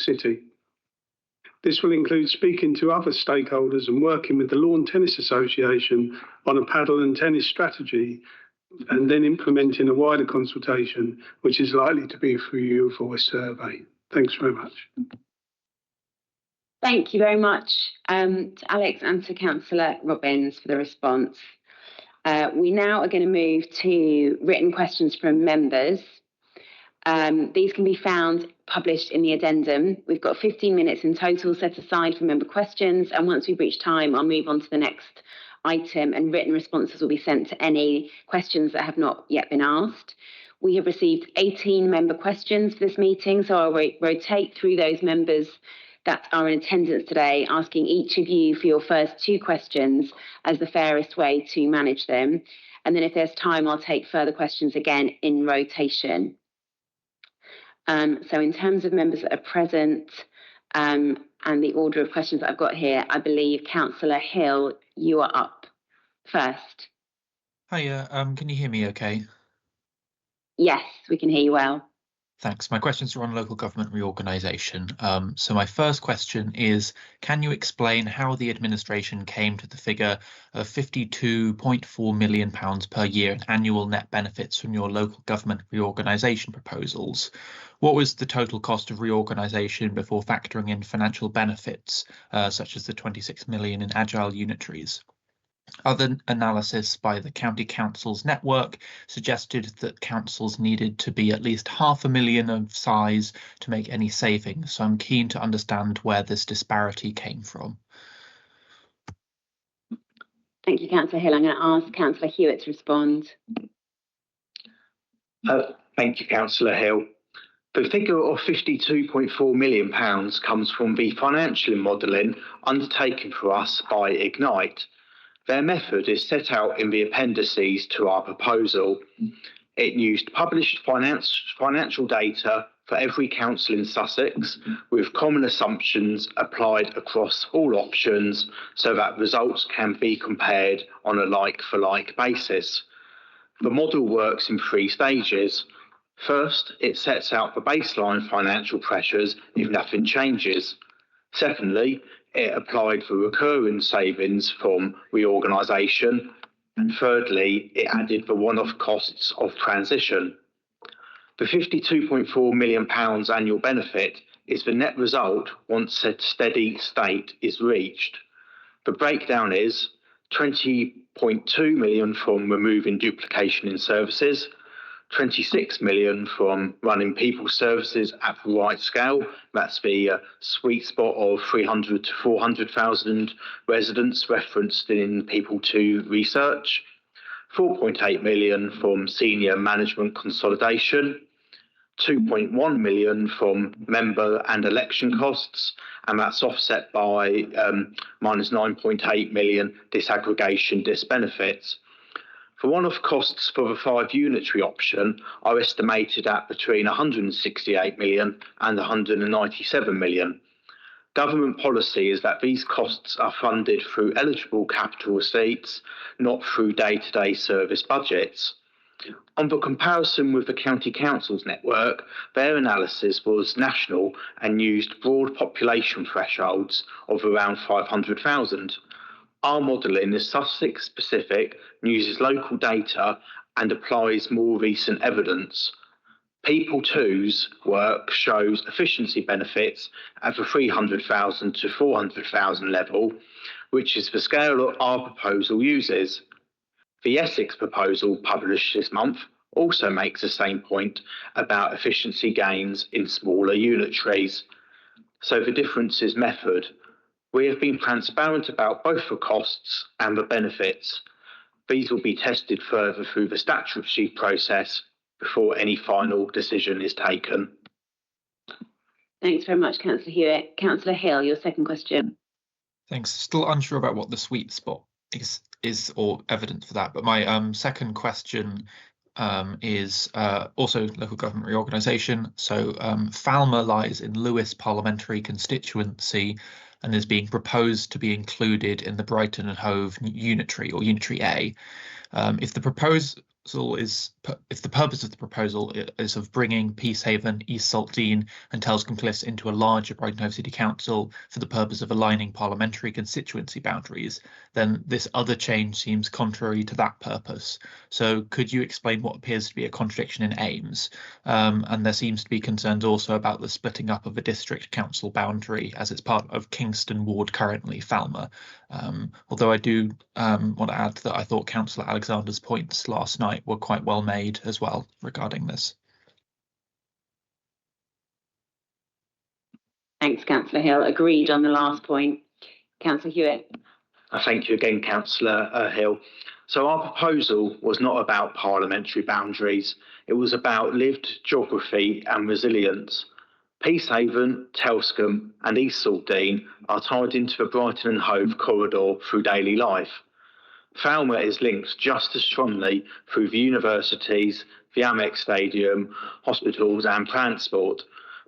city. This will include speaking to other stakeholders and working with the Lawn Tennis Association on a paddle and tennis strategy, and then implementing a wider consultation, which is likely to be through your voice survey. Thanks very much. Thank you very much to Alex and to Councillor Robbins for the response. We now are going to move to written questions from members. These can be found published in the addendum. We've got 15 minutes in total set aside for member questions, and once we've reached time, I'll move on to the next item, and written responses will be sent to any questions that have not yet been asked. We have received 18 member questions for this meeting, so I'll rotate through those members that are in attendance today, asking each of you for your first 2 questions as the fairest way to manage them. And then if there's time, I'll take further questions again in rotation. So in terms of members that are present and the order of questions that I've got here, I believe Councillor Hill, you are up first. Hiya, can you hear me okay? Yes, we can hear you well. Thanks. My questions are on local government reorganisation. So my first question is, can you explain how the administration came to the figure of £52.4 million per year in annual net benefits from your local government reorganisation proposals? What was the total cost of reorganisation before factoring in financial benefits, such as the 26 million in agile unitaries? Other analysis by the County Council's network suggested that councils needed to be at least £500,000 of size to make any savings, so I'm keen to understand where this disparity came from. Thank you, Councillor Hill. I'm going to ask Councillor Hewitt to respond. Thank you, Councillor Hill. The figure of £52.4 million comes from the financial modelling undertaken for us by Ignite. Their method is set out in the appendices to our proposal. It used published financial data for every council in Sussex, with common assumptions applied across all options so that results can be compared on a like-for-like basis. The model works in 3 stages. First, it sets out the baseline financial pressures if nothing changes. Secondly, it applied for recurring savings from reorganisation. And thirdly, it added the one-off costs of transition. The £52.4 million annual benefit is the net result once a steady state is reached. The breakdown is £20.2 million from removing duplication in services, £26 million from running people services at the right scale. That's the sweet spot of 300 to 400,000 residents referenced in People 2 research. £4.8 million from senior management consolidation. £2.1 million from member and election costs, and that's offset by minus £9.8 million disaggregation disbenefits. The one-off costs for the 5 unitary option are estimated at between £168 million and £197 million. Government policy is that these costs are funded through eligible capital receipts, not through day-to-day service budgets. On the comparison with the County Council's network, their analysis was national and used broad population thresholds of around 500,000. Our modelling is Sussex specific, uses local data and applies more recent evidence. People 2's work shows efficiency benefits at the 300,000 to 400,000 level, which is the scale our proposal uses. The Essex proposal published this month also makes the same point about efficiency gains in smaller unitaries. So the difference is method. We have been transparent about both the costs and the benefits. These will be tested further through the statutory process before any final decision is taken. Thanks very much, Councillor Hewitt. Councillor Hill, your second question. Thanks. Still unsure about what the sweet spot is or evidence for that, but my second question is also local government reorganisation. So Falmer lies in Lewes parliamentary constituency and is being proposed to be included in the Brighton and Hove unitary or unitary A. If the proposed is, if the purpose of the proposal is of bringing Peacehaven, East Saltdean and Telscombe Cliffs into a larger Brighton Hove City Council for the purpose of aligning parliamentary constituency boundaries, then this other change seems contrary to that purpose. So could you explain what appears to be a contradiction in aims? And there seems to be concerns also about the splitting up of a district council boundary as it's part of Kingston Ward currently, Falmer. Although I do want to add that I thought Councillor Alexander's points last night were quite well made as well regarding this. Thanks, Councillor Hill. Agreed on the last point. Councillor Hewitt. Thank you again, Councillor Hill. So our proposal was not about parliamentary boundaries. It was about lived geography and resilience. Peacehaven, Telscombe and East Saltdean are tied into the Brighton and Hove corridor through daily life. Falmer is linked just as strongly through the universities, the Amex Stadium, hospitals and transport.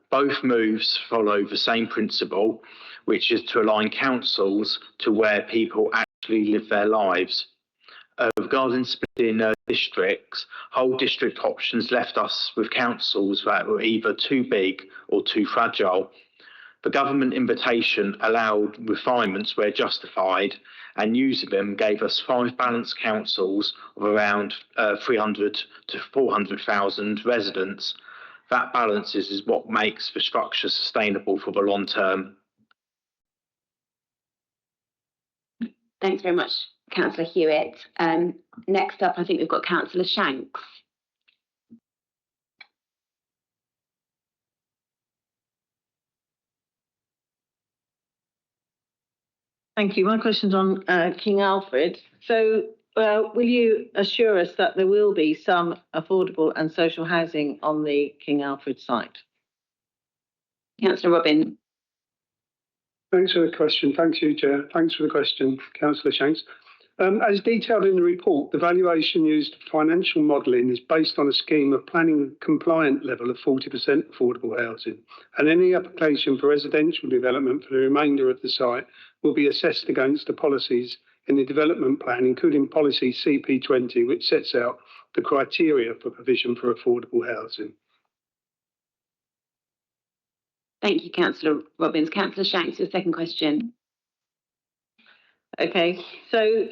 Both moves follow the same principle, which is to align councils to where people actually live their lives. Regarding splitting districts, whole district options left us with councils that were either too big or too fragile. The government invitation allowed refinements where justified, and using them gave us 5 balanced councils of around 300 to 400,000 residents. That balance is what makes the structure sustainable for the long term. Thanks very much, Councillor Hewitt. Next up, I think we've got Councillor Shanks. Thank you. My question's on King Alfred. So will you assure us that there will be some affordable and social housing on the King Alfred site? Councillor Robin. Thanks for the question. Thanks you, Chair. Thanks for the question, Councillor Shanks. As detailed in the report, the valuation used for financial modelling is based on a scheme of planning compliant level of 40% affordable housing, and any application for residential development for the remainder of the site will be assessed against the policies in the development plan, including policy CP20, which sets out the criteria for provision for affordable housing. Thank you, Councillor Robbins. Councillor Shanks, your second question. Okay, so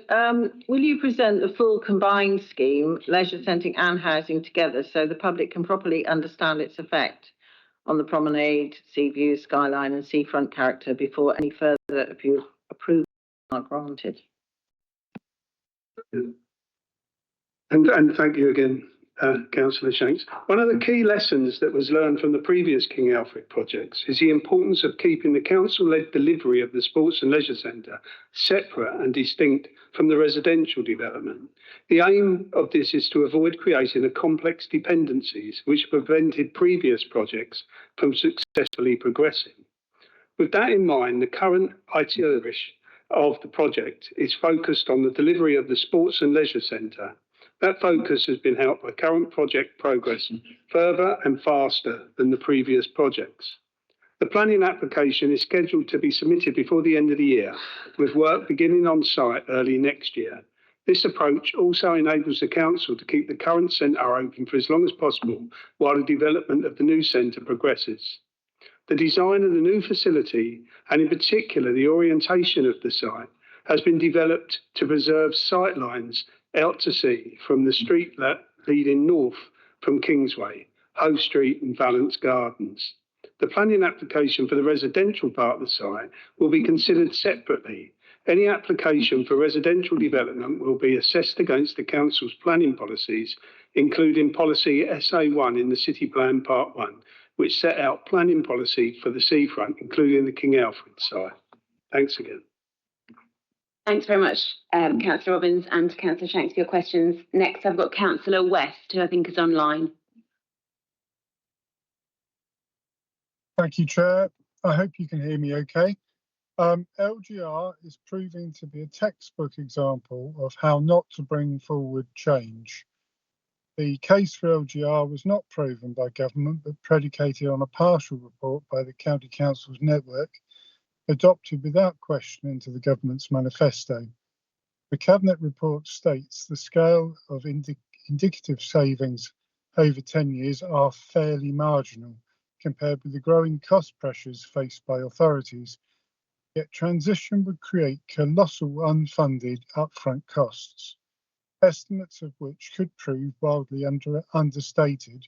will you present the full combined scheme, leisure centre and housing together, so the public can properly understand its effect on the promenade, sea view, skyline and seafront character before any further approvals are granted? And thank you again, Councillor Shanks. One of the key lessons that was learned from the previous King Alfred projects is the importance of keeping the council-led delivery of the sports and leisure centre separate and distinct from the residential development. The aim of this is to avoid creating a complex dependencies which prevented previous projects from successfully progressing. With that in mind, the current itinerary of the project is focused on the delivery of the sports and leisure centre. That focus has been helped by current project progress further and faster than the previous projects. The planning application is scheduled to be submitted before the end of the year, with work beginning on site early next year. This approach also enables the council to keep the current centre open for as long as possible while the development of the new centre progresses. The design of the new facility, and in particular the orientation of the site, has been developed to preserve sight lines out to sea from the street leading north from Kingsway, Hove Street and Valence Gardens. The planning application for the residential part of the site will be considered separately. Any application for residential development will be assessed against the council's planning policies, including policy SA1 in the City Plan Part 1, which set out planning policy for the seafront, including the King Alfred site. Thanks again. Thanks very much, Councillor Robbins and Councillor Shanks, for your questions. Next, I've got Councillor West, who I think is online. Thank you, Chair. I hope you can hear me okay. LGR is proving to be a textbook example of how not to bring forward change. The case for LGR was not proven by government, but predicated on a partial report by the County Council's network, adopted without question into the government's manifesto. The Cabinet report states the scale of indicative savings over 10 years are fairly marginal compared with the growing cost pressures faced by authorities, yet transition would create colossal unfunded upfront costs, estimates of which could prove wildly understated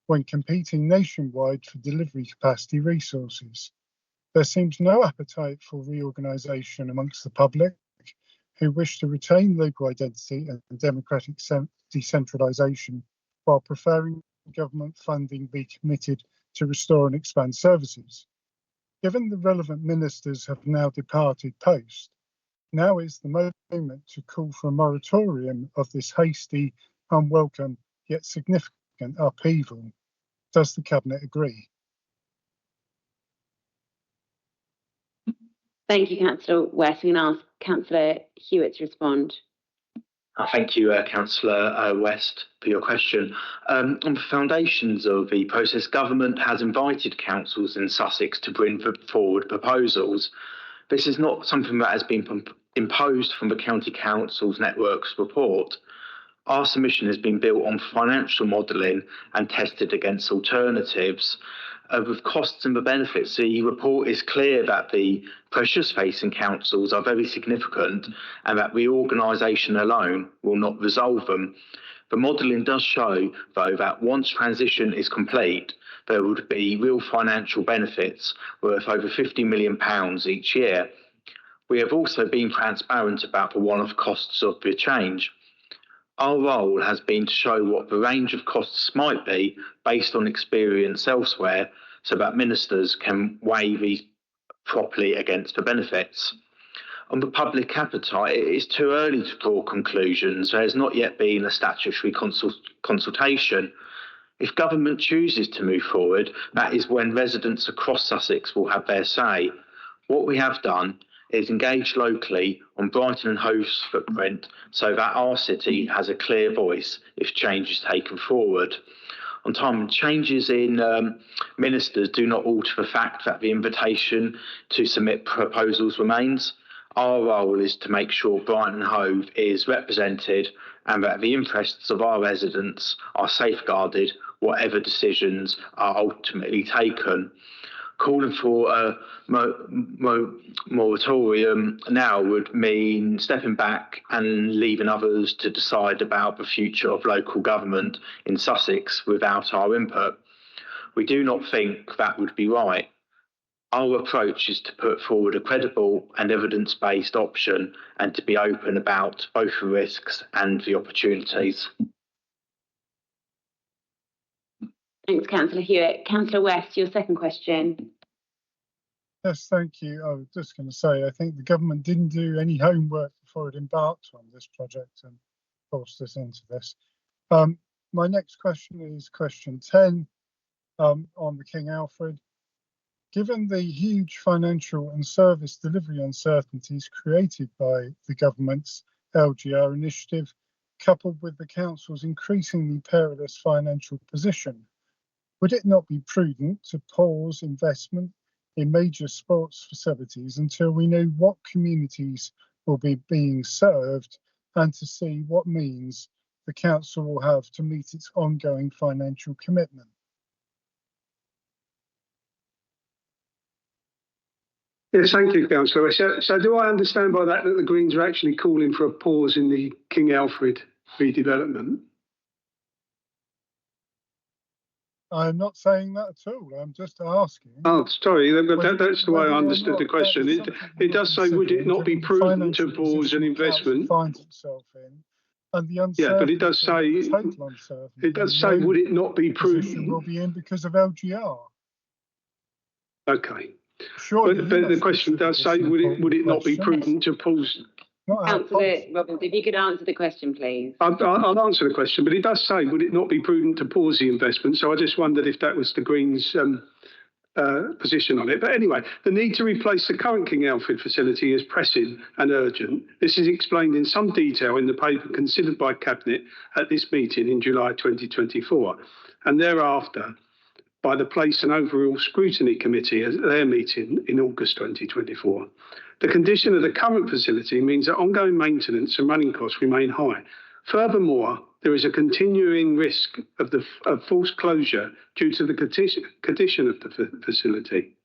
when competing nationwide for delivery capacity resources. There seems no appetite for reorganisation amongst the public, who wish to retain local identity and democratic decentralisation while preferring government funding be committed to restore and expand services. Given the relevant ministers have now departed post, now is the moment to call for a moratorium of this hasty, unwelcome, yet significant upheaval. Does the Cabinet agree? Thank you, Councillor West. We can ask Councillor Hewitt to respond. Thank you, Councillor West, for your question. On the foundations of the process, government has invited councils in Sussex to bring forward proposals. This is not something that has been imposed from the County Council's Networks report. Our submission has been built on financial modelling and tested against alternatives. With costs and the benefits, the report is clear that the pressures facing councils are very significant and that reorganisation alone will not resolve them. The modelling does show, though, that once transition is complete, there would be real financial benefits worth over £50 million each year. We have also been transparent about the one-off costs of the change. Our role has been to show what the range of costs might be based on experience elsewhere, so that ministers can weigh these properly against the benefits. On the public appetite, it is too early to draw conclusions. There has not yet been a statutory consultation. If government chooses to move forward, that is when residents across Sussex will have their say. What we have done is engage locally on Brighton and Hove's footprint so that our city has a clear voice if change is taken forward. On time, changes in ministers do not alter the fact that the invitation to submit proposals remains. Our role is to make sure Brighton and Hove is represented and that the interests of our residents are safeguarded, whatever decisions are ultimately taken. Calling for a moratorium now would mean stepping back and leaving others to decide about the future of local government in Sussex without our input. We do not think that would be right. Our approach is to put forward a credible and evidence-based option and to be open about both the risks and the opportunities. Thanks, Councillor Hewitt. Councillor West, your second question. Yes, thank you. I was just going to say, I think the government didn't do any homework before it embarked on this project and forced us into this. My next question is question 10 on the King Alfred. Given the huge financial and service delivery uncertainties created by the government's LGR initiative, coupled with the council's increasingly perilous financial position, would it not be prudent to pause investment in major sports facilities until we know what communities will be being served and to see what means the council will have to meet its ongoing financial commitment? Yes, thank you, Councillor. So do I understand by that the Greens are actually calling for a pause in the King Alfred redevelopment? I'm not saying that at all. I'm just asking. Oh, sorry, that's the way I understood the question. It does say, would it not be prudent to pause an investment? Finds itself in, and the uncertainty, yeah, but it does say, total uncertainty. it does say, would it not be prudent? Will be in because of LGR. Okay. Sure. But the question does say, would it not be prudent to pause? Councillor Robbins, if you could answer the question, please. I'll answer the question, but it does say, would it not be prudent to pause the investment? So I just wondered if that was the Greens' position on it. But anyway, the need to replace the current King Alfred facility is pressing and urgent. This is explained in some detail in the paper considered by Cabinet at this meeting in July 2024, and thereafter by the Place and Overall Scrutiny Committee at their meeting in August 2024. The condition of the current facility means that ongoing maintenance and running costs remain high. Furthermore, there is a continuing risk of forced closure due to the condition of the facility.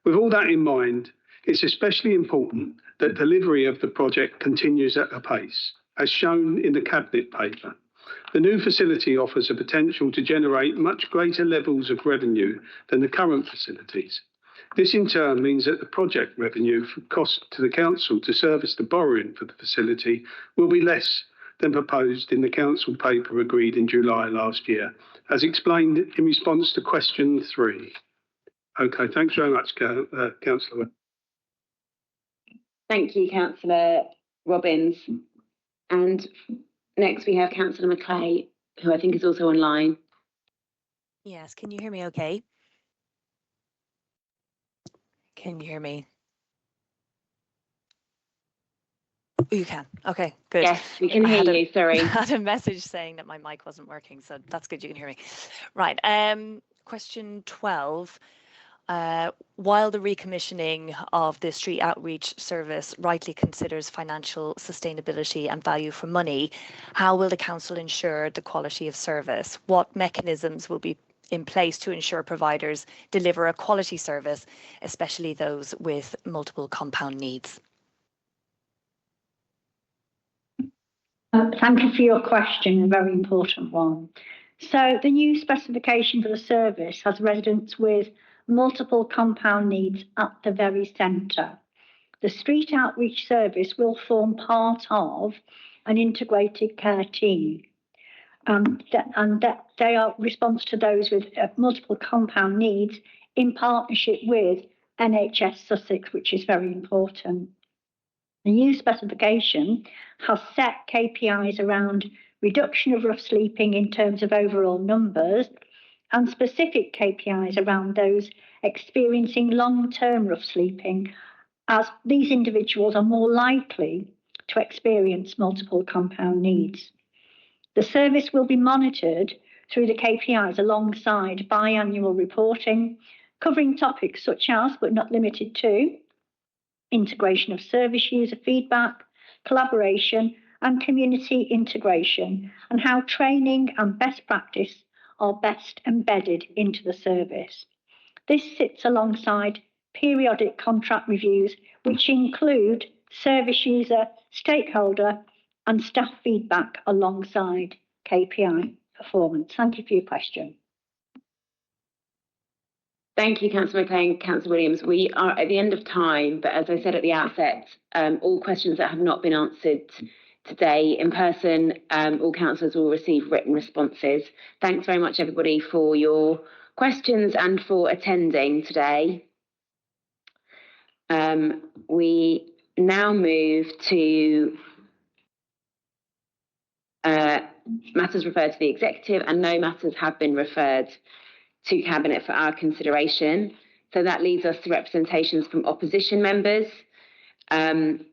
With all that in mind, it's especially important that delivery of the project continues at a pace, as shown in the Cabinet paper. The new facility offers a potential to generate much greater levels of revenue than the current facilities. This in turn means that the project revenue for cost to the council to service the borrowing for the facility will be less than proposed in the council paper agreed in July last year, as explained in response to question 3. Okay, thanks very much, Councillor. Thank you, Councillor Robbins. And next we have Councillor Macleay, who I think is also online. Yes, can you hear me okay? Can you hear me? You can. Okay, good. Yes, we can hear you, sorry. I had a message saying that my mic wasn't working, so that's good, you can hear me. Right, question 12. While the recommissioning of the street outreach service rightly considers financial sustainability and value for money, how will the council ensure the quality of service? What mechanisms will be in place to ensure providers deliver a quality service, especially those with multiple compound needs? Thank you for your question, a very important one. So the new specification for the service has residents with multiple compound needs at the very centre. The street outreach service will form part of an integrated care team. They are response to those with multiple compound needs in partnership with NHS Sussex, which is very important. The new specification has set KPIs around reduction of rough sleeping in terms of overall numbers and specific KPIs around those experiencing long-term rough sleeping, as these individuals are more likely to experience multiple compound needs. The service will be monitored through the KPIs alongside biannual reporting, covering topics such as, but not limited to, integration of service user feedback, collaboration and community integration, and how training and best practice are best embedded into the service. This sits alongside periodic contract reviews, which include service user, stakeholder and staff feedback alongside KPI performance. Thank you for your question. Thank you, Councillor Macleay and Councillor Williams. We are at the end of time, but as I said at the outset, all questions that have not been answered today in person, all councillors will receive written responses. Thanks very much, everybody, for your questions and for attending today. We now move to matters referred to the executive, and no matters have been referred to Cabinet for our consideration. So that leaves us to representations from opposition members. And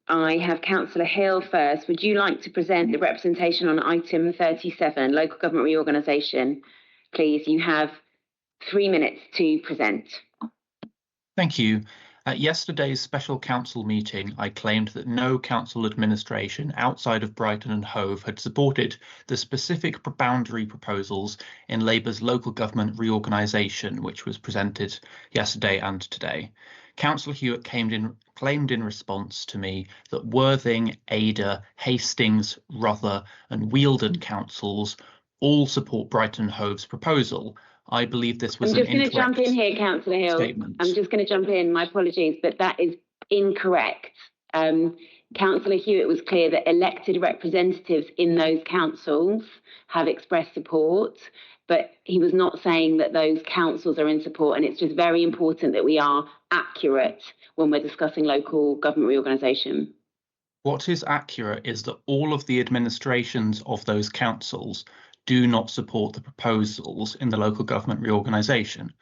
I have Councillor Hill first. Would you like to present the representation on item 37, local government reorganisation? Please, you have 3 minutes to present. Thank you. At yesterday's special council meeting, I claimed that no council administration outside of Brighton and Hove had supported the specific boundary proposals in Labour's local government reorganisation, which was presented yesterday and today. Councillor Hewitt claimed in response to me that Worthing, Ada, Hastings, Rother and Wealden councils all support Brighton Hove's proposal. I believe this was I'm just going to jump in here, Councillor Hill. Statement. I'm just going to jump in. My apologies, but that is incorrect. Councillor Hewitt was clear that elected representatives in those councils have expressed support, but he was not saying that those councils are in support. And it's just very important that we are accurate when we're discussing local government reorganisation. What is accurate is that all of the administrations of those councils do not support the proposals in the local government reorganisation.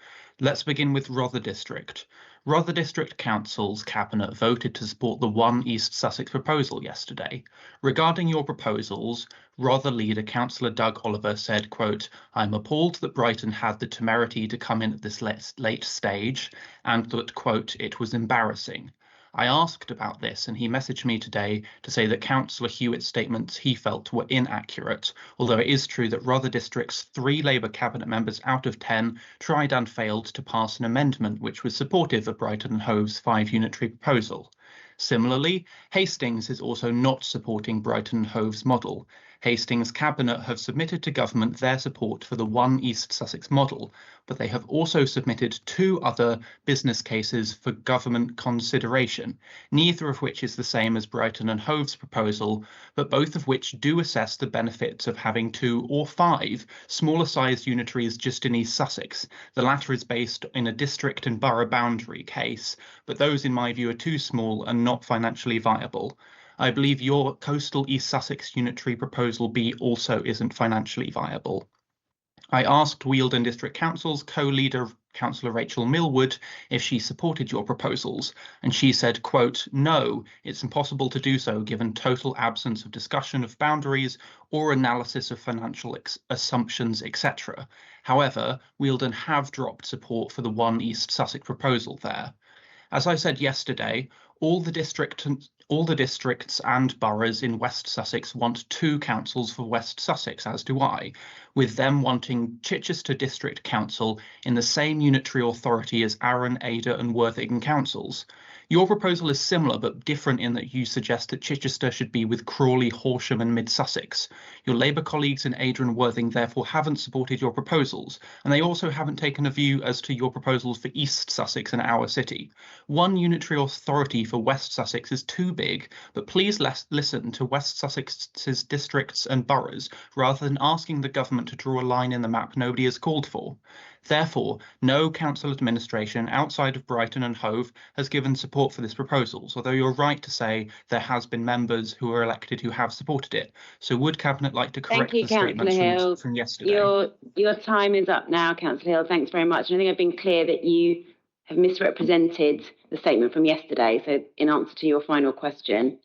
Let's begin with Rother District. Rother District Council's Cabinet voted to support the One East Sussex proposal yesterday. Regarding your proposals, Rother leader Councillor Doug Oliver said, quote, "I'm appalled that Brighton had the temerity to come in at this late stage and that, quote, it was embarrassing. I asked about this and he messaged me today to say that Councillor Hewitt's statements he felt were inaccurate, although it is true that Rother District's 3 Labour cabinet members out of 10 tried and failed to pass an amendment which was supportive of Brighton and Hove's 5 unitary proposal. Similarly, Hastings is also not supporting Brighton and Hove's model. Hastings Cabinet have submitted to government their support for the One East Sussex model, but they have also submitted 2 other business cases for government consideration, neither of which is the same as Brighton and Hove's proposal, but both of which do assess the benefits of having 2 or 5 smaller sized unitaries just in East Sussex. The latter is based in a district and borough boundary case, but those in my view are too small and not financially viable. I believe your coastal East Sussex unitary proposal B also isn't financially viable. I asked Wealden District Council's co-leader, Councillor Rachel Millwood, if she supported your proposals, and she said, quote, "No, it's impossible to do so given total absence of discussion of boundaries or analysis of financial assumptions, etc. However, Wealden have dropped support for the One East Sussex proposal there. As I said yesterday, all the districts and boroughs in West Sussex want 2 councils for West Sussex, as do I, with them wanting Chichester District Council in the same unitary authority as Arran, Ada and Worthing councils. Your proposal is similar but different in that you suggest that Chichester should be with Crawley, Horsham and Mid Sussex. Your Labour colleagues in Ada and Worthing therefore haven't supported your proposals, and they also haven't taken a view as to your proposals for East Sussex and our city. One unitary authority for West Sussex is too big, but please listen to West Sussex's districts and boroughs rather than asking the government to draw a line in the map nobody has called for. Therefore, no council administration outside of Brighton and Hove has given support for this proposal, although you're right to say there has been members who were elected who have supported it. So would Cabinet like to correct the statements from yesterday? Your time is up now, Councillor Hill. Thanks very much. And I think I've been clear that you have misrepresented the statement from yesterday. So in answer to your final question,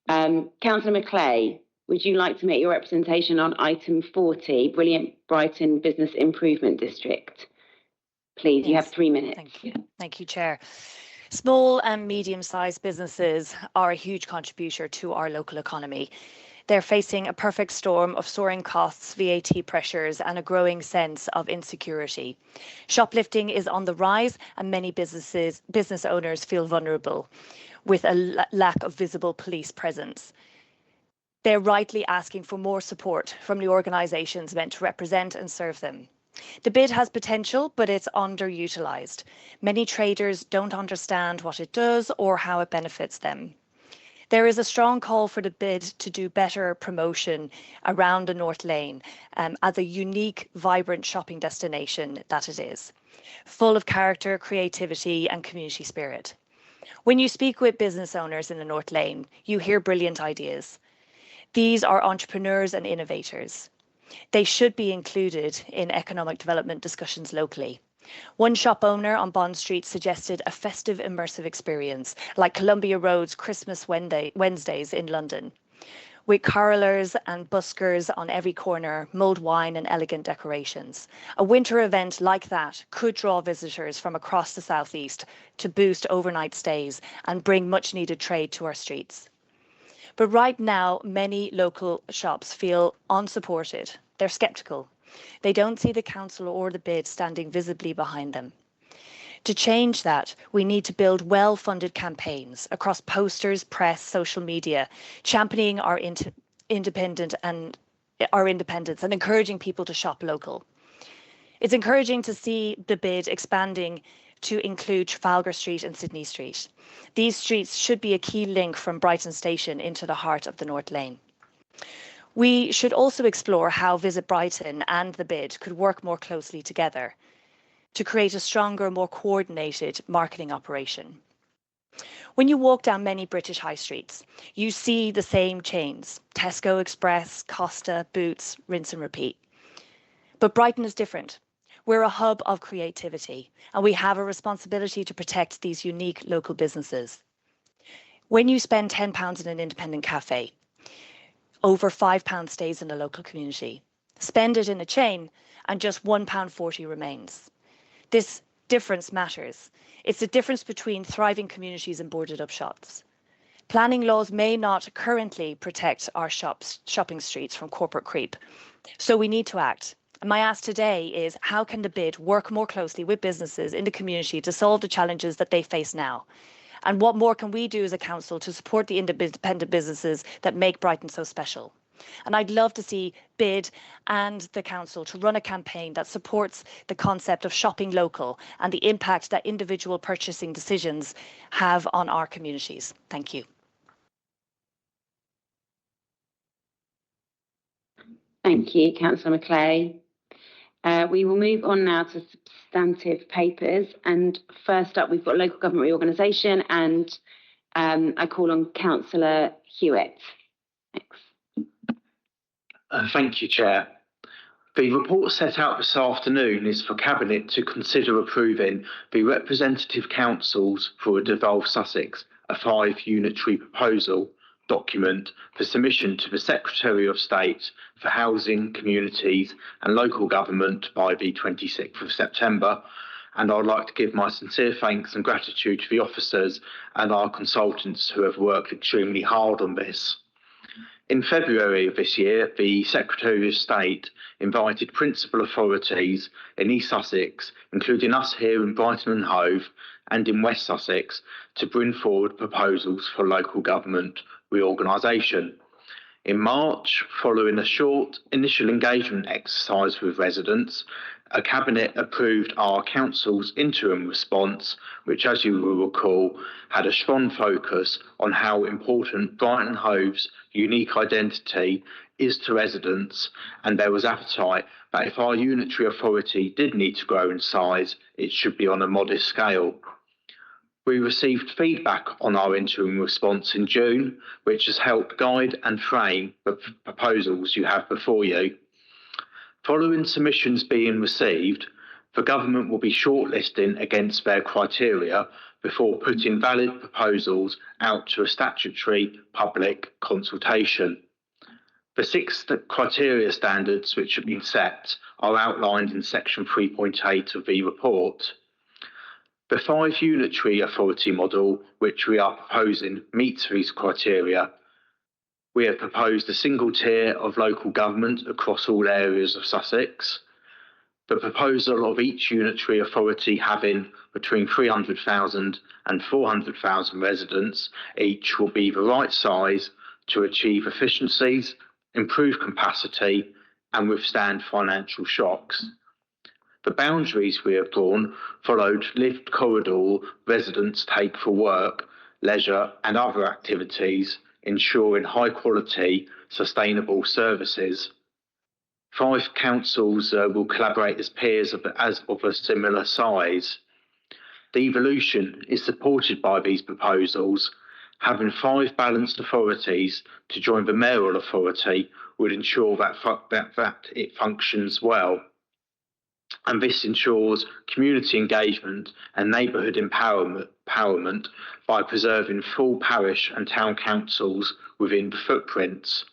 Councillor Macleay, would you like to make your representation on item 40, Brilliant Brighton Business Improvement District? Please, yes. You have 3 minutes. Thank you. Thank you, Chair. Small and medium-sized businesses are a huge contributor to our local economy. They're facing a perfect storm of soaring costs, VAT pressures, and a growing sense of insecurity. Shoplifting is on the rise, and many business owners feel vulnerable with a lack of visible police presence. They're rightly asking for more support from the organisations meant to represent and serve them. The bid has potential, but it's underutilised. Many traders don't understand what it does or how it benefits them. There is a strong call for the bid to do better promotion around the North Lane as a unique, vibrant shopping destination that it is, full of character, creativity and community spirit. When you speak with business owners in the North Lane, you hear brilliant ideas. These are entrepreneurs and innovators. They should be included in economic development discussions locally. One shop owner on Bond Street suggested a festive immersive experience like Columbia Road's Christmas Wednesdays in London, with carolers and buskers on every corner, mulled wine and elegant decorations. A winter event like that could draw visitors from across the southeast to boost overnight stays and bring much needed trade to our streets. But right now, many local shops feel unsupported. They're sceptical. They don't see the council or the bid standing visibly behind them. To change that, we need to build well-funded campaigns across posters, press, social media, championing our independence and encouraging people to shop local. It's encouraging to see the bid expanding to include Trafalgar Street and Sydney Street. These streets should be a key link from Brighton Station into the heart of the North Lane. We should also explore how Visit Brighton and the bid could work more closely together to create a stronger, more coordinated marketing operation. When you walk down many British high streets, you see the same chains: Tesco, Express, Costa, Boots, rinse and repeat. But Brighton is different. We're a hub of creativity, and we have a responsibility to protect these unique local businesses. When you spend £10 in an independent cafe, over £5 stays in a local community. Spend it in a chain, and just £1.40 remains. This difference matters. It's the difference between thriving communities and boarded up shops. Planning laws may not currently protect our shopping streets from corporate creep, so we need to act. And my ask today is, how can the bid work more closely with businesses in the community to solve the challenges that they face now? And what more can we do as a council to support the independent businesses that make Brighton so special? And I'd love to see BID and the council to run a campaign that supports the concept of shopping local and the impact that individual purchasing decisions have on our communities. Thank you. Thank you, Councillor Maclay. We will move on now to substantive papers. And first up, we've got local government reorganisation, and I call on Councillor Hewitt. Thanks. Thank you, Chair. The report set out this afternoon is for Cabinet to consider approving the Representative Councils for a Devolved Sussex, a 5-unitary proposal document for submission to the Secretary of State for Housing, Communities and Local Government by the 26th of September. And I'd like to give my sincere thanks and gratitude to the officers and our consultants who have worked extremely hard on this. In February of this year, the Secretary of State invited principal authorities in East Sussex, including us here in Brighton and Hove and in West Sussex, to bring forward proposals for local government reorganisation. In March, following a short initial engagement exercise with residents, a Cabinet approved our Council's interim response, which, as you will recall, had a strong focus on how important Brighton and Hove's unique identity is to residents, and there was appetite that if our unitary authority did need to grow in size, it should be on a modest scale. We received feedback on our interim response in June, which has helped guide and frame the proposals you have before you. Following submissions being received, the government will be shortlisting against their criteria before putting valid proposals out to a statutory public consultation. The 6 criteria standards which have been set are outlined in section 3.8 of the report. The 5-unitary authority model, which we are proposing, meets these criteria. We have proposed a single tier of local government across all areas of Sussex. The proposal of each unitary authority having between 300,000 and 400,000 residents each will be the right size to achieve efficiencies, improve capacity, and withstand financial shocks. The boundaries we have drawn followed lived corridor residents take for work, leisure and other activities, ensuring high quality, sustainable services. 5 councils will collaborate as peers of a similar size. The evolution is supported by these proposals. Having 5 balanced authorities to join the mayoral authority would ensure that it functions well. And this ensures community engagement and neighbourhood empowerment by preserving full parish and town councils within the footprints.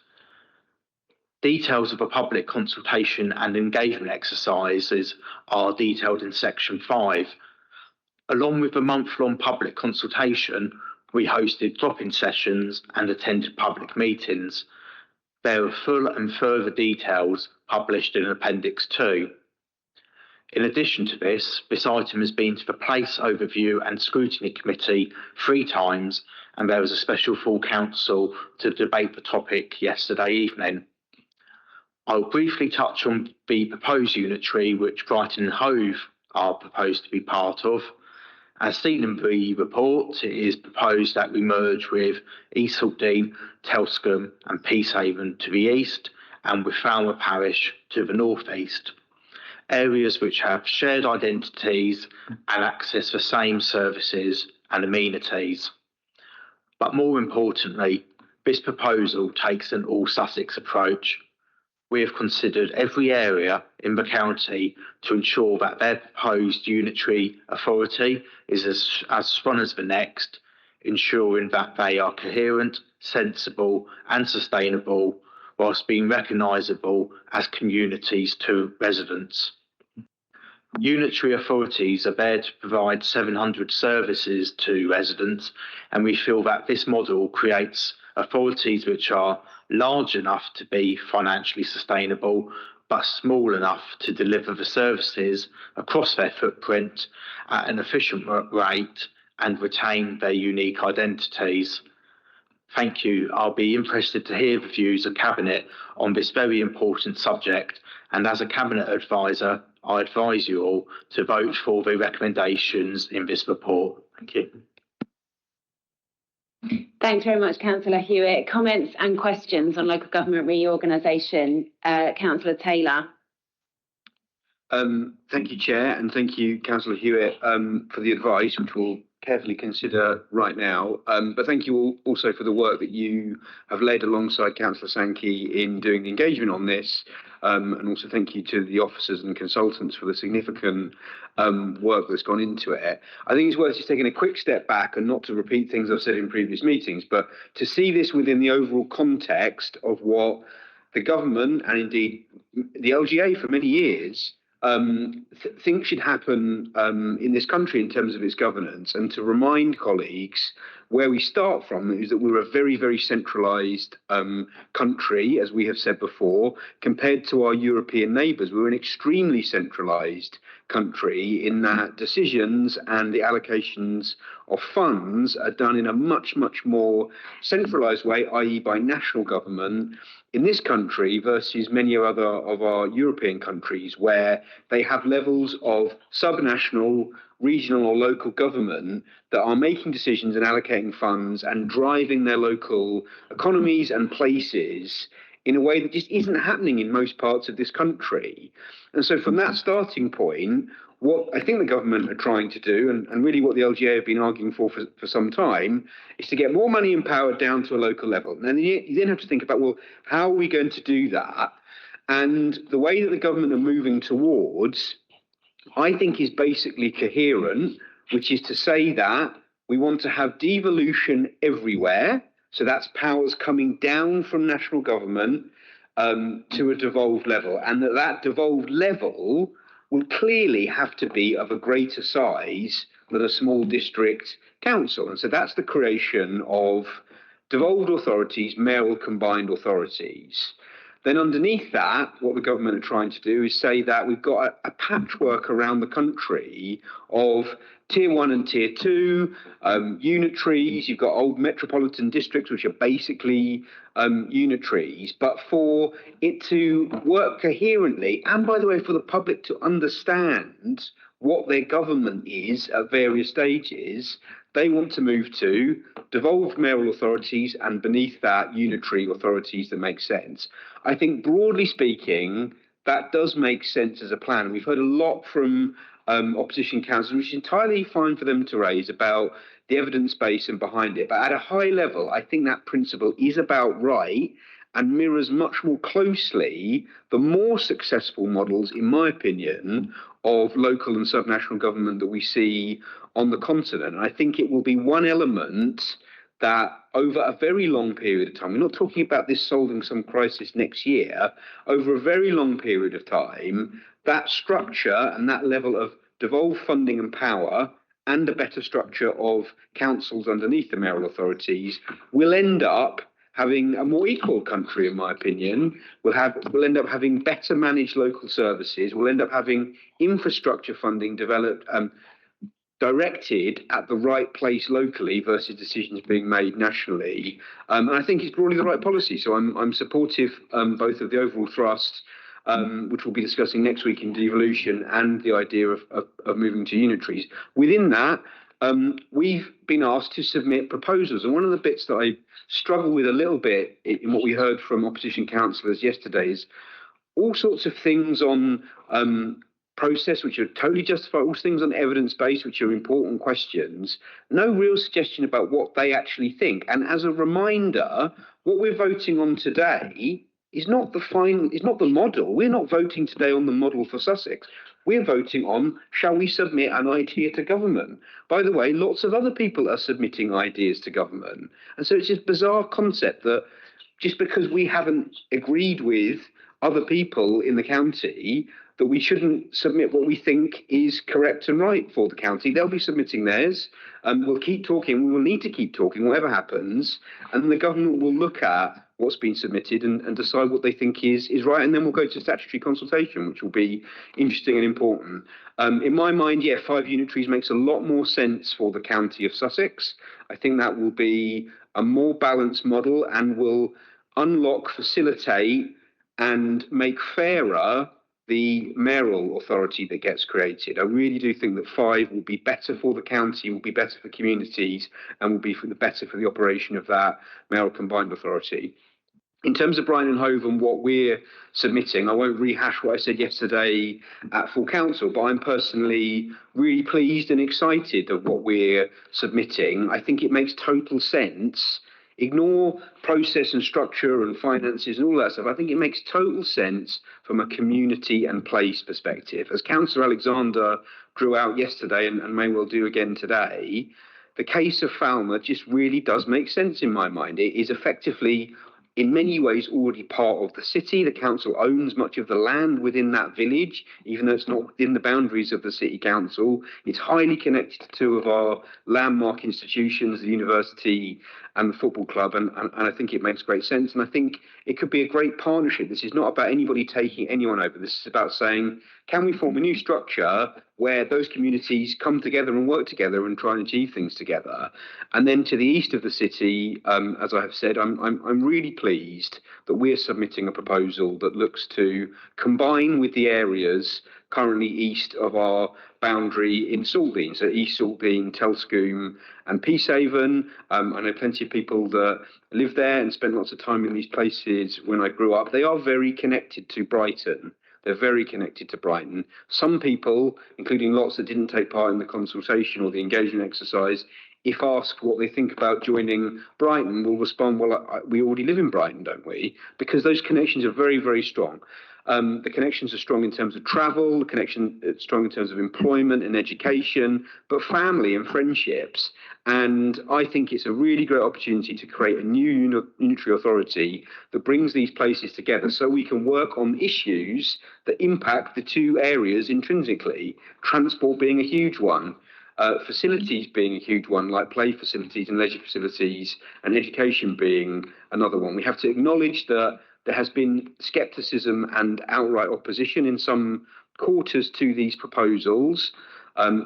Details of a public consultation and engagement exercises are detailed in section 5. Along with the month-long public consultation, we hosted drop-in sessions and attended public meetings. There are full and further details published in Appendix 2. In addition to this item has been to the Place Overview and Scrutiny Committee 3 times, and there was a special full council to debate the topic yesterday evening. I'll briefly touch on the proposed unitary which Brighton and Hove are proposed to be part of. As seen in the report, it is proposed that we merge with East Saltdean, Telscombe and Peacehaven to the east and with Falmer Parish to the northeast. Areas which have shared identities and access the same services and amenities. But more importantly, this proposal takes an all-Sussex approach. We have considered every area in the county to ensure that their proposed unitary authority is as strong as the next, ensuring that they are coherent, sensible and sustainable, whilst being recognisable as communities to residents. Unitary authorities are there to provide 700 services to residents, and we feel that this model creates authorities which are large enough to be financially sustainable, but small enough to deliver the services across their footprint at an efficient rate and retain their unique identities. Thank you. I'll be interested to hear the views of Cabinet on this very important subject, and as a Cabinet advisor, I advise you all to vote for the recommendations in this report. Thank you. Thanks very much, Councillor Hewitt. Comments and questions on local government reorganisation. Councillor Taylor. Thank you, Chair, and thank you, Councillor Hewitt, for the advice, which we'll carefully consider right now. But thank you all also for the work that you have led alongside Councillor Sankey in doing the engagement on this. And also thank you to the officers and consultants for the significant work that's gone into it. I think it's worth just taking a quick step back and not to repeat things I've said in previous meetings, but to see this within the overall context of what the government and indeed the LGA for many years think should happen in this country in terms of its governance, and to remind colleagues where we start from is that we're a very, very centralised country, as we have said before, compared to our European neighbours. We're an extremely centralised country in that decisions and the allocations of funds are done in a much, much more centralised way, i.e. by national government, in this country versus many other of our European countries, where they have levels of subnational, regional or local government that are making decisions and allocating funds and driving their local economies and places in a way that just isn't happening in most parts of this country. And so from that starting point, what I think the government are trying to do, and really what the LGA have been arguing for some time, is to get more money and power down to a local level. And then you then have to think about, well, how are we going to do that? And the way that the government are moving towards, I think, is basically coherent, which is to say that we want to have devolution everywhere. So that's powers coming down from national government to a devolved level. And that devolved level will clearly have to be of a greater size than a small district council. And so that's the creation of devolved authorities, mayoral combined authorities. Then underneath that, what the government are trying to do is say that we've got a patchwork around the country of tier 1 and tier 2, unitaries. You've got old metropolitan districts, which are basically unitaries. But for it to work coherently, and by the way, for the public to understand what their government is at various stages, they want to move to devolved mayoral authorities and beneath that unitary authorities that make sense. I think broadly speaking, that does make sense as a plan. We've heard a lot from opposition councillors, which is entirely fine for them to raise about the evidence base and behind it. But at a high level, I think that principle is about right and mirrors much more closely the more successful models, in my opinion, of local and subnational government that we see on the continent. And I think it will be one element that over a very long period of time, we're not talking about this solving some crisis next year, over a very long period of time, that structure and that level of devolved funding and power and a better structure of councils underneath the mayoral authorities will end up having a more equal country, in my opinion. We'll end up having better managed local services. We'll end up having infrastructure funding developed, directed at the right place locally versus decisions being made nationally. And I think it's broadly the right policy. So I'm supportive both of the overall thrust, which we'll be discussing next week in devolution, and the idea of moving to unitaries. Within that, we've been asked to submit proposals. And one of the bits that I struggle with a little bit in what we heard from opposition councillors yesterday is all sorts of things on process, which are totally justified, all things on evidence base, which are important questions. No real suggestion about what they actually think. And as a reminder, what we're voting on today is not the model. We're not voting today on the model for Sussex. We're voting on, shall we submit an idea to government? By the way, lots of other people are submitting ideas to government. And so it's this bizarre concept that just because we haven't agreed with other people in the county, that we shouldn't submit what we think is correct and right for the county. They'll be submitting theirs. We'll keep talking. We will need to keep talking, whatever happens. And the government will look at what's been submitted and decide what they think is right. And then we'll go to statutory consultation, which will be interesting and important. In my mind, 5 unitaries makes a lot more sense for the county of Sussex. I think that will be a more balanced model and will unlock, facilitate, and make fairer the mayoral authority that gets created. I really do think that 5 will be better for the county, will be better for communities, and will be better for the operation of that mayoral combined authority. In terms of Brighton and Hove and what we're submitting, I won't rehash what I said yesterday at full council, but I'm personally really pleased and excited of what we're submitting. I think it makes total sense. Ignore process and structure and finances and all that stuff. I think it makes total sense from a community and place perspective. As Councillor Alexander drew out yesterday and may well do again today, the case of Falmouth just really does make sense in my mind. It is effectively, in many ways, already part of the city. The council owns much of the land within that village, even though it's not within the boundaries of the city council. It's highly connected to 2 of our landmark institutions, the university and the football club, and I think it makes great sense. And I think it could be a great partnership. This is not about anybody taking anyone over. This is about saying, can we form a new structure where those communities come together and work together and try and achieve things together? And then to the east of the city, as I have said, I'm really pleased that we're submitting a proposal that looks to combine with the areas currently east of our boundary in Saltdean, so East Saltdean, Telscombe and Peacehaven. I know plenty of people that live there and spend lots of time in these places when I grew up. They are very connected to Brighton. They're very connected to Brighton. Some people, including lots that didn't take part in the consultation or the engagement exercise, if asked what they think about joining Brighton, will respond, well, we already live in Brighton, don't we? Because those connections are very, very strong. The connections are strong in terms of travel, the connection is strong in terms of employment and education, but family and friendships. And I think it's a really great opportunity to create a new unitary authority that brings these places together so we can work on issues that impact the 2 areas intrinsically, transport being a huge one. Facilities being a huge one, like play facilities and leisure facilities, and education being another one. We have to acknowledge that there has been scepticism and outright opposition in some quarters to these proposals.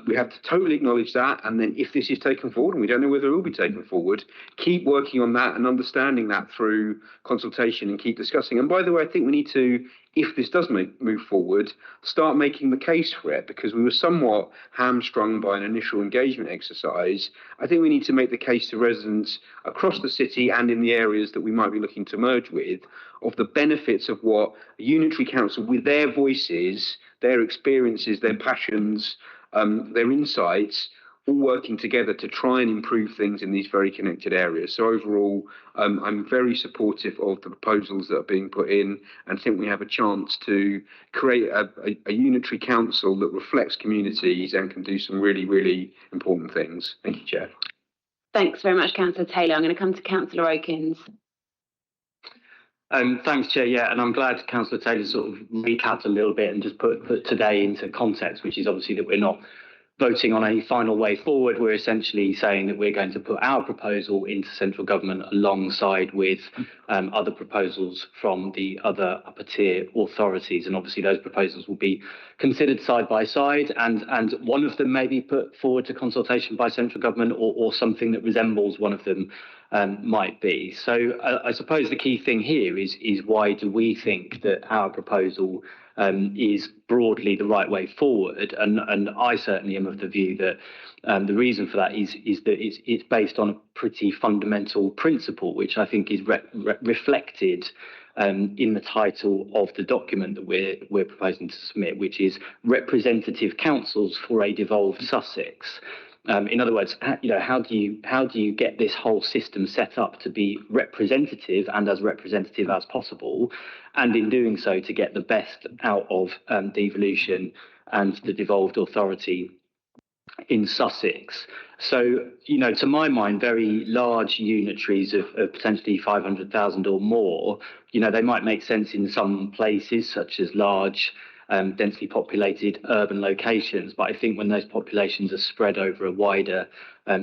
We have to totally acknowledge that, and then if this is taken forward, and we don't know whether it will be taken forward, keep working on that and understanding that through consultation and keep discussing. And by the way, I think we need to, if this does move forward, start making the case for it, because we were somewhat hamstrung by an initial engagement exercise. I think we need to make the case to residents across the city and in the areas that we might be looking to merge with of the benefits of what a unitary council with their voices, their experiences, their passions, their insights, all working together to try and improve things in these very connected areas. So overall, I'm very supportive of the proposals that are being put in and think we have a chance to create a unitary council that reflects communities and can do some really, really important things. Thank you, Chair. Thanks very much, Councillor Taylor. I'm going to come to Councillor Okins. Thanks, Chair. Yeah, and I'm glad Councillor Taylor sort of recapped a little bit and just put today into context, which is obviously that we're not voting on a final way forward. We're essentially saying that we're going to put our proposal into central government alongside with other proposals from the other upper tier authorities. And obviously those proposals will be considered side by side, and one of them may be put forward to consultation by central government, or something that resembles one of them might be. So I suppose the key thing here is why do we think that our proposal is broadly the right way forward? And I certainly am of the view that the reason for that is that it's based on a pretty fundamental principle, which I think is reflected in the title of the document that we're proposing to submit, which is Representative Councils for a Devolved Sussex. In other words, how do you get this whole system set up to be representative and as representative as possible, and in doing so to get the best out of devolution and the devolved authority in Sussex? So, to my mind, very large unitaries of potentially 500,000 or more, they might make sense in some places, such as large densely populated urban locations. But I think when those populations are spread over a wider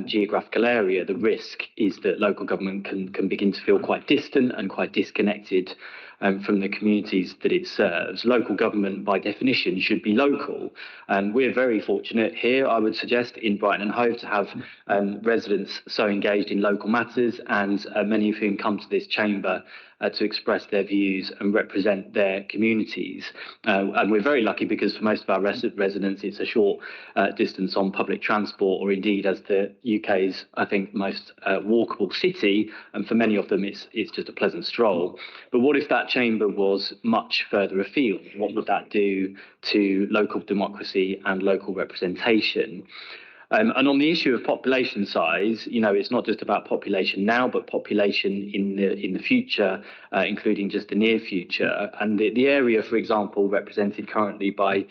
geographical area, the risk is that local government can begin to feel quite distant and quite disconnected from the communities that it serves. Local government, by definition, should be local. And we're very fortunate here, I would suggest, in Brighton and Hove to have residents so engaged in local matters, and many of whom come to this chamber to express their views and represent their communities. And we're very lucky because for most of our residents, it's a short distance on public transport, or indeed as the UK's, I think, most walkable city. And for many of them, it's just a pleasant stroll. But what if that chamber was much further afield? What would that do to local democracy and local representation? And on the issue of population size, it's not just about population now, but population in the future, including just the near future. And the area, for example, represented currently by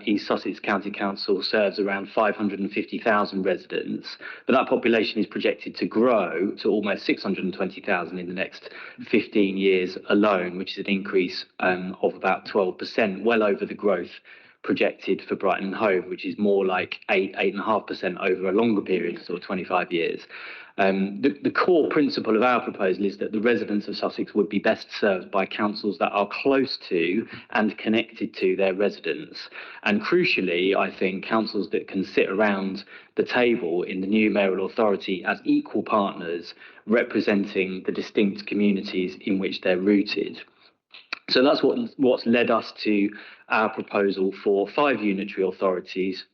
East Sussex County Council serves around 550,000 residents, but that population is projected to grow to almost 620,000 in the next 15 years alone, which is an increase of about 12%, well over the growth projected for Brighton and Hove, which is more like 8.5% over a longer period, sort of 25 years. The core principle of our proposal is that the residents of Sussex would be best served by councils that are close to and connected to their residents. And crucially, I think councils that can sit around the table in the new mayoral authority as equal partners representing the distinct communities in which they're rooted. So that's what's led us to our proposal for 5 unitary authorities,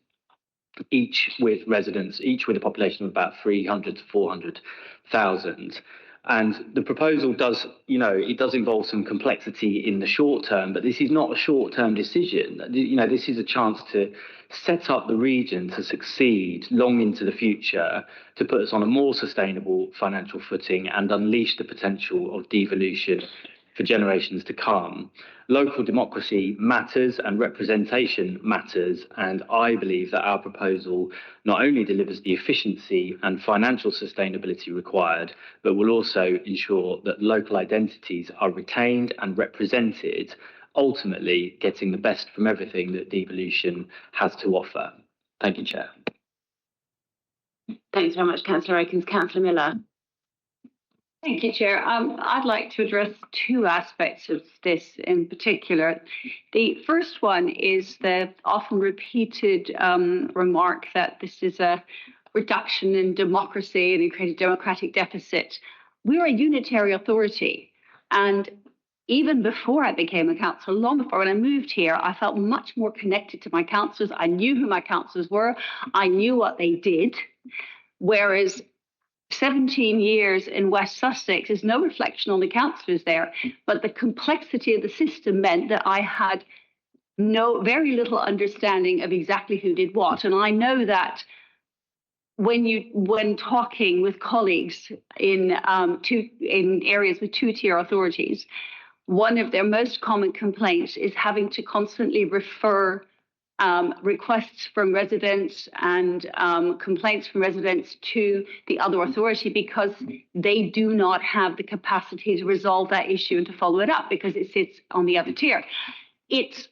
each with a population of about 300 to 400,000. And the proposal does involve some complexity in the short term, but this is not a short-term decision. This is a chance to set up the region to succeed long into the future, to put us on a more sustainable financial footing and unleash the potential of devolution for generations to come. Local democracy matters and representation matters, and I believe that our proposal not only delivers the efficiency and financial sustainability required, but will also ensure that local identities are retained and represented, ultimately getting the best from everything that devolution has to offer. Thank you, Chair. Thanks very much, Councillor Akins. Councillor Miller. Thank you, Chair. I'd like to address 2 aspects of this in particular. The first one is the often repeated remark that this is a reduction in democracy and it creates a democratic deficit. We're a unitary authority, and even before I became a councillor, long before when I moved here, I felt much more connected to my councillors. I knew who my councillors were. I knew what they did, whereas 17 years in West Sussex is no reflection on the councillors there, but the complexity of the system meant that I had very little understanding of exactly who did what. And I know that when talking with colleagues in areas with 2-tier authorities, one of their most common complaints is having to constantly refer requests from residents and complaints from residents to the other authority because they do not have the capacity to resolve that issue and to follow it up because it sits on the other tier. It's,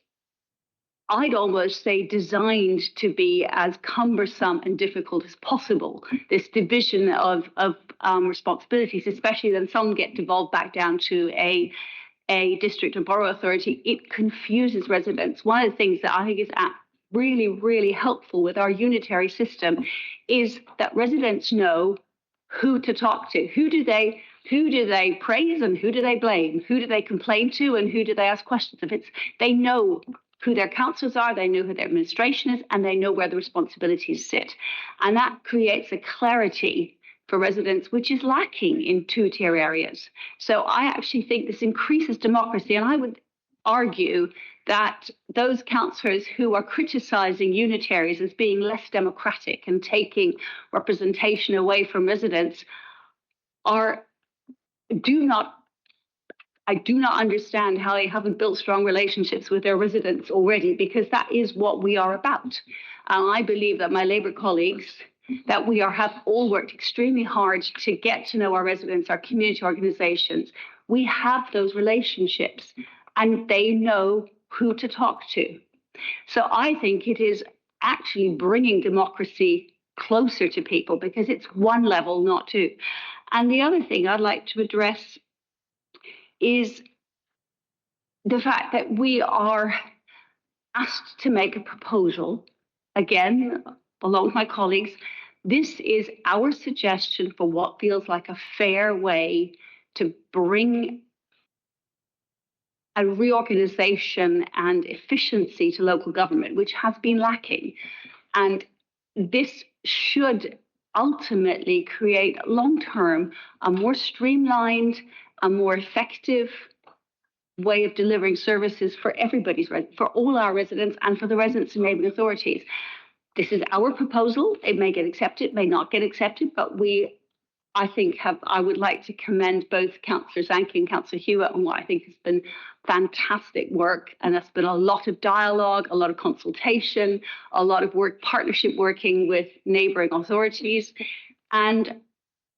I'd almost say, designed to be as cumbersome and difficult as possible, this division of responsibilities, especially when some get devolved back down to a district and borough authority. It confuses residents. One of the things that I think is really, really helpful with our unitary system is that residents know who to talk to. Who do they praise and who do they blame? Who do they complain to and who do they ask questions of? They know who their councillors are, they know who their administration is, and they know where the responsibilities sit. And that creates a clarity for residents, which is lacking in 2-tier areas. So I actually think this increases democracy, and I would argue that those councillors who are criticising unitaries as being less democratic and taking representation away from residents I do not understand how they haven't built strong relationships with their residents already, because that is what we are about. And I believe that my Labour colleagues, that we have all worked extremely hard to get to know our residents, our community organisations. We have those relationships and they know who to talk to. So I think it is actually bringing democracy closer to people because it's one level, not two. And the other thing I'd like to address is the fact that we are asked to make a proposal, again, along with my colleagues. This is our suggestion for what feels like a fair way to bring a reorganization and efficiency to local government, which has been lacking. And this should ultimately create long-term a more streamlined, a more effective way of delivering services for everybody's, for all our residents and for the residents and neighbouring authorities. This is our proposal. It may get accepted, may not get accepted, but I would like to commend both Councillor Sankey and Councillor Hewitt on what I think has been fantastic work. And there's been a lot of dialogue, a lot of consultation, a lot of partnership working with neighbouring authorities. And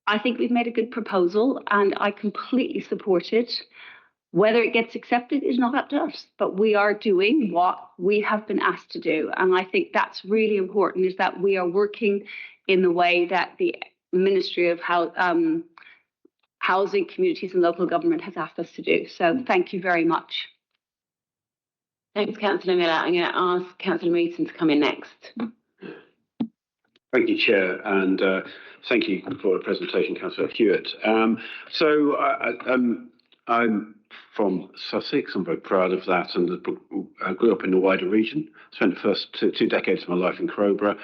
I think we've made a good proposal and I completely support it. Whether it gets accepted is not up to us, but we are doing what we have been asked to do. And I think that's really important, is that we are working in the way that the Ministry of Housing, Communities and Local Government has asked us to do. So thank you very much. Thanks, Councillor Miller. I'm going to ask Councillor Meaton to come in next. Thank you, Chair, and thank you for the presentation, Councillor Hewitt. I'm from Sussex. I'm very proud of that, and I grew up in the wider region. Spent the first two decades of my life in Crowborough,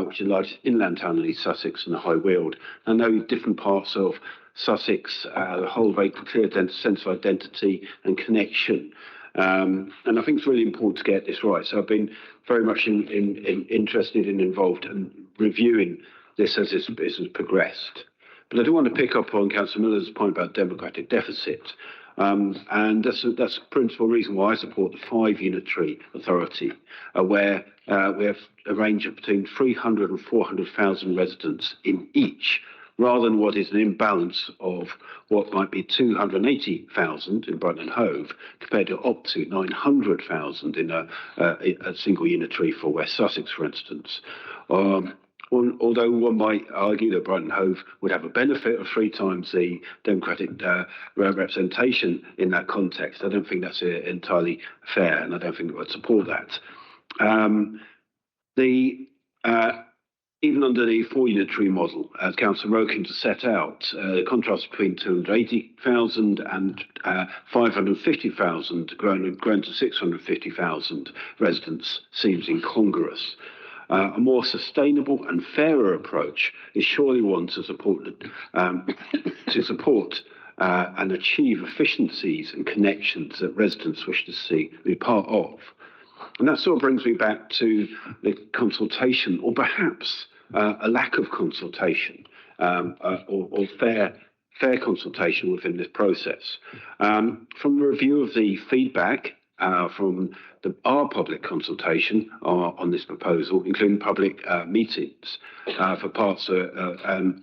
which is the largest inland town in East Sussex and the High Weald. I know different parts of Sussex, the whole very clear sense of identity and connection. And I think it's really important to get this right. So I've been very much interested and involved in reviewing this as it has progressed. But I do want to pick up on Councillor Miller's point about democratic deficit. And that's a principal reason why I support the 5 unitary authority, where we have a range of between 300 and 400,000 residents in each, rather than what is an imbalance of what might be 280,000 in Brighton and Hove, compared to up to 900,000 in a single unitary for West Sussex, for instance. Although one might argue that Brighton and Hove would have a benefit of 3 times the democratic representation in that context, I don't think that's entirely fair, and I don't think we would support that. Even under the 4 unitary model, as Councillor Rokin set out, the contrast between 280,000 and 550,000 grown to 650,000 residents seems incongruous. A more sustainable and fairer approach is surely one to support and achieve efficiencies and connections that residents wish to be part of. And that sort of brings me back to the consultation, or perhaps a lack of consultation, or fair consultation within this process. From a review of the feedback from our public consultation on this proposal, including public meetings for parts and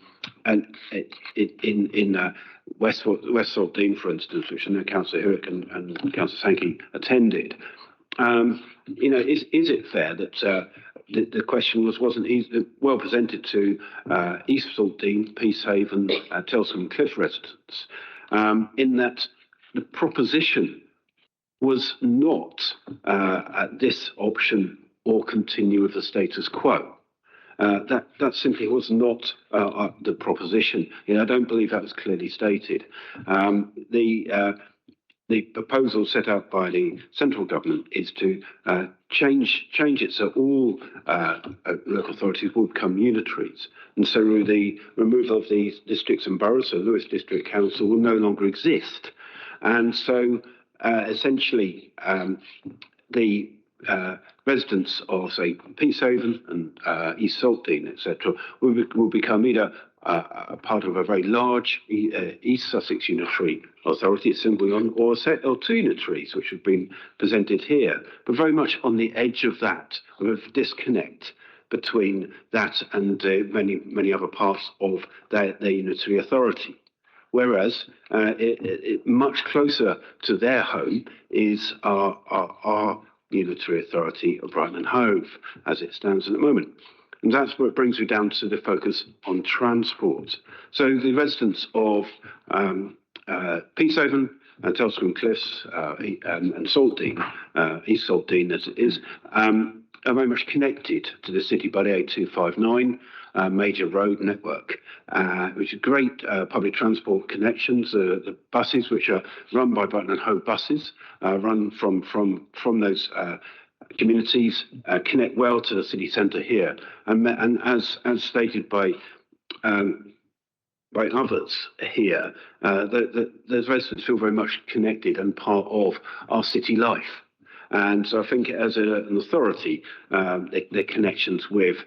in West Saltdean, for instance, which I know Councillor Hewitt and Councillor Sankey attended. Is it fair that the question wasn't well presented to East Saltdean, Peacehaven, Telsome and Cliff residents, in that the proposition was not this option or continue with the status quo. That simply was not the proposition. I don't believe that was clearly stated. The proposal set out by the central government is to change it so all local authorities will become unitaries. And so the removal of the districts and boroughs, so Lewis District Council, will no longer exist. And so essentially the residents of, say, Peacehaven and East Saltdean, etc., will become either a part of a very large East Sussex unitary authority, assembly on, or a set or 2 unitaries, which have been presented here, but very much on the edge of that, with a disconnect between that and many other parts of their unitary authority, whereas much closer to their home is our unitary authority of Brighton and Hove, as it stands at the moment. And that's what brings me down to the focus on transport. So the residents of Peacehaven, Telscombe Cliffs and Saltdean, East Saltdean as it is, are very much connected to the city by the A259 major road network, which is great public transport connections. The buses, which are run by Brighton and Hove buses, run from those communities, connect well to the city centre here, and as stated by others here, those residents feel very much connected and part of our city life. And so I think as an authority, their connections with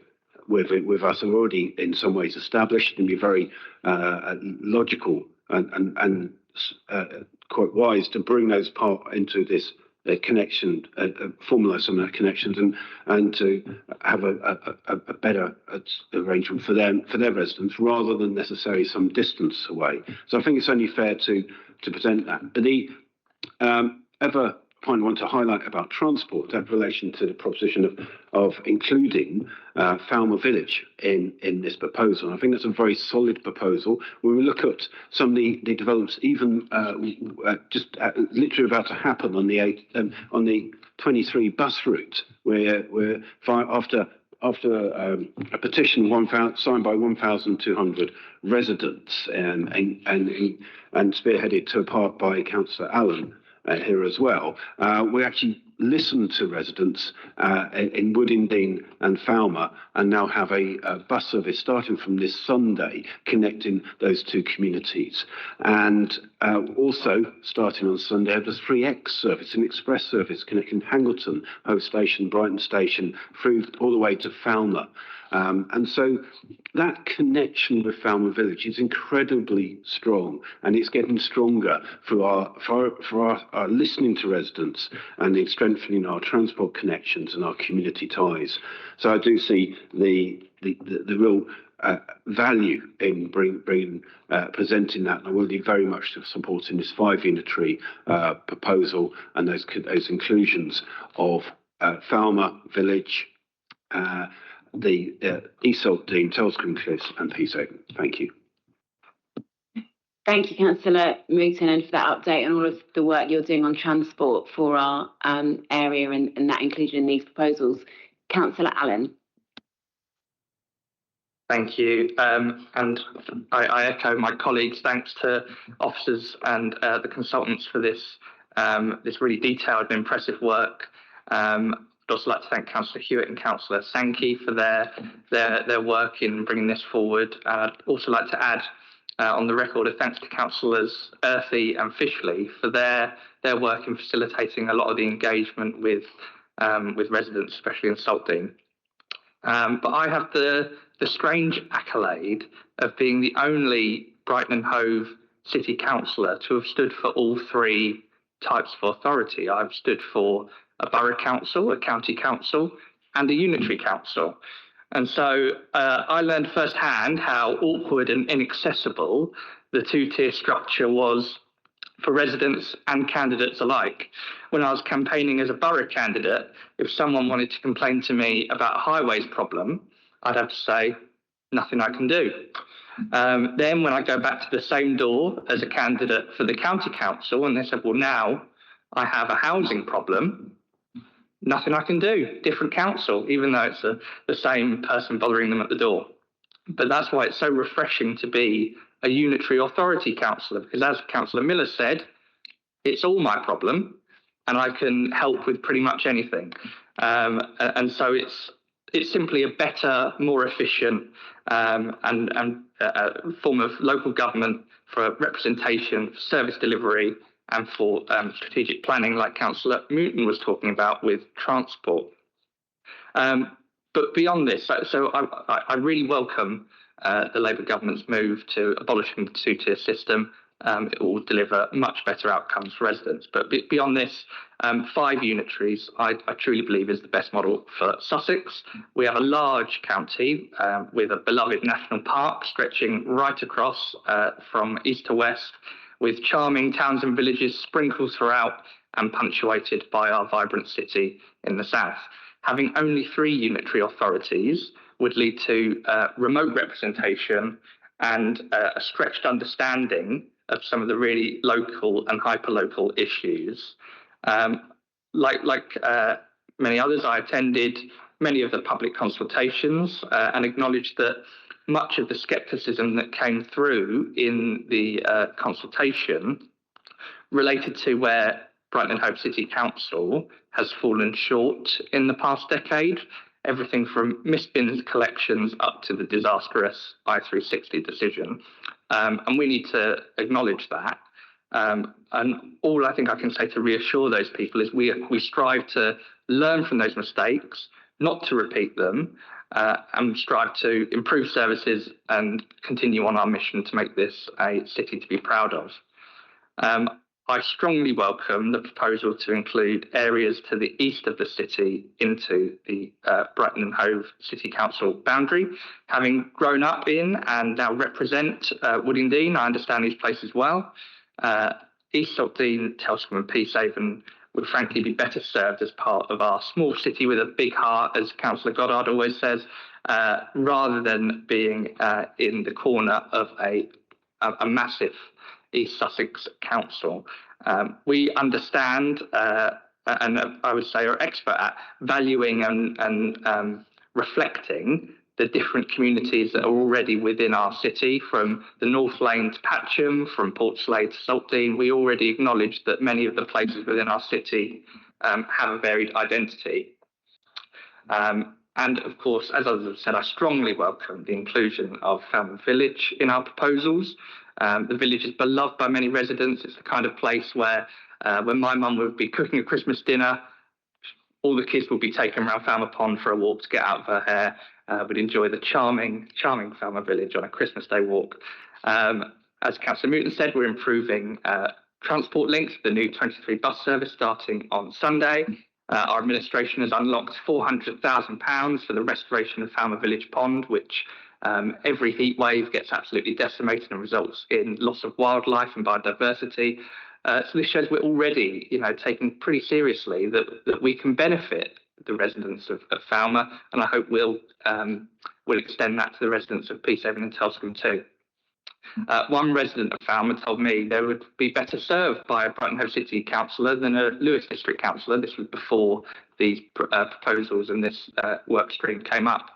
us are already in some ways established and be very logical and quite wise to bring those part into this connection, formalise some of the connections, and to have a better arrangement for their residents rather than necessarily some distance away. So I think it's only fair to present that. But the other point I want to highlight about transport, that relation to the proposition of including Falmer Village in this proposal. And I think that's a very solid proposal. When we look at some of the developments, even just literally about to happen on the 23 bus route, where after a petition signed by 1,200 residents and spearheaded to a part by Councillor Allen here as well, we actually listened to residents in Woodindean and Falmer, and now have a bus service starting from this Sunday connecting those two communities. And also starting on Sunday, have the 3X service, an express service connecting Hangleton, Hove Station, Brighton Station, through all the way to Falmer. And so that connection with Falmer Village is incredibly strong, and it's getting stronger for our listening to residents and in strengthening our transport connections and our community ties. So I do see the real value in presenting that, and I will be very much supporting this 5 unitary proposal and those inclusions of Falmer Village, the East Saltdean, Telscombe Cliffs and Peacehaven. Thank you. Thank you, Councillor Moulton, for that update and all of the work you're doing on transport for our area and that included in these proposals. Councillor Allen. Thank you. And I echo my colleagues' thanks to officers and the consultants for this really detailed and impressive work. I'd also like to thank Councillor Hewitt and Councillor Sankey for their work in bringing this forward. I'd also like to add on the record a thanks to Councillors Earthy and Fishley for their work in facilitating a lot of the engagement with residents, especially in Saltdean. But I have the strange accolade of being the only Brighton and Hove City Councillor to have stood for all 3 types of authority. I've stood for a borough council, a county council, and a unitary council. And so I learned firsthand how awkward and inaccessible the 2-tier structure was for residents and candidates alike. When I was campaigning as a borough candidate, if someone wanted to complain to me about a highways problem, I'd have to say, nothing I can do. Then when I go back to the same door as a candidate for the county council, and they said, well, now I have a housing problem, nothing I can do, different council, even though it's the same person bothering them at the door. But that's why it's so refreshing to be a unitary authority councillor, because as Councillor Miller said, it's all my problem and I can help with pretty much anything. And so it's simply a better, more efficient and form of local government for representation, for service delivery, and for strategic planning, like Councillor Moulton was talking about with transport. But beyond this, so I really welcome the Labour government's move to abolishing the 2-tier system. it will deliver much better outcomes for residents. But beyond this, 5 unitaries, I truly believe is the best model for Sussex. We have a large county with a beloved national park stretching right across from east to west, with charming towns and villages sprinkled throughout and punctuated by our vibrant city in the south. Having only 3 unitary authorities would lead to remote representation and a stretched understanding of some of the really local and hyper-local issues. Like many others, I attended many of the public consultations and acknowledged that much of the scepticism that came through in the consultation related to where Brighton and Hove City Council has fallen short in the past decade, everything from missed bins collections up to the disastrous I360 decision. And we need to acknowledge that. And all I think I can say to reassure those people is we strive to learn from those mistakes, not to repeat them, and strive to improve services and continue on our mission to make this a city to be proud of. I strongly welcome the proposal to include areas to the east of the city into the Brighton and Hove City Council boundary. Having grown up in and now represent Wooding Dean, I understand these places well. East Saltdean, Telscombe and Peacehaven would frankly be better served as part of our small city with a big heart, as Councillor Goddard always says, rather than being in the corner of a massive East Sussex Council. We understand, and I would say are expert at valuing and reflecting the different communities that are already within our city, from the North Lane to Patcham, from Portslade to Saltdean. We already acknowledge that many of the places within our city have a varied identity. And of course, as others have said, I strongly welcome the inclusion of Falmouth Village in our proposals. The village is beloved by many residents. It's the kind of place where when my mum would be cooking a Christmas dinner, all the kids would be taken around Falmouth Pond for a walk to get out of her hair, would enjoy the charming Falmouth Village on a Christmas Day walk. As Councillor Mouton said, we're improving transport links, the new 23 bus service starting on Sunday. Our administration has unlocked £400,000 for the restoration of Falmouth Village Pond, which every heat wave gets absolutely decimated and results in loss of wildlife and biodiversity. So this shows we're already, taking pretty seriously that we can benefit the residents of Falmouth, and I hope we'll extend that to the residents of Peacehaven and Telscombe too. One resident of Falmouth told me they would be better served by a Brighton Hove City councillor than a Lewis District councillor. This was before these proposals and this work stream came up.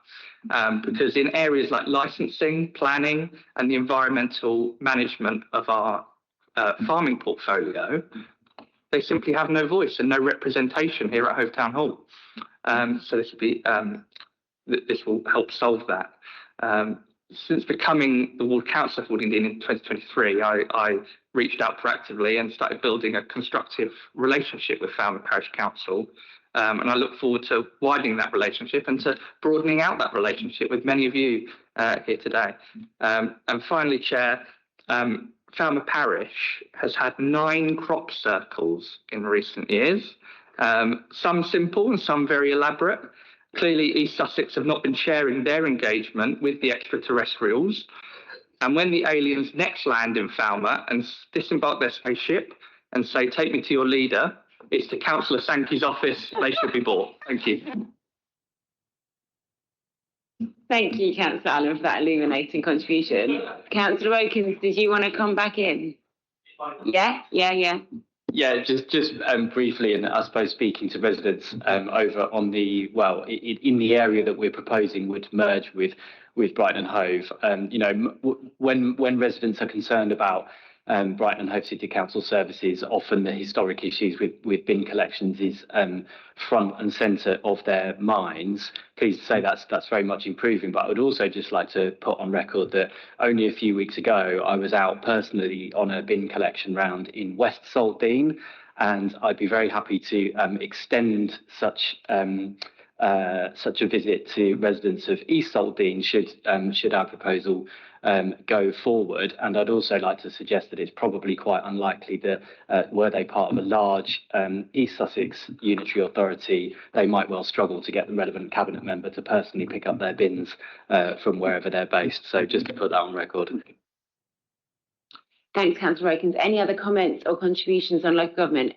Because in areas like licensing, planning, and the environmental management of our farming portfolio, they simply have no voice and no representation here at Hove Town Hall. So this will help solve that. Since becoming the ward councillor for Wooding Dean in 2023, I reached out proactively and started building a constructive relationship with Falmouth Parish Council. And I look forward to widening that relationship and to broadening out that relationship with many of you here today. And finally, Chair, Falmouth Parish has had 9 crop circles in recent years, some simple and some very elaborate. Clearly, East Sussex have not been sharing their engagement with the extraterrestrials. And when the aliens next land in Falmouth and disembark their spaceship and say, "Take me to your leader," it's to Councillor Sankey's office they should be brought. Thank you. Thank you, Councillor Allen, for that illuminating contribution. Councillor Wilkins, did you want to come back in? Yeah. Yeah, just briefly, and I suppose speaking to residents over on the, in the area that we're proposing would merge with Brighton and Hove. When residents are concerned about Brighton and Hove City Council services, often the historic issues with bin collections is front and centre of their minds. Pleased to say that's very much improving, but I would also just like to put on record that only a few weeks ago I was out personally on a bin collection round in West Saltdean, and I'd be very happy to extend such such a visit to residents of East Saltdean should our proposal go forward. And I'd also like to suggest that it's probably quite unlikely that were they part of a large East Sussex unitary authority, they might well struggle to get the relevant cabinet member to personally pick up their bins from wherever they're based. So just to put that on record. Thanks, Councillor Akins. Any other comments or contributions on local government?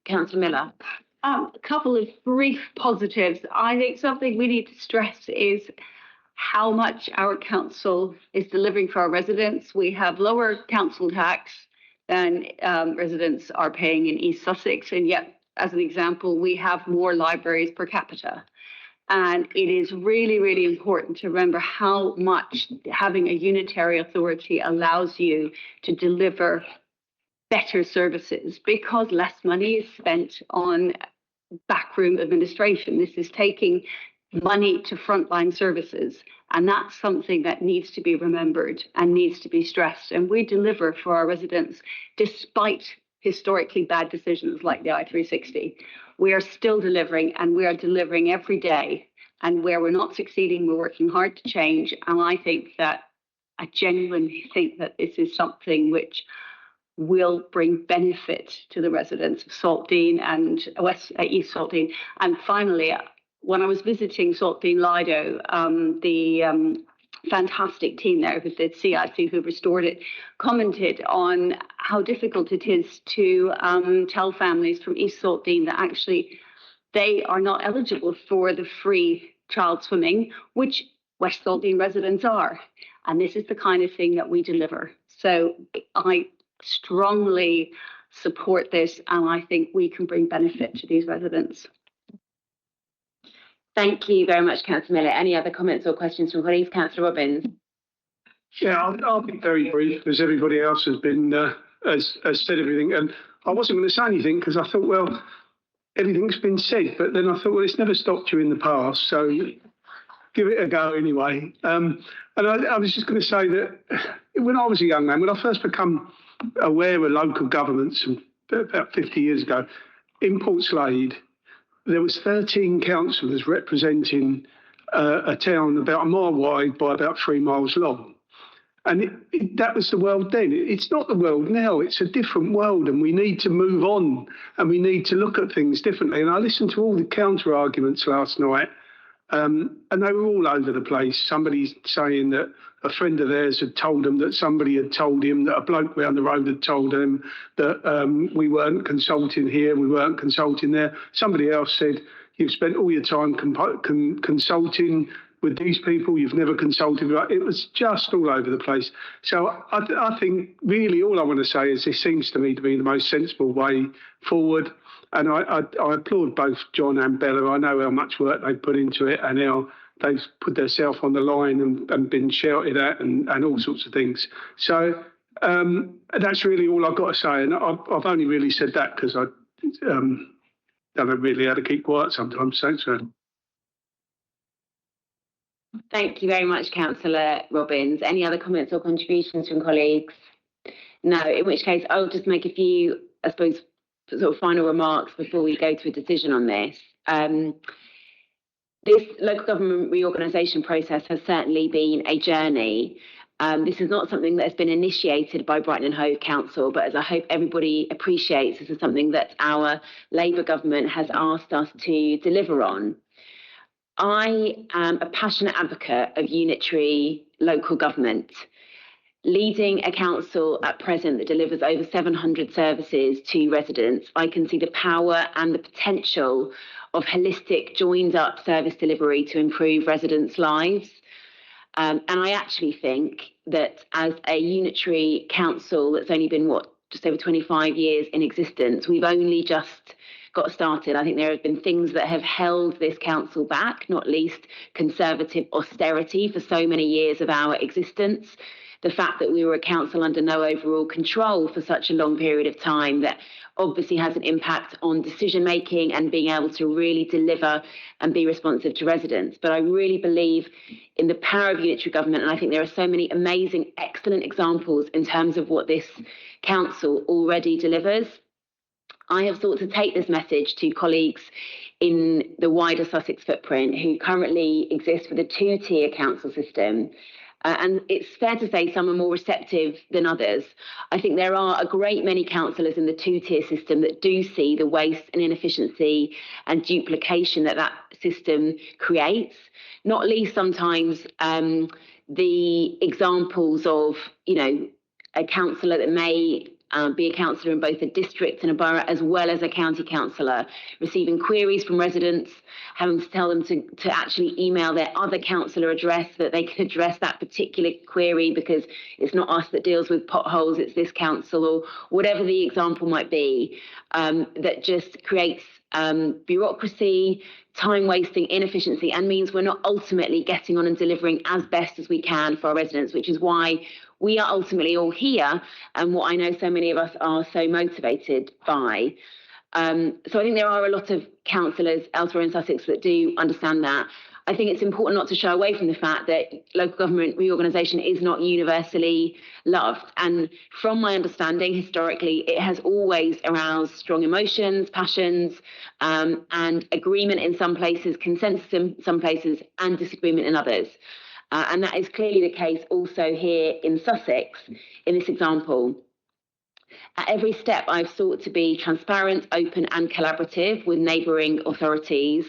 Councillor Miller. A couple of brief positives. I think something we need to stress is how much our council is delivering for our residents. We have lower council tax than residents are paying in East Sussex, and yet, as an example, we have more libraries per capita. And it is really, really important to remember how much having a unitary authority allows you to deliver better services, because less money is spent on backroom administration. This is taking money to frontline services, and that's something that needs to be remembered and needs to be stressed. And we deliver for our residents despite historically bad decisions like the I-360. We are still delivering, and we are delivering every day. And where we're not succeeding, we're working hard to change. And I genuinely think that this is something which will bring benefit to the residents of Saltdean and East Saltdean. And finally, when I was visiting Saltdean Lido, the fantastic team there with the CIC who restored it commented on how difficult it is to tell families from East Saltdean that actually they are not eligible for the free child swimming, which West Saltdean residents are. And this is the kind of thing that we deliver. So I strongly support this, and I think we can bring benefit to these residents. Thank you very much, Councillor Miller. Any other comments or questions from colleagues? Councillor Robbins. Yeah, I'll be very brief, because everybody else has been has said everything, and I wasn't going to say anything because I thought, well, everything's been said, but then I thought, well, it's never stopped you in the past, so give it a go anyway. And I was just going to say that when I was a young man, when I first become aware of local governments about 50 years ago, in Portslade, there was 13 councillors representing a town about a mile wide by about 3 miles long. And that was the world then. It's not the world now. It's a different world, and we need to move on, and we need to look at things differently. And I listened to all the counter arguments last night, and they were all over the place. Somebody saying that a friend of theirs had told them that somebody had told him, that a bloke round the road had told him that we weren't consulting here, we weren't consulting there. Somebody else said, you've spent all your time consulting with these people, you've never consulted. It was just all over the place. So I think really all I want to say is this seems to me to be the most sensible way forward. And I applaud both John and Bella. I know how much work they put into it and how they've put themselves on the line and been shouted at and all sorts of things. So that's really all I've got to say. And I've only really said that because I don't know really how to keep quiet sometimes. Thanks, man. Thank you very much, Councillor Robbins. Any other comments or contributions from colleagues? No, in which case I'll just make a few, I suppose, sort of final remarks before we go to a decision on this. This local government reorganisation process has certainly been a journey. This is not something that has been initiated by Brighton and Hove Council, but as I hope everybody appreciates, this is something that our Labour government has asked us to deliver on. I am a passionate advocate of unitary local government. Leading a council at present that delivers over 700 services to residents, I can see the power and the potential of holistic, joined-up service delivery to improve residents' lives. And I actually think that as a unitary council that's only been, just over 25 years in existence, we've only just got started. I think there have been things that have held this council back, not least conservative austerity for so many years of our existence. The fact that we were a council under no overall control for such a long period of time that obviously has an impact on decision making and being able to really deliver and be responsive to residents. But I really believe in the power of unitary government, and I think there are so many amazing, excellent examples in terms of what this council already delivers. I have sought to take this message to colleagues in the wider Sussex footprint who currently exist with a two-tier council system. And it's fair to say some are more receptive than others. I think there are a great many councillors in the two-tier system that do see the waste and inefficiency and duplication that that system creates, not least sometimes the examples of, you know, a councillor that may be a councillor in both a district and a borough, as well as a county councillor, receiving queries from residents, having to tell them to actually email their other councillor address so that they can address that particular query because it's not us that deals with potholes, it's this council, or whatever the example might be, that just creates bureaucracy, time wasting, inefficiency, and means we're not ultimately getting on and delivering as best as we can for our residents, which is why we are ultimately all here and what I know so many of us are so motivated by. So I think there are a lot of councillors elsewhere in Sussex that do understand that. I think it's important not to shy away from the fact that local government reorganisation is not universally loved. And from my understanding, historically, it has always aroused strong emotions, passions, and agreement in some places, consensus in some places, and disagreement in others. And that is clearly the case also here in Sussex, in this example. At every step, I've sought to be transparent, open, and collaborative with neighbouring authorities.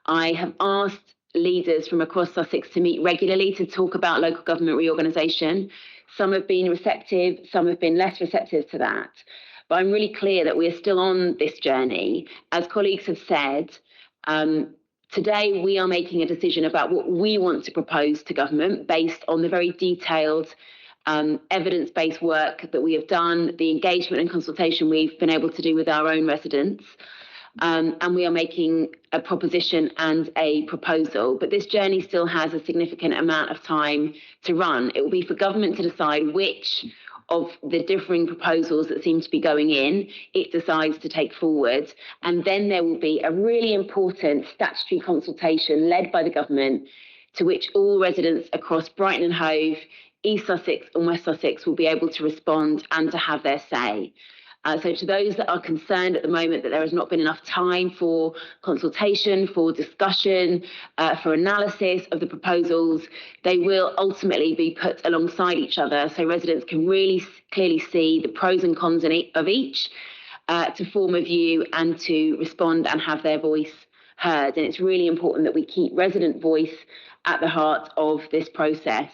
I have asked leaders from across Sussex to meet regularly to talk about local government reorganisation. Some have been receptive, some have been less receptive to that. But I'm really clear that we are still on this journey. As colleagues have said, today we are making a decision about what we want to propose to government based on the very detailed evidence-based work that we have done, the engagement and consultation we've been able to do with our own residents. And we are making a proposition and a proposal. But this journey still has a significant amount of time to run. It will be for government to decide which of the differing proposals that seem to be going in, it decides to take forward. And then there will be a really important statutory consultation led by the government to which all residents across Brighton and Hove, East Sussex and West Sussex will be able to respond and to have their say. So to those that are concerned at the moment that there has not been enough time for consultation, for discussion, for analysis of the proposals, they will ultimately be put alongside each other so residents can really clearly see the pros and cons of each to form a view and to respond and have their voice heard. And it's really important that we keep resident voice at the heart of this process.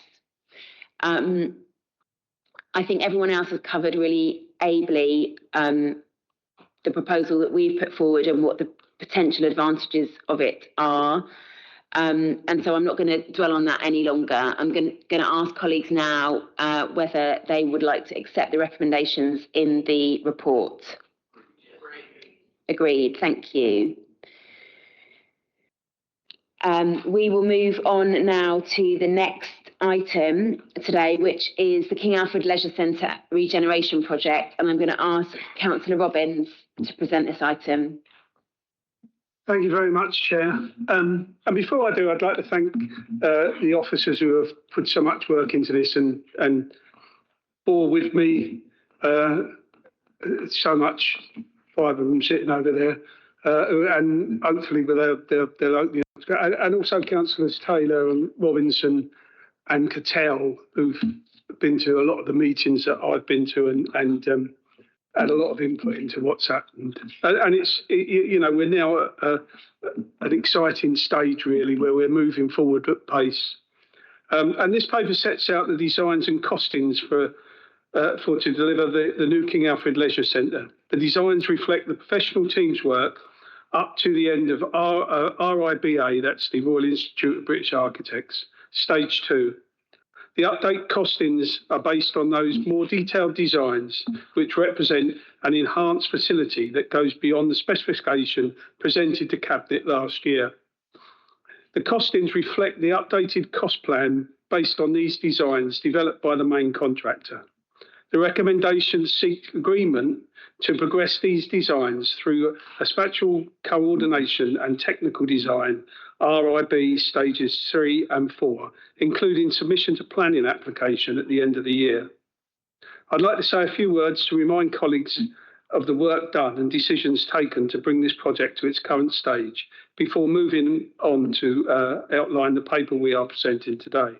I think everyone else has covered really ably the proposal that we've put forward and what the potential advantages of it are. And so I'm not going to dwell on that any longer. I'm going to ask colleagues now whether they would like to accept the recommendations in the report. Agreed. Thank you. We will move on now to the next item today, which is the King Alfred Leisure Centre regeneration project, and I'm going to ask Councillor Robbins to present this item. Thank you very much, Chair. And before I do, I'd like to thank the officers who have put so much work into this and bore with me so much. 5 of them sitting over there, and hopefully they'll open up. And also Councillors Taylor and Robinson and Cattell, who've been to a lot of the meetings that I've been to and had a lot of input into what's happened. And it's, you know, we're now at an exciting stage, really, where we're moving forward at pace. And this paper sets out the designs and costings to deliver the new King Alfred Leisure Centre. The designs reflect the professional team's work up to the end of RIBA, that's the Royal Institute of British Architects, Stage 2. The update costings are based on those more detailed designs, which represent an enhanced facility that goes beyond the specification presented to Cabinet last year. The costings reflect the updated cost plan based on these designs developed by the main contractor. The recommendations seek agreement to progress these designs through a spatial coordination and technical design, RIB stages 3 and 4, including submission to planning application at the end of the year. I'd like to say a few words to remind colleagues of the work done and decisions taken to bring this project to its current stage before moving on to outline the paper we are presenting today.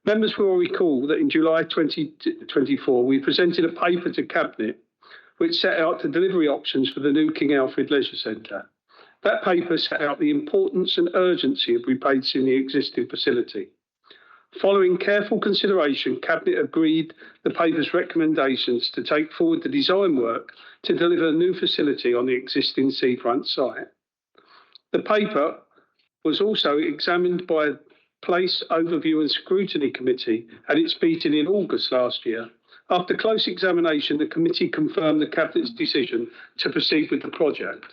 Members will recall that in July 2024, we presented a paper to Cabinet which set out the delivery options for the new King Alfred Leisure Centre. That paper set out the importance and urgency of replacing the existing facility. Following careful consideration, Cabinet agreed the paper's recommendations to take forward the design work to deliver a new facility on the existing seafront site. The paper was also examined by a Place Overview and Scrutiny Committee at its meeting in August last year. After close examination, the committee confirmed the Cabinet's decision to proceed with the project.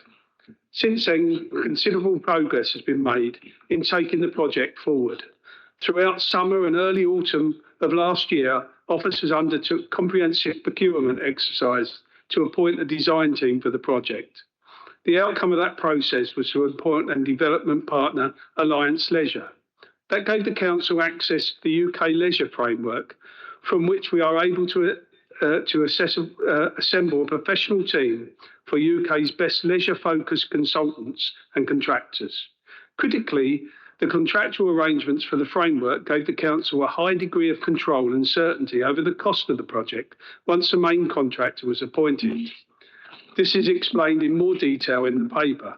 Since then, considerable progress has been made in taking the project forward. Throughout summer and early autumn of last year, officers undertook comprehensive procurement exercise to appoint a design team for the project. The outcome of that process was to appoint a development partner, Alliance Leisure. That gave the Council access to the UK leisure framework, from which we are able to assemble a professional team for UK's best leisure-focused consultants and contractors. Critically, the contractual arrangements for the framework gave the Council a high degree of control and certainty over the cost of the project once the main contractor was appointed. This is explained in more detail in the paper.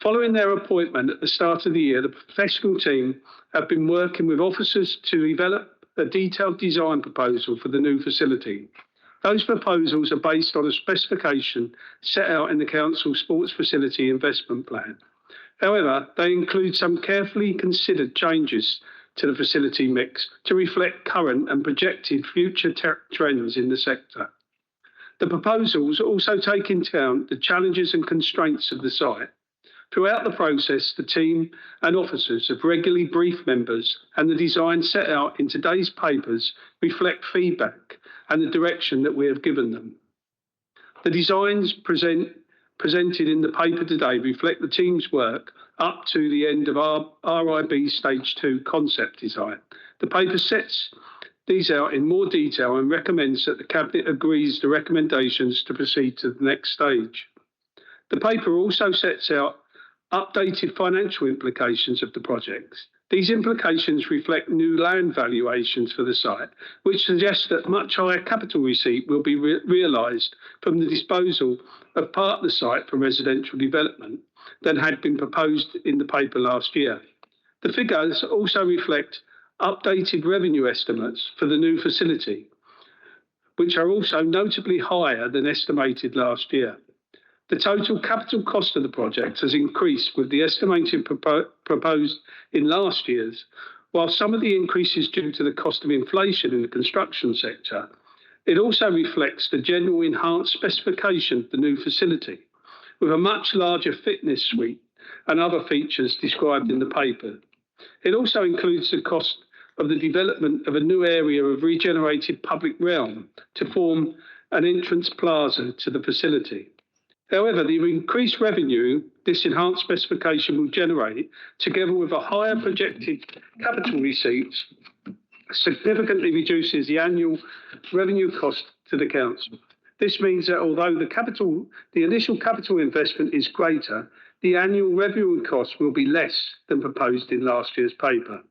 Following their appointment at the start of the year, the professional team have been working with officers to develop a detailed design proposal for the new facility. Those proposals are based on a specification set out in the Council Sports Facility Investment Plan. However, they include some carefully considered changes to the facility mix to reflect current and projected future trends in the sector. The proposals also take into account the challenges and constraints of the site. Throughout the process, the team and officers have regularly briefed members, and the design set out in today's papers reflect feedback and the direction that we have given them. The designs presented in the paper today reflect the team's work up to the end of our RIB Stage 2 concept design. The paper sets these out in more detail and recommends that the Cabinet agrees the recommendations to proceed to the next stage. The paper also sets out updated financial implications of the projects. These implications reflect new land valuations for the site, which suggests that much higher capital receipt will be realised from the disposal of part of the site for residential development than had been proposed in the paper last year. The figures also reflect updated revenue estimates for the new facility, which are also notably higher than estimated last year. The total capital cost of the project has increased with the estimated proposed in last year's, while some of the increase is due to the cost of inflation in the construction sector. It also reflects the general enhanced specification of the new facility, with a much larger fitness suite and other features described in the paper. It also includes the cost of the development of a new area of regenerated public realm to form an entrance plaza to the facility. However, the increased revenue this enhanced specification will generate, together with a higher projected capital receipts, significantly reduces the annual revenue cost to the Council. This means that although the initial capital investment is greater, the annual revenue cost will be less than proposed in last year's paper.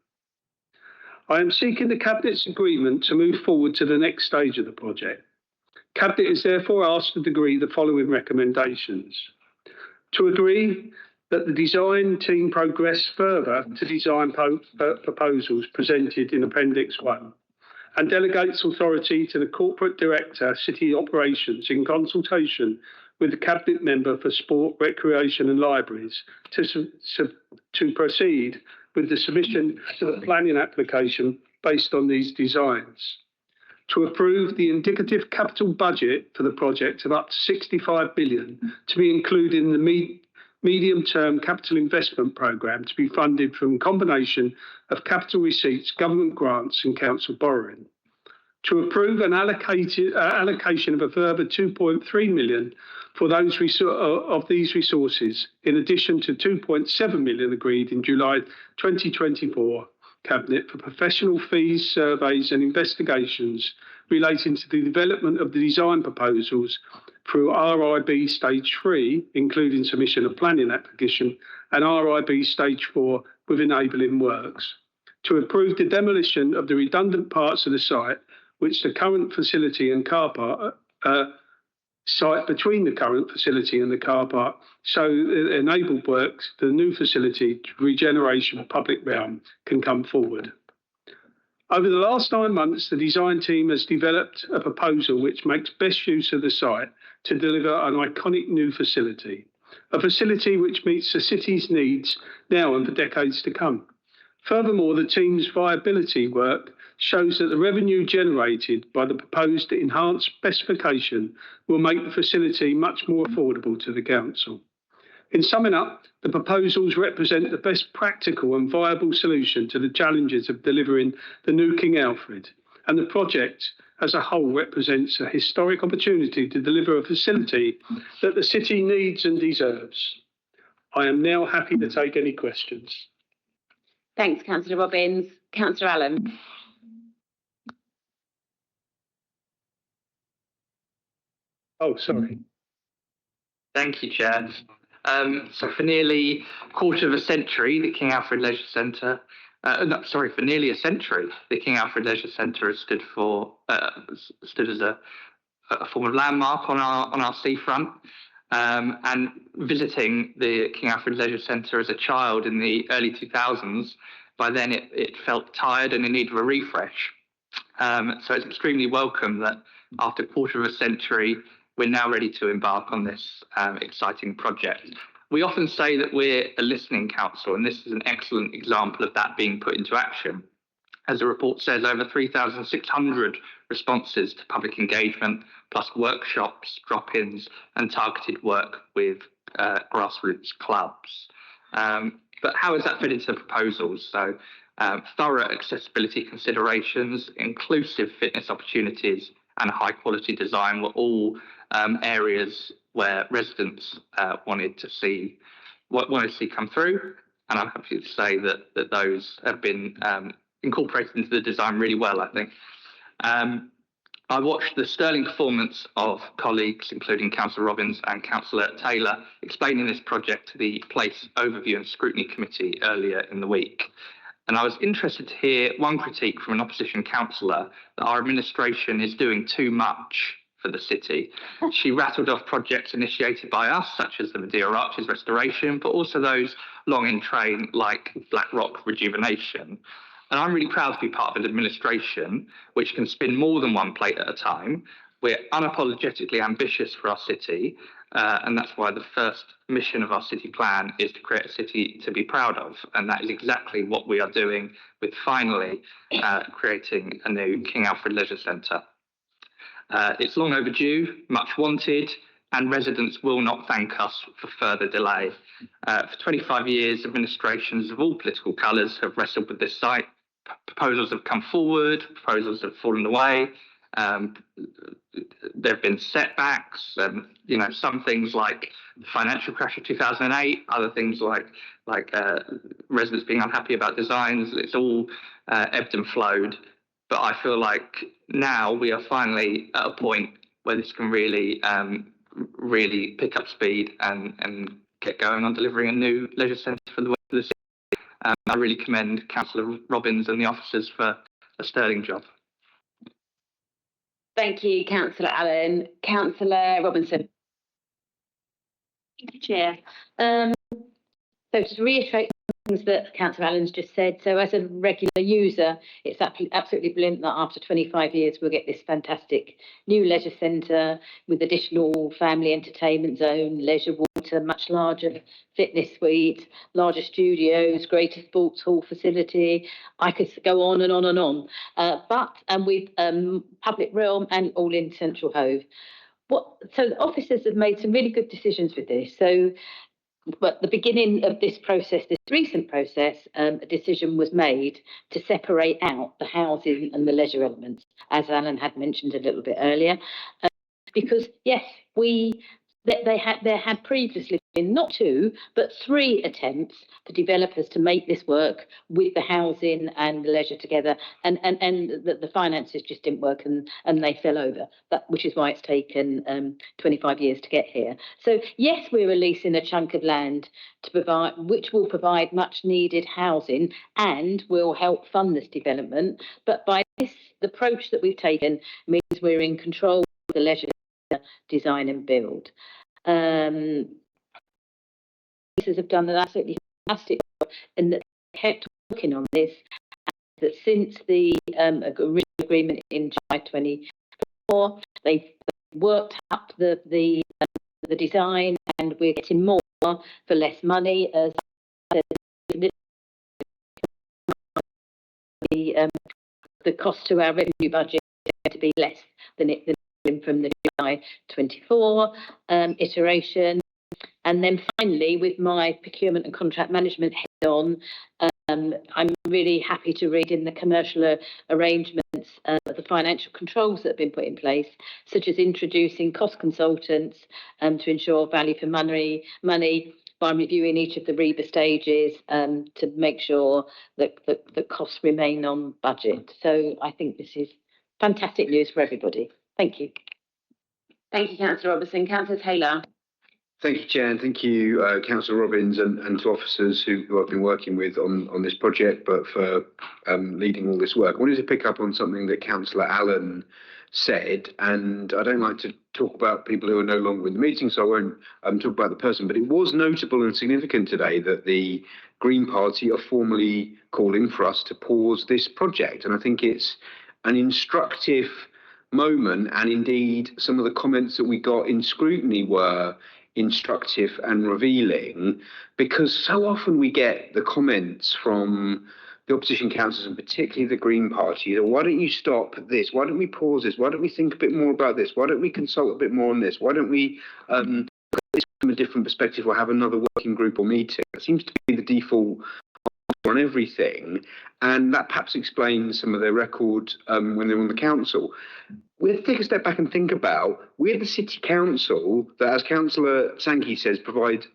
I am seeking the Cabinet's agreement to move forward to the next stage of the project. Cabinet is therefore asked to agree the following recommendations. To agree that the design team progress further to design proposals presented in Appendix 1 and delegates authority to the Corporate Director, City Operations, in consultation with the Cabinet Member for Sport, Recreation and Libraries to proceed with the submission to the planning application based on these designs. To approve the indicative capital budget for the project of up to 65 billion to be included in the medium-term capital investment programme to be funded from a combination of capital receipts, government grants and council borrowing. To approve an allocation of a further 2.3 million for those of these resources, in addition to 2.7 million agreed in July 2024 Cabinet for professional fees, surveys and investigations relating to the development of the design proposals through RIB Stage 3, including submission of planning application, and RIB Stage 4 with enabling works. To approve the demolition of the redundant parts of the site, which the current facility and car park site between the current facility and the car park, so enabled works, the new facility regeneration of public realm can come forward. Over the last 9 months, the design team has developed a proposal which makes best use of the site to deliver an iconic new facility, a facility which meets the city's needs now and for decades to come. Furthermore, the team's viability work shows that the revenue generated by the proposed enhanced specification will make the facility much more affordable to the council. In summing up, the proposals represent the best practical and viable solution to the challenges of delivering the new King Alfred, and the project as a whole represents a historic opportunity to deliver a facility that the city needs and deserves. I am now happy to take any questions. Thanks, Councillor Robbins. Councillor Allen. Oh, sorry. Thank you, Chair. So for nearly a quarter of a century, the King Alfred Leisure Centre, for nearly a century, the King Alfred Leisure Centre has stood as a form of landmark on our seafront. And visiting the King Alfred Leisure Centre as a child in the early 2000s, by then it felt tired and in need of a refresh. So it's extremely welcome that after a quarter of a century, we're now ready to embark on this exciting project. We often say that we're a listening council, and this is an excellent example of that being put into action. As the report says, over 3,600 responses to public engagement, plus workshops, drop-ins, and targeted work with grassroots clubs. But how has that fit into the proposals? So thorough accessibility considerations, inclusive fitness opportunities, and high quality design were all areas where residents wanted to see come through. And I'm happy to say that those have been incorporated into the design really well, I think. I watched the sterling performance of colleagues, including Councillor Robbins and Councillor Taylor, explaining this project to the Place Overview and Scrutiny Committee earlier in the week. And I was interested to hear one critique from an opposition councillor that our administration is doing too much for the city. She rattled off projects initiated by us, such as the Madeira Arches restoration, but also those long in train like Black Rock rejuvenation. And I'm really proud to be part of an administration which can spin more than one plate at a time. We're unapologetically ambitious for our city, and that's why the first mission of our city plan is to create a city to be proud of. And that is exactly what we are doing with finally creating a new King Alfred Leisure Centre. It's long overdue, much wanted, and residents will not thank us for further delay. For 25 years, administrations of all political colours have wrestled with this site. Proposals have come forward, proposals have fallen away. There have been setbacks, some things like the financial crash of 2008, other things like residents being unhappy about designs. It's all ebbed and flowed. But I feel like now we are finally at a point where this can really pick up speed and get going on delivering a new leisure centre for the city. I really commend Councillor Robbins and the officers for a sterling job. Thank you, Councillor Allen. Councillor Robinson. Thank you, Chair. So to reiterate things that Councillor Allen's just said, so as a regular user, it's absolutely brilliant that after 25 years we'll get this fantastic new leisure centre with additional family entertainment zone, leisure water, much larger fitness suite, larger studios, greater sports hall facility. I could go on and on and on. And with public realm and all in Central Hove. So the officers have made some really good decisions with this. So at the beginning of this process, this recent process, a decision was made to separate out the housing and the leisure elements, as Alan had mentioned a little bit earlier. Because yes, there had previously been not 2, but 3 attempts for developers to make this work with the housing and the leisure together, and the finances just didn't work, and they fell over. Which is why it's taken 25 years to get here. So yes, we're releasing a chunk of land to provide, which will provide much needed housing and will help fund this development. But by this, the approach that we've taken means we're in control of the leisure design and build. Have done an absolutely fantastic job, and that kept working on this. That since the original agreement in July 24, they've worked up the design, and we're getting more for less money. As the cost to our revenue budget is going to be less than it from the July 24 iteration. And then finally, with my procurement and contract management head on, I'm really happy to read in the commercial arrangements the financial controls that have been put in place, such as introducing cost consultants to ensure value for money by reviewing each of the REBA stages to make sure that the costs remain on budget. So I think this is fantastic news for everybody. Thank you. Thank you, Councillor Robertson. Councillor Taylor. Thank you, Chair, and thank you, Councillor Robbins, and to officers who I've been working with on this project, but for leading all this work. I wanted to pick up on something that Councillor Allen said, and I don't like to talk about people who are no longer in the meeting, so I won't talk about the person, but it was notable and significant today that the Green Party are formally calling for us to pause this project, and I think it's an instructive moment, and indeed some of the comments that we got in scrutiny were instructive and revealing, because so often we get the comments from the opposition councillors, and particularly the Green Party, that why don't you stop this, why don't we pause this, why don't we think a bit more about this, why don't we consult a bit more on this, why don't we look at this from a different perspective, or have another working group or meeting. It seems to be the default on everything, and that perhaps explains some of their record when they're on the council. We have to take a step back and think about, we're the city council that, as Councillor Sankey says, provide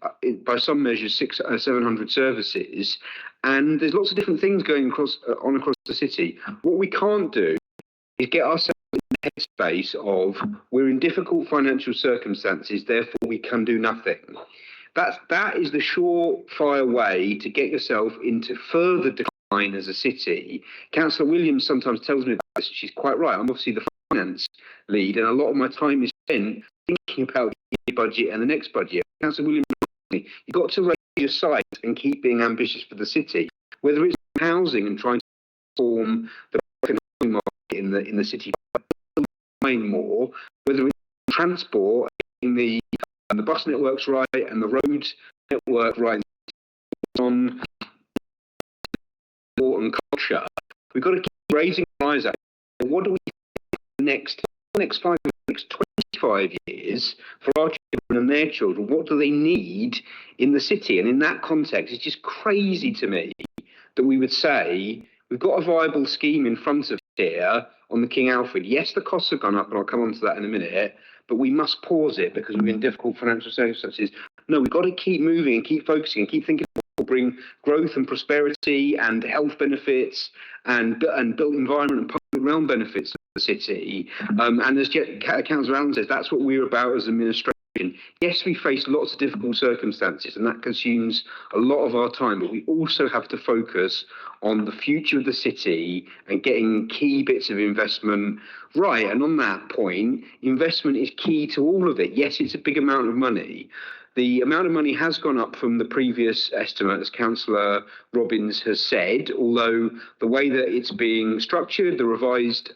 by some measures 700 services, and there's lots of different things going across the city. What we can't do is get ourselves in the headspace of, we're in difficult financial circumstances, therefore we can do nothing. That is the surefire way to get yourself into further decline as a city. Councillor Williams sometimes tells me about this, she's quite right. I'm obviously the finance lead, and a lot of my time is spent thinking about the budget and the next budget. Councillor Williams, you've got to raise your sight and keep being ambitious for the city, whether it's housing and trying to reform the housing market in the city more, whether it's transport, and the bus network's right and the road network right on sport and culture. We've got to keep raising our eyes out. What do we think the next 25 years for our children and their children? What do they need in the city? And in that context, it's just crazy to me that we would say we've got a viable scheme in front of us here on the King Alfred. Yes, the costs have gone up, and I'll come on to that in a minute, but we must pause it because we're in difficult financial circumstances. No, we've got to keep moving and keep focusing and keep thinking will bring growth and prosperity and health benefits and built environment and public realm benefits to the city. And as Councillor Allen says, that's what we're about as administration. Yes, we face lots of difficult circumstances, and that consumes a lot of our time, but we also have to focus on the future of the city and getting key bits of investment right. And on that point, investment is key to all of it. Yes, it's a big amount of money. The amount of money has gone up from the previous estimate, as Councillor Robbins has said, although the way that it's being structured, the revised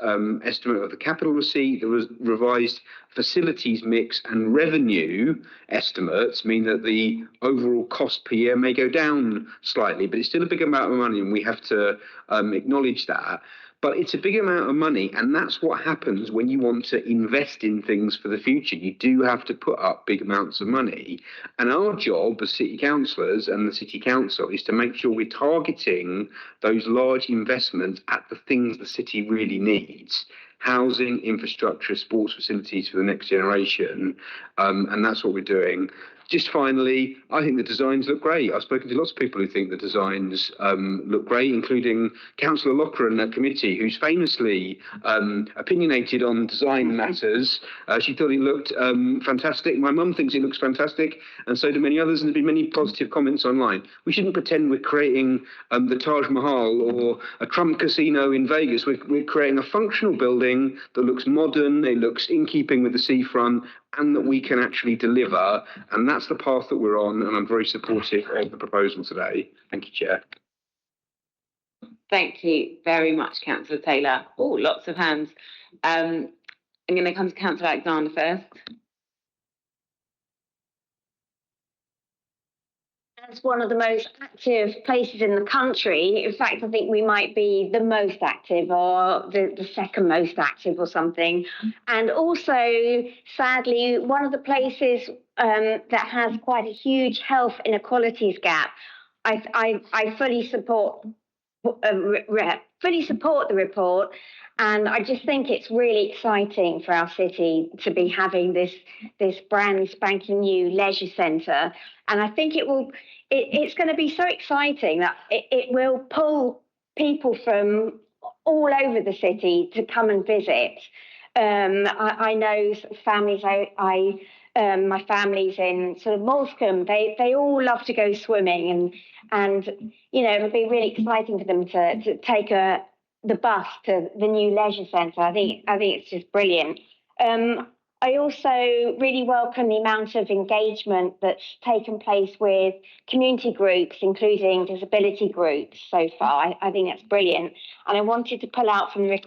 estimate of the capital receipt, the revised facilities mix and revenue estimates mean that the overall cost per year may go down slightly, but it's still a big amount of money, and we have to acknowledge that. But it's a big amount of money, and that's what happens when you want to invest in things for the future. You do have to put up big amounts of money. And our job as city councillors and the city council is to make sure we're targeting those large investments at the things the city really needs. Housing, infrastructure, sports facilities for the next generation. And that's what we're doing. Just finally, I think the designs look great. I've spoken to lots of people who think the designs look great, including Councillor Loughran at committee, who's famously opinionated on design matters. She thought it looked fantastic. My mum thinks it looks fantastic, and so do many others, and there's been many positive comments online. We shouldn't pretend we're creating the Taj Mahal or a Trump casino in Vegas. We're creating a functional building that looks modern, it looks in keeping with the seafront, and that we can actually deliver. And that's the path that we're on, and I'm very supportive of the proposal today. Thank you, Chair. Thank you very much, Councillor Taylor. Oh, lots of hands. I'm going to come to Councillor Alexander first. As one of the most active places in the country, in fact, I think we might be the most active or the second most active or something. And also, sadly, one of the places that has quite a huge health inequalities gap. I fully support the report, and I just think it's really exciting for our city to be having this brand spanking new leisure centre. And I think it's going to be so exciting that it will pull people from all over the city to come and visit. I know families, my family's in sort of Moulscombe, they all love to go swimming, and you know, it'll be really exciting for them to take the bus to the new leisure centre. I think it's just brilliant. I also really welcome the amount of engagement that's taken place with community groups, including disability groups so far. I think that's brilliant. And I wanted to pull out from the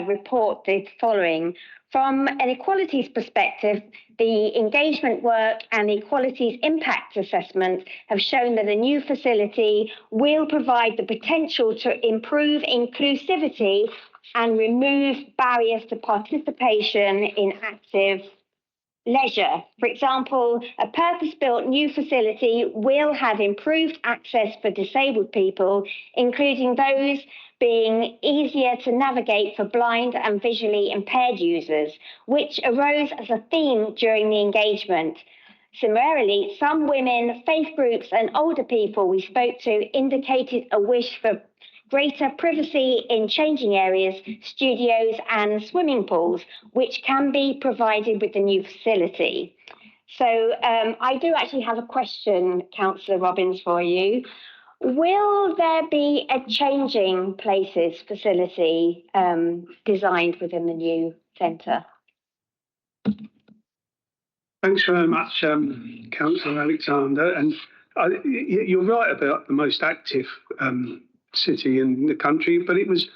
report the following. From an equalities perspective, the engagement work and the equalities impact assessment have shown that a new facility will provide the potential to improve inclusivity and remove barriers to participation in active leisure. For example, a purpose-built new facility will have improved access for disabled people, including those being easier to navigate for blind and visually impaired users, which arose as a theme during the engagement. Similarly, some women, faith groups and older people we spoke to indicated a wish for greater privacy in changing areas, studios and swimming pools, which can be provided with the new facility. So I do actually have a question, Councillor Robbins, for you. Will there be a changing places facility designed within the new centre? Thanks very much, Councillor Alexander. And you're right about the most active city in the country, but it was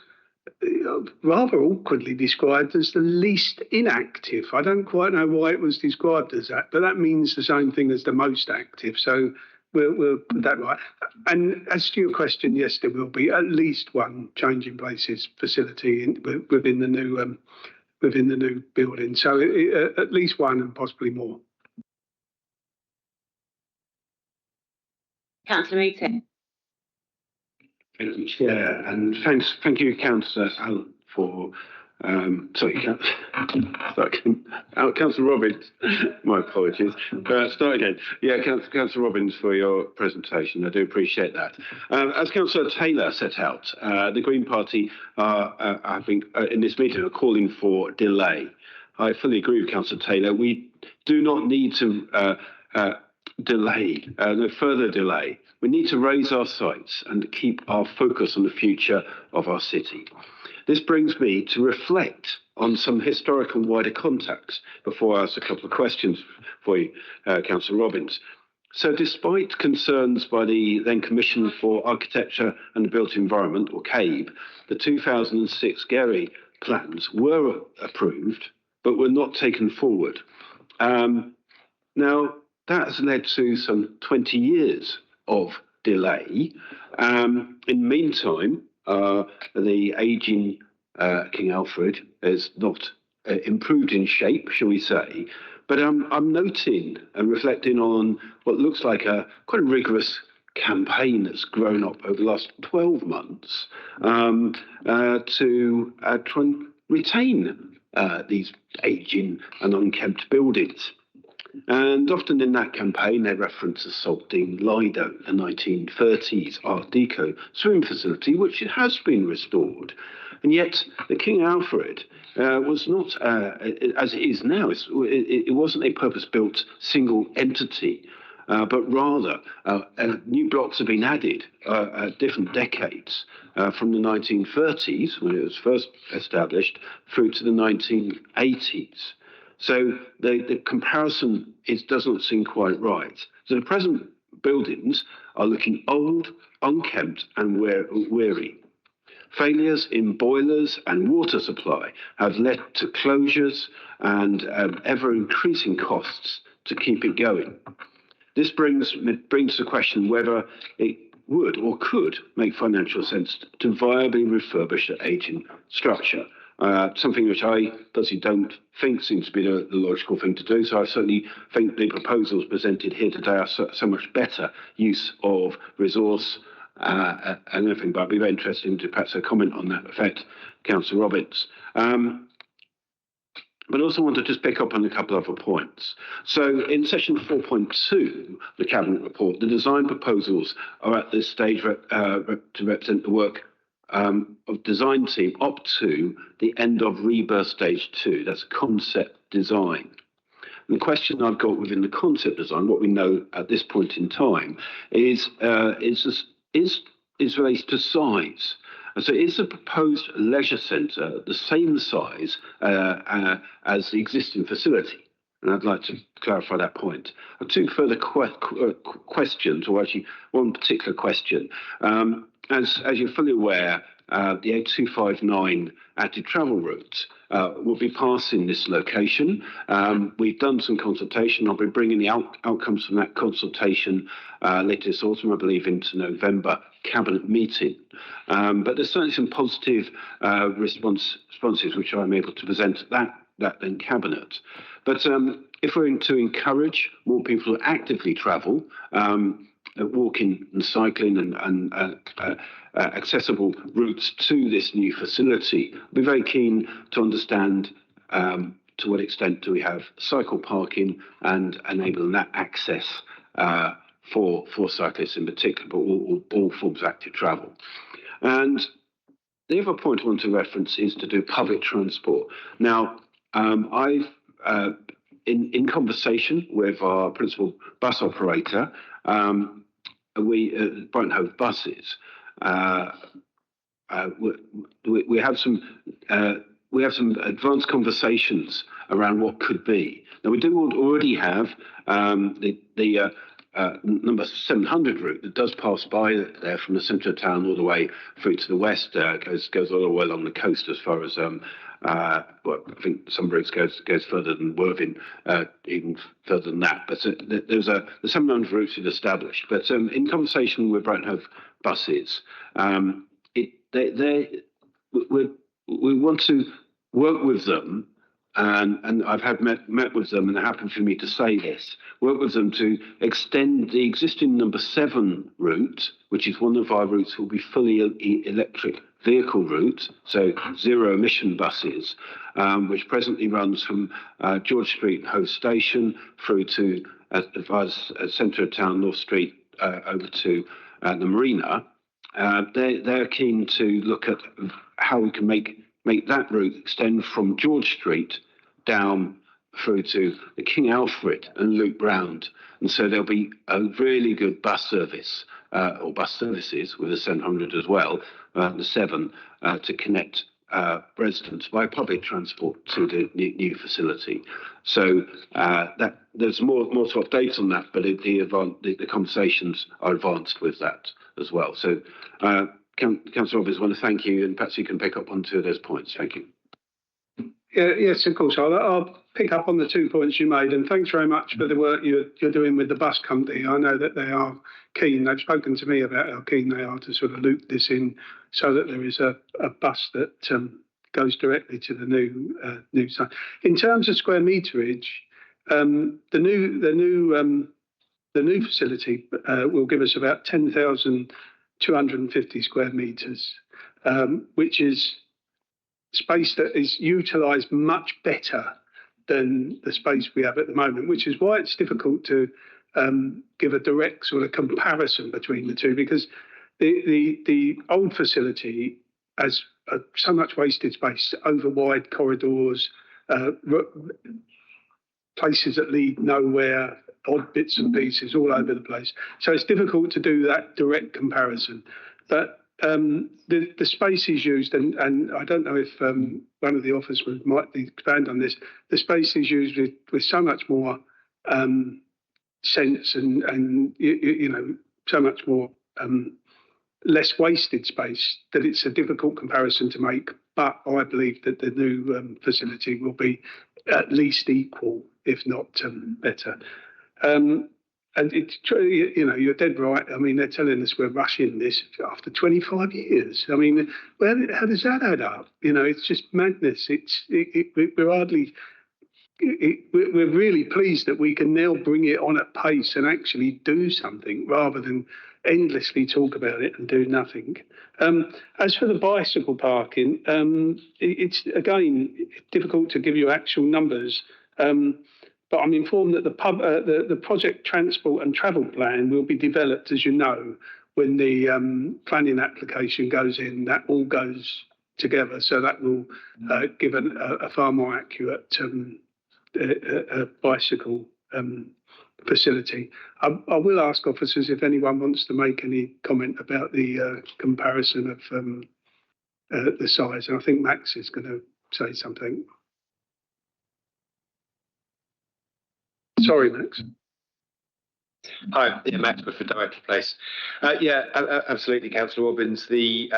rather awkwardly described as the least inactive. I don't quite know why it was described as that, but that means the same thing as the most active. So we'll put that right. And as to your question, yes, there will be at least one changing places facility within the new building. So at least one and possibly more. Councillor Mooting. Thank you, Chair, and thank you, Councillor Allen, for Councillor Robbins. My apologies. Start again. Yeah, Councillor Robbins, for your presentation. I do appreciate that. As Councillor Taylor set out, the Green Party I think, in this meeting are calling for delay. I fully agree with Councillor Taylor. We do not need to delay, no further delay. We need to raise our sights and keep our focus on the future of our city. This brings me to reflect on some historical wider context before I ask a couple of questions for you, Councillor Robbins. So despite concerns by the then Commission for Architecture and the Built Environment, or CABE, the 2006 Gary plans were approved, but were not taken forward. Now, that has led to some 20 years of delay. In the meantime, the ageing King Alfred is not improved in shape, shall we say. But I'm noting and reflecting on what looks like quite a rigorous campaign that's grown up over the last 12 months to try and retain these ageing and unkempt buildings. And often in that campaign, they reference the Saltine Lido, a 1930s Art Deco swim facility, which has been restored. And yet, the King Alfred was not, as it is now, it wasn't a purpose-built single entity, but rather new blocks have been added at different decades, from the 1930s, when it was first established, through to the 1980s. So the comparison does not seem quite right. So the present buildings are looking old, unkempt, and weary. Failures in boilers and water supply have led to closures and ever-increasing costs to keep it going. This brings the question whether it would or could make financial sense to viably refurbish the aging structure. Something which I personally don't think seems to be the logical thing to do. So I certainly think the proposals presented here today are so much better use of resource and everything. But I'd be very interested to perhaps a comment on that effect, Councillor Roberts. But I also want to just pick up on a couple of other points. So in section 4.2, the Cabinet report, the design proposals are at this stage to represent the work of design team up to the end of rebirth stage 2. That's concept design. And the question I've got within the concept design, what we know at this point in time, is related to size. And so is the proposed leisure centre the same size as the existing facility? And I'd like to clarify that point. Two further questions, or actually one particular question. As you're fully aware, the A259 active travel route will be passing this location. We've done some consultation. I'll be bringing the outcomes from that consultation later this autumn, I believe, into November Cabinet meeting. But there's certainly some positive responses which I'm able to present at that then Cabinet. But if we're to encourage more people to actively travel, walking and cycling and accessible routes to this new facility, I'd be very keen to understand to what extent do we have cycle parking and enabling that access for cyclists in particular, but all forms of active travel. And the other point I want to reference is to do public transport. Now, I've in conversation with our principal bus operator, Brighton Hove buses, we have some advanced conversations around what could be. Now we do already have the number 700 route that does pass by there from the centre of town all the way through to the west. Goes all the way along the coast as far as well, I think some routes goes further than Worthing, even further than that. But there's the 700 routes is established. But in conversation with Brighton Hove buses, we want to work with them. And I've had met with them, and they're happy for me to say this, work with them to extend the existing number 7 route, which is one of our routes that will be fully electric vehicle route, so zero emission buses, which presently runs from George Street and Hove Station through to centre of town, North Street, over to the marina. They're keen to look at how we can make that route extend from George Street down through to the King Alfred and loop round. And so there'll be a really good bus service, or bus services with the 700 as well, the 7, to connect residents by public transport to the new facility. So that there's more to update on that, but the conversations are advanced with that as well. So Councillor Roberts, I want to thank you, and perhaps you can pick up on 2 of those points. Thank you. Yes, of course. I'll pick up on the 2 points you made, and thanks very much for the work you're doing with the bus company. I know that they are keen. They've spoken to me about how keen they are to sort of loop this in, so that there is a bus that goes directly to the new site. In terms of square meterage, the new facility will give us about 10,250 square meters, which is space that is utilised much better than the space we have at the moment, which is why it's difficult to give a direct sort of comparison between the two, because the old facility has so much wasted space, over wide corridors, places that lead nowhere, odd bits and pieces all over the place. So it's difficult to do that direct comparison. But the space is used, and I don't know if one of the officers might expand on this. The space is used with so much more sense and you know, so much more less wasted space, that it's a difficult comparison to make. But I believe that the new facility will be at least equal, if not better. And it's true, you know, you're dead right. I mean, they're telling us we're rushing this after 25 years. I mean, how does that add up? You know, it's just madness. We're hardly. We're really pleased that we can now bring it on at pace and actually do something, rather than endlessly talk about it and do nothing. As for the bicycle parking, it's again difficult to give you actual numbers. But I'm informed that the project transport and travel plan will be developed, as you know, when the planning application goes in. That all goes together, so that will give a far more accurate bicycle facility. I will ask officers if anyone wants to make any comment about the comparison of the size, and I think Max is going to say something. Sorry, Max. Hi, yeah, Max Clifford, Director Place. Absolutely, Councillor Robbins. I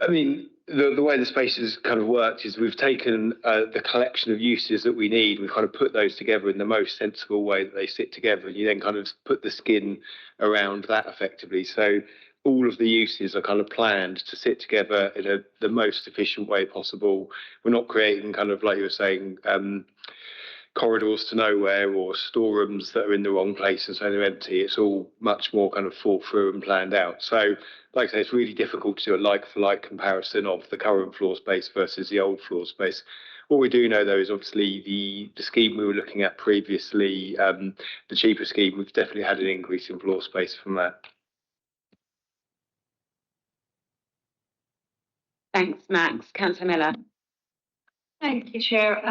mean, the way the space has kind of worked is we've taken the collection of uses that we need, we've kind of put those together in the most sensible way that they sit together, and you then kind of put the skin around that effectively. So all of the uses are kind of planned to sit together in the most efficient way possible. We're not creating kind of, like you were saying, corridors to nowhere or storerooms that are in the wrong place and so they're empty. It's all much more kind of thought through and planned out. So, like I say, it's really difficult to do a like-for-like comparison of the current floor space versus the old floor space. What we do know, though, is obviously the scheme we were looking at previously, the cheaper scheme, we've definitely had an increase in floor space from that. Thanks, Max. Councillor Miller. Thank you, Chair.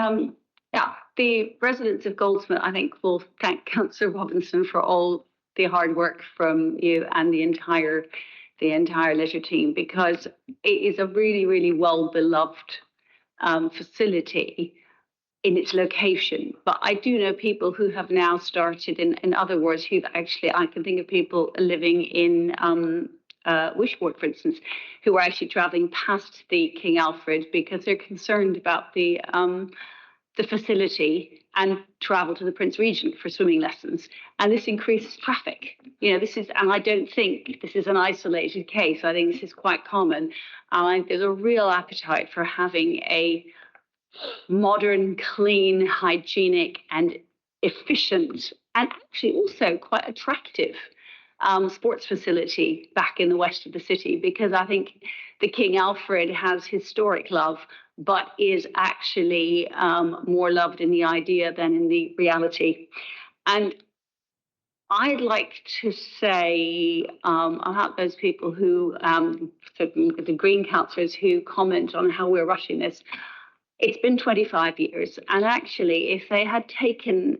The residents of Goldsmith, I think, will thank Councillor Robinson for all the hard work from you and the entire leisure team, because it is a really, really well-beloved facility in its location. But I do know people who have now started, in other words, who've actually, I can think of people living in Wishboard, for instance, who are actually travelling past the King Alfred because they're concerned about the facility and travel to the Prince Regent for swimming lessons. And this increases traffic. You know, and I don't think this is an isolated case. I think this is quite common. There's a real appetite for having a modern, clean, hygienic and efficient, and actually also quite attractive sports facility back in the west of the city, because I think the King Alfred has historic love, but is actually more loved in the idea than in the reality. And I'd like to say about those people who, the Green councillors who comment on how we're rushing this, it's been 25 years. And actually, if they had taken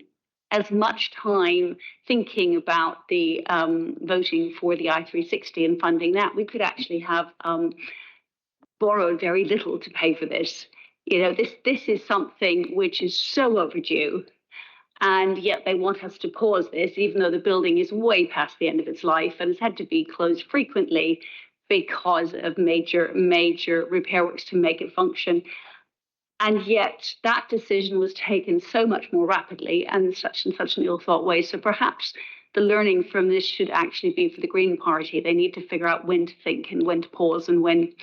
as much time thinking about the voting for the I-360 and funding that, we could actually have borrowed very little to pay for this. You know, this is something which is so overdue, and yet they want us to pause this, even though the building is way past the end of its life and has had to be closed frequently because of major repair works to make it function. And yet that decision was taken so much more rapidly and in such an ill-thought way. So perhaps the learning from this should actually be for the Green Party. They need to figure out when to think and when to pause and when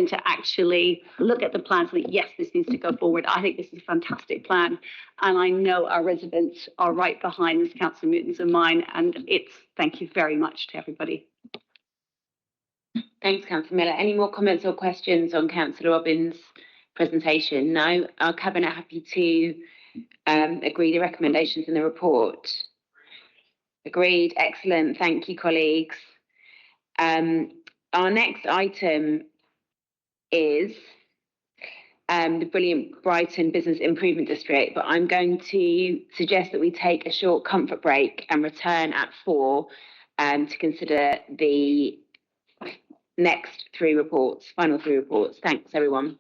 to actually look at the plan and think, yes, this needs to go forward. I think this is a fantastic plan. And I know our residents are right behind this, Councillor Newton's and mine. And thank you very much to everybody. Thanks, Councillor Miller. Any more comments or questions on Councillor Robbins' presentation? No. Are Cabinet happy to agree the recommendations in the report? Agreed. Excellent. Thank you, colleagues. Our next item is the brilliant Brighton Business Improvement District, but I'm going to suggest that we take a short comfort break and return at 4 to consider the next 3 reports, final 3 reports. Thanks, everyone.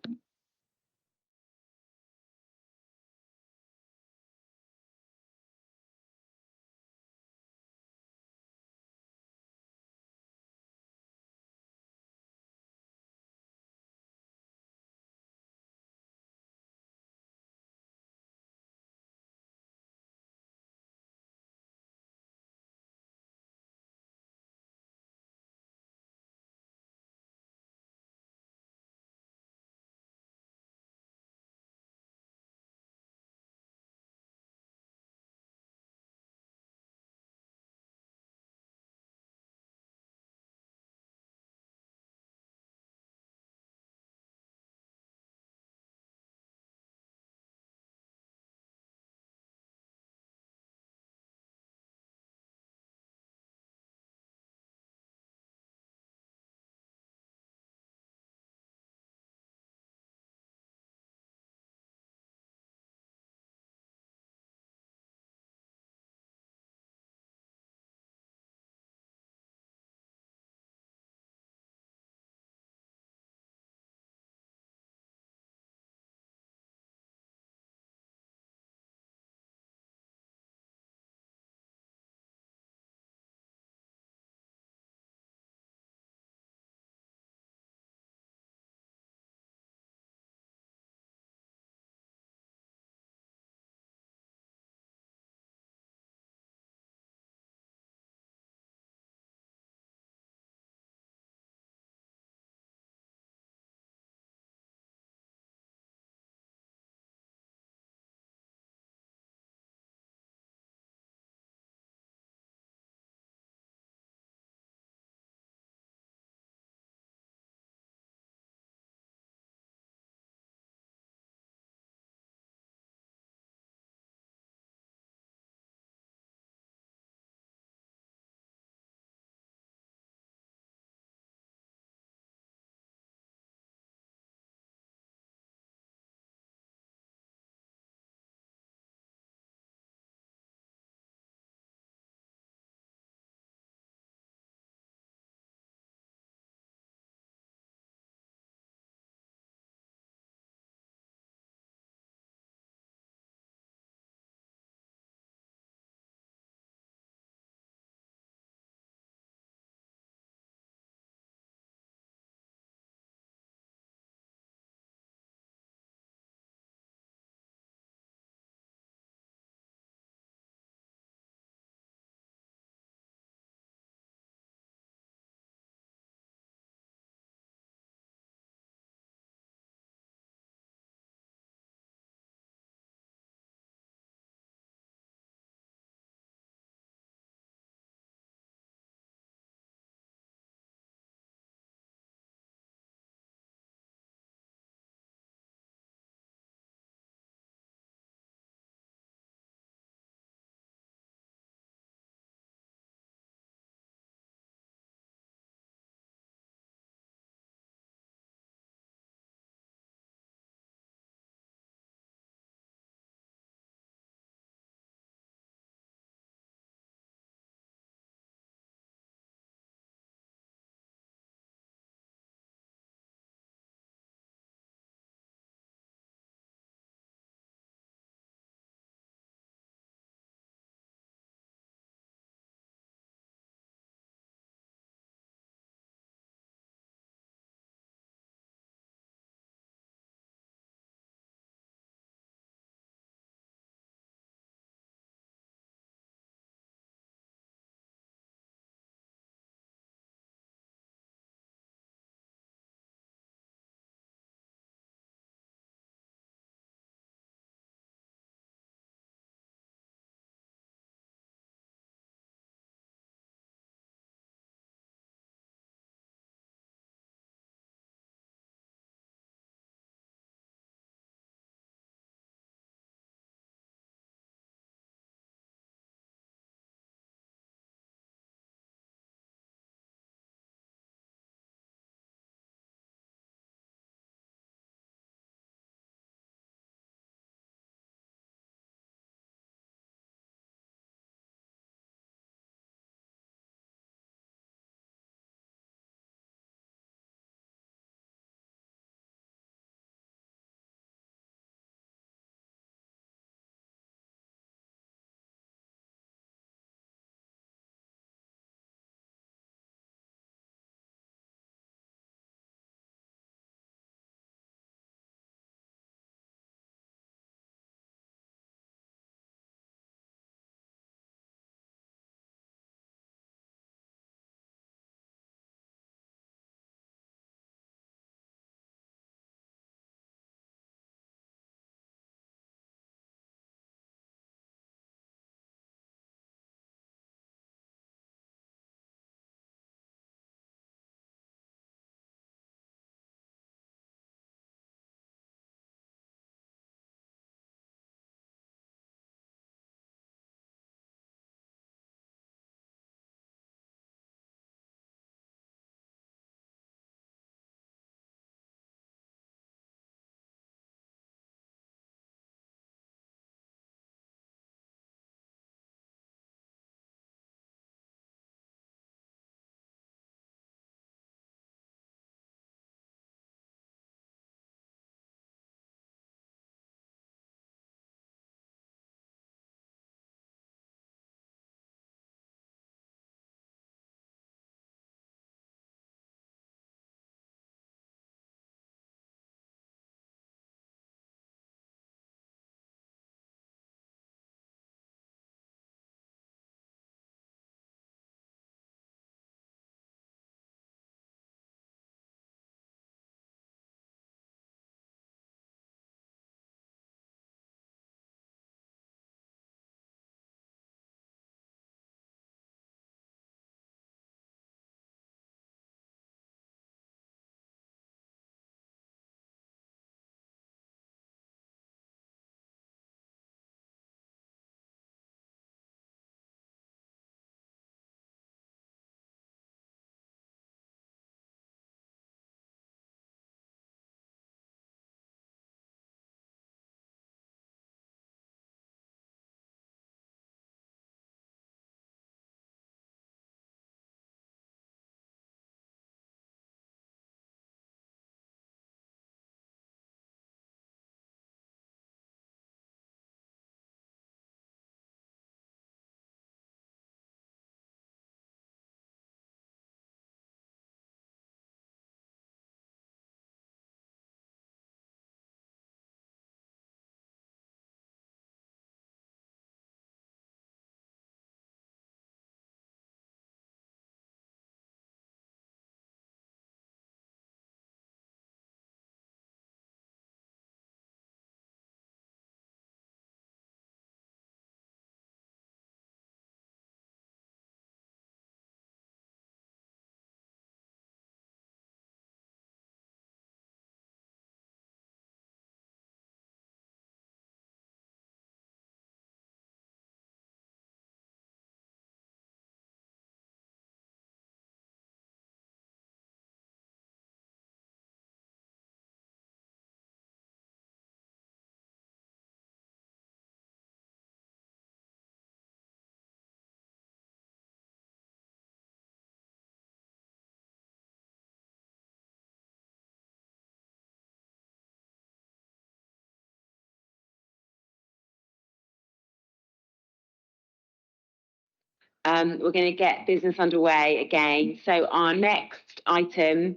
We're going to get business underway again. So our next item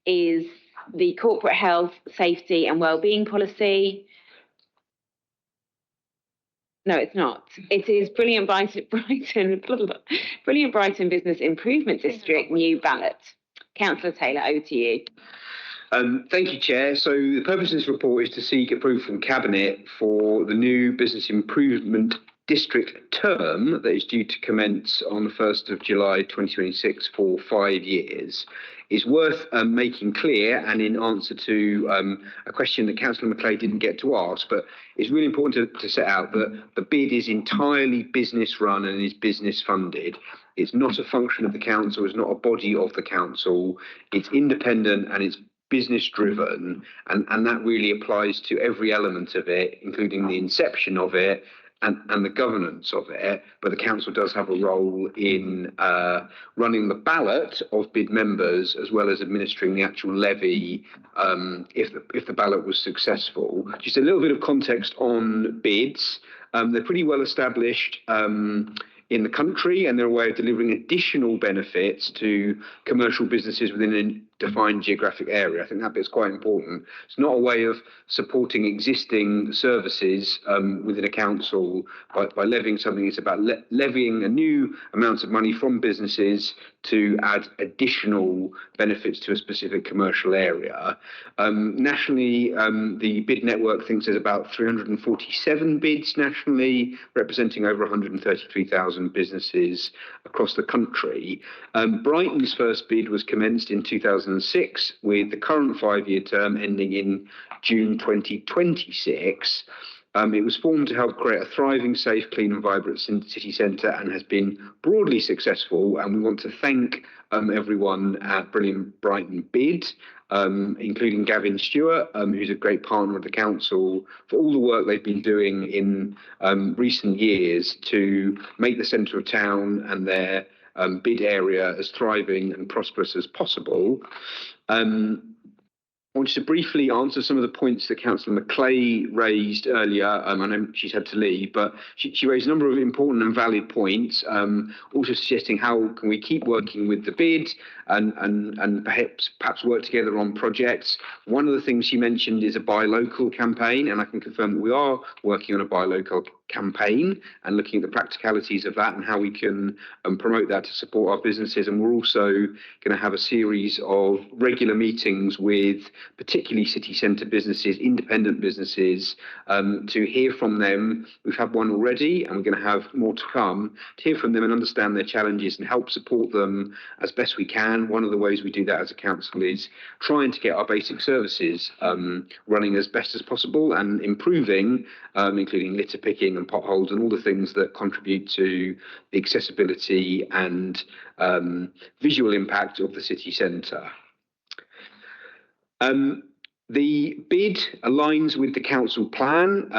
is the corporate health, safety and wellbeing policy. No, it's not. It is Brilliant Brighton, Brilliant Brighton Business Improvement District, new ballot. Councillor Taylor, over to you. Thank you, Chair. So the purpose of this report is to seek approval from Cabinet for the new Business Improvement District term that is due to commence on the 1st of July 2026 for 5 years. It's worth making clear, and in answer to a question that Councillor McClay didn't get to ask, but it's really important to set out that the bid is entirely business run and is business funded. It's not a function of the council, it's not a body of the council, it's independent and it's business driven, and that really applies to every element of it, including the inception of it and the governance of it. But the council does have a role in running the ballot of bid members, as well as administering the actual levy if the ballot was successful. Just a little bit of context on bids. They're pretty well established in the country, and they're a way of delivering additional benefits to commercial businesses within a defined geographic area. I think that bit's quite important. It's not a way of supporting existing services within a council by levying something. It's about levying a new amount of money from businesses to add additional benefits to a specific commercial area. Nationally, the bid network thinks there's about 347 bids nationally, representing over 133,000 businesses across the country. Brighton's first bid was commenced in 2006, with the current 5-year term ending in June 2026. It was formed to help create a thriving, safe, clean and vibrant city centre, and has been broadly successful. And we want to thank everyone at Brilliant Brighton Bid, including Gavin Stewart, who's a great partner of the council, for all the work they've been doing in recent years to make the centre of town and their bid area as thriving and prosperous as possible. I want to briefly answer some of the points that Councillor McClay raised earlier. I know she's had to leave, but she raised a number of important and valid points, also suggesting how can we keep working with the bid and perhaps work together on projects. One of the things she mentioned is a buy local campaign, and I can confirm that we are working on a buy local campaign and looking at the practicalities of that and how we can promote that to support our businesses. And we're also going to have a series of regular meetings with particularly city centre businesses, independent businesses, to hear from them. We've had one already and we're going to have more to come, to hear from them and understand their challenges and help support them as best we can. One of the ways we do that as a council is trying to get our basic services running as best as possible and improving, including litter picking and potholes and all the things that contribute to the accessibility and visual impact of the city centre. The bid aligns with the council plan,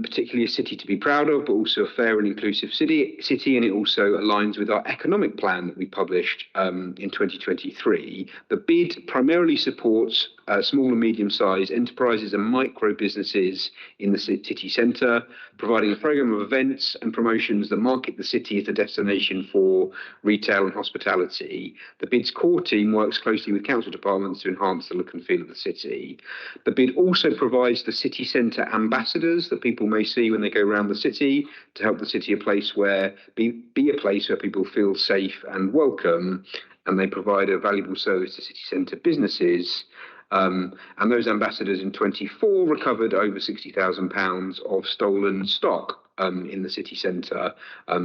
particularly a city to be proud of, but also a fair and inclusive city, and it also aligns with our economic plan that we published in 2023. The bid primarily supports small and medium-sized enterprises and micro businesses in the city centre, providing a programme of events and promotions that market the city as a destination for retail and hospitality. The bid's core team works closely with council departments to enhance the look and feel of the city. The bid also provides the city centre ambassadors that people may see when they go around the city to help the city be a place where people feel safe and welcome, and they provide a valuable service to city centre businesses. And those ambassadors in 24 recovered over £60,000 of stolen stock in the city centre,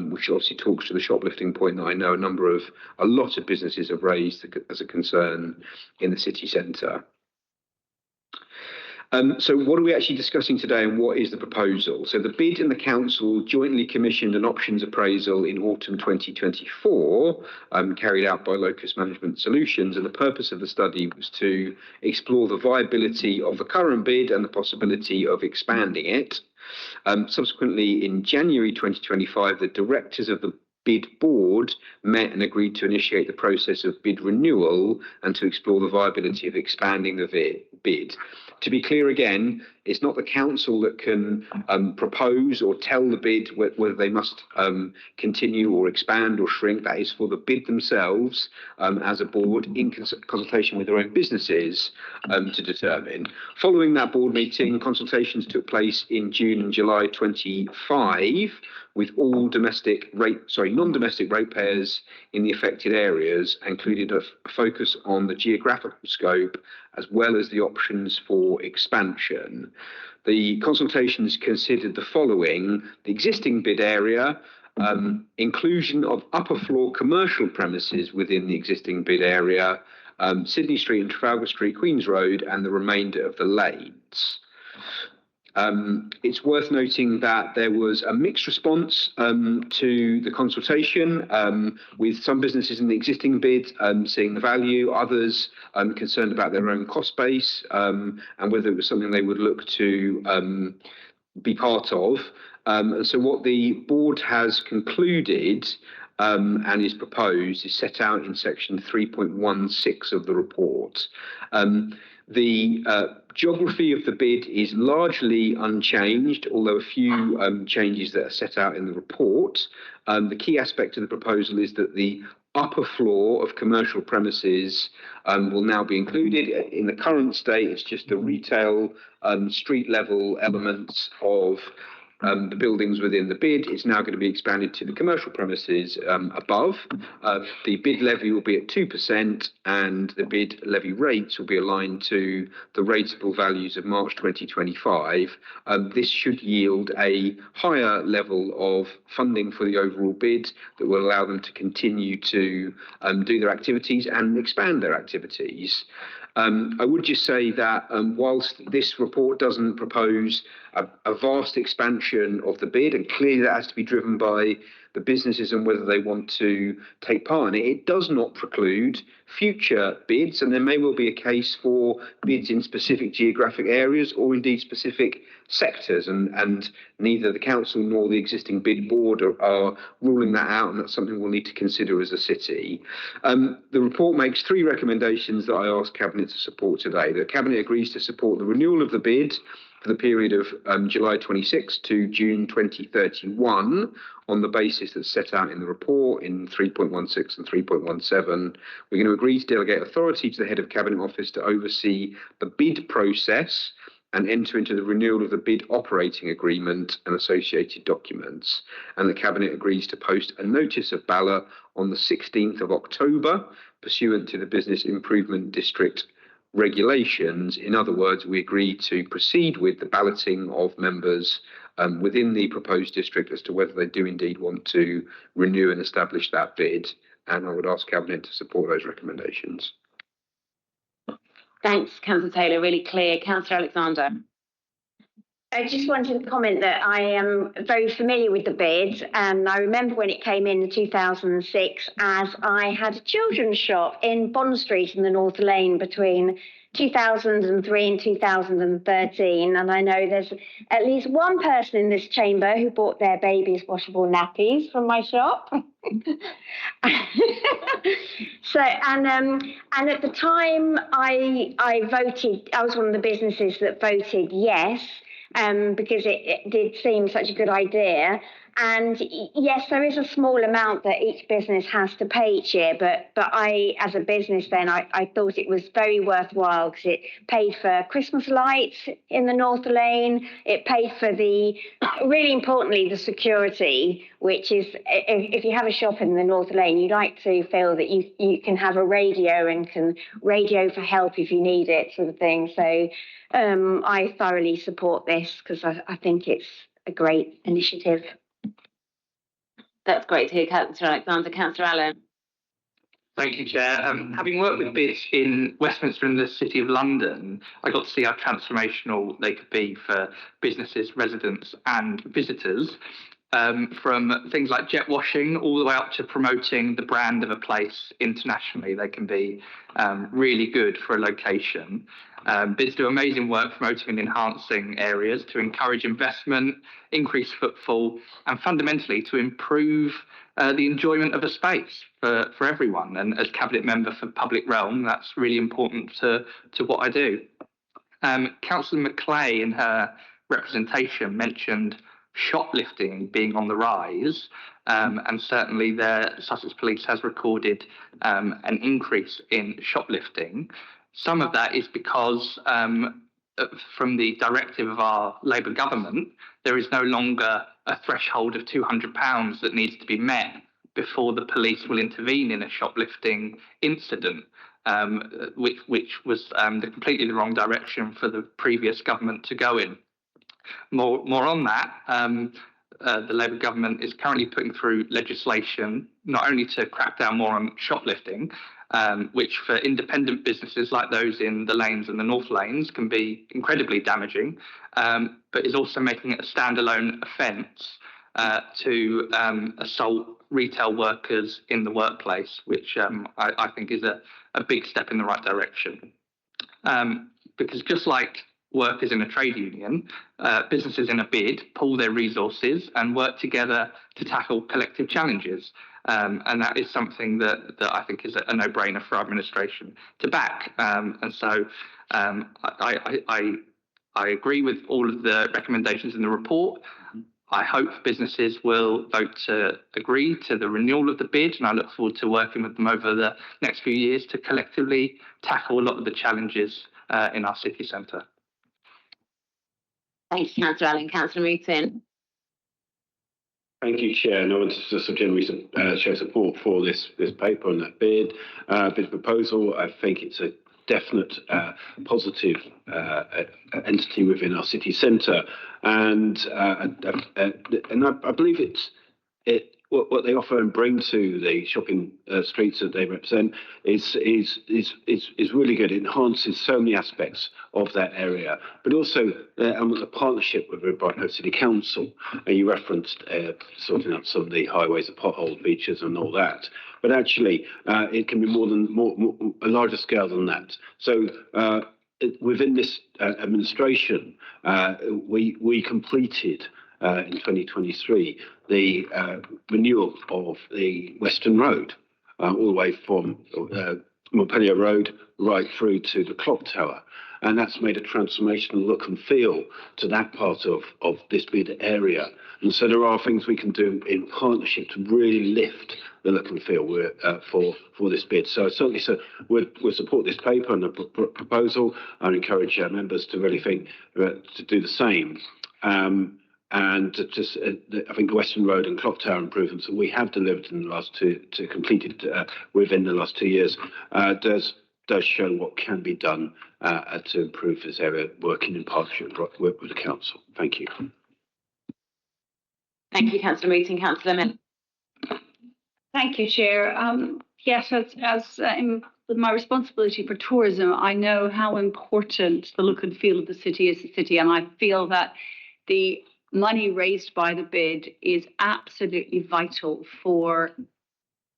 which obviously talks to the shoplifting point that I know a lot of businesses have raised as a concern in the city centre. So what are we actually discussing today, and what is the proposal? So the bid and the council jointly commissioned an options appraisal in autumn 2024, carried out by Locus Management Solutions, and the purpose of the study was to explore the viability of the current bid and the possibility of expanding it. Subsequently, in January 2025, the directors of the bid board met and agreed to initiate the process of bid renewal and to explore the viability of expanding the bid. To be clear again, It's not the council that can propose or tell the bid whether they must continue or expand or shrink. That is for the bid themselves as a board in consultation with their own businesses to determine. Following that board meeting, consultations took place in June and July 25 with all non-domestic ratepayers in the affected areas, included a focus on the geographical scope as well as the options for expansion. The consultations considered the following: the existing bid area, inclusion of upper floor commercial premises within the existing bid area, Sydney Street and Trafalgar Street, Queen's Road, and the remainder of the lanes. It's worth noting that there was a mixed response to the consultation, with some businesses in the existing bid seeing the value, others concerned about their own cost base and whether it was something they would look to be part of. And so what the board has concluded and is proposed is set out in section 3.16 of the report. The geography of the bid is largely unchanged, although a few changes that are set out in the report. The key aspect of the proposal is that the upper floor of commercial premises will now be included. In the current state, it's just the retail street level elements of the buildings within the bid. It's now going to be expanded to the commercial premises above. The bid levy will be at 2%, and the bid levy rates will be aligned to the rateable values of March 2025. This should yield a higher level of funding for the overall bid that will allow them to continue to do their activities and expand their activities. I would just say that whilst this report doesn't propose a vast expansion of the bid, and clearly that has to be driven by the businesses and whether they want to take part in it, it does not preclude future bids, and there may well be a case for bids in specific geographic areas or indeed specific sectors, and neither the council nor the existing bid board are ruling that out, and that's something we'll need to consider as a city. The report makes 3 recommendations that I ask Cabinet to support today. The Cabinet agrees to support the renewal of the bid for the period of July 26 to June 2031 on the basis that's set out in the report in 3.16 and 3.17. We're going to agree to delegate authority to the head of Cabinet Office to oversee the bid process and enter into the renewal of the bid operating agreement and associated documents. And the Cabinet agrees to post a notice of ballot on the 16th of October, pursuant to the Business Improvement District regulations. In other words, we agree to proceed with the balloting of members within the proposed district as to whether they do indeed want to renew and establish that bid. And I would ask Cabinet to support those recommendations. Thanks, Councillor Taylor. Really clear. Councillor Alexander. I just wanted to comment that I am very familiar with the bid, and I remember when it came in 2006, as I had a children's shop in Bond Street in the North Lane between 2003 and 2013, and I know there's at least one person in this chamber who bought their babies washable nappies from my shop. So and at the time I voted, I was one of the businesses that voted yes, because it did seem such a good idea. And yes, there is a small amount that each business has to pay each year, but I, as a business then, I thought it was very worthwhile because it paid for Christmas lights in the North Lane. It paid for really importantly, the security, which is, if you have a shop in the North Lane, you like to feel that you can have a radio and can radio for help if you need it, sort of thing. So I thoroughly support this because I think it's a great initiative. That's great to hear, Councillor Alexander. Councillor Allen. Thank you, Chair. Having worked with bids in Westminster and the City of London, I got to see how transformational they could be for businesses, residents and visitors, from things like jet washing all the way up to promoting the brand of a place internationally. They can be really good for a location. Bids do amazing work promoting and enhancing areas to encourage investment, increase footfall, and fundamentally to improve the enjoyment of a space for everyone. And as Cabinet Member for Public Realm, that's really important to what I do. Councillor Maclay in her representation mentioned shoplifting being on the rise, and certainly the Sussex Police has recorded an increase in shoplifting. Some of that is because from the directive of our Labour government, there is no longer a threshold of £200 that needs to be met before the police will intervene in a shoplifting incident, which was completely the wrong direction for the previous government to go in. More on that, the Labour government is currently putting through legislation not only to crack down more on shoplifting, which for independent businesses like those in the lanes and the North Lanes can be incredibly damaging, but is also making it a standalone offence to assault retail workers in the workplace, which I think is a big step in the right direction. Because just like workers in a trade union, businesses in a bid pool their resources and work together to tackle collective challenges. And that is something that I think is a no-brainer for our administration to back. And so I agree with all of the recommendations in the report. I hope businesses will vote to agree to the renewal of the bid, and I look forward to working with them over the next few years to collectively tackle a lot of the challenges in our city centre. Thank you, Councillor Allen. Councillor Mooton. Thank you, Chair. And I want to just generally show support for this paper and that bid proposal. I think it's a definite positive entity within our city centre, and I believe what they offer and bring to the shopping streets that they represent is really good. It enhances so many aspects of that area, but also the partnership with the Brighton Hove City Council. You referenced sorting out some of the highways, the pothole features, and all that. But actually, it can be a larger scale than that. So within this administration, we completed in 2023 the renewal of the Western Road, all the way from Montpellier Road right through to the clock tower. And that's made a transformational look and feel to that part of this bid area. And so there are things we can do in partnership to really lift the look and feel for this bid. So certainly, we'll support this paper and the proposal. I encourage members to really think to do the same. And just, I think the Western Road and Clock Tower improvements that we have delivered in the last completed within the last 2 years does show what can be done to improve this area, working in partnership with the council. Thank you. Thank you, Councillor Mooton. Councillor Miller. Thank you, Chair. Yes, as in my responsibility for tourism, I know how important the look and feel of the city is, and I feel that the money raised by the bid is absolutely vital for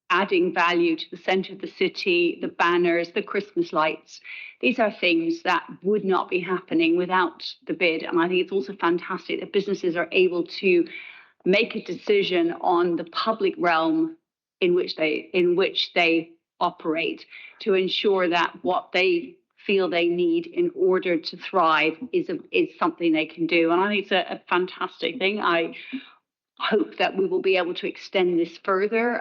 adding value to the centre of the city, the banners, the Christmas lights. These are things that would not be happening without the bid. And I think it's also fantastic that businesses are able to make a decision on the public realm in which they operate to ensure that what they feel they need in order to thrive is something they can do. And I think it's a fantastic thing. I hope that we will be able to extend this further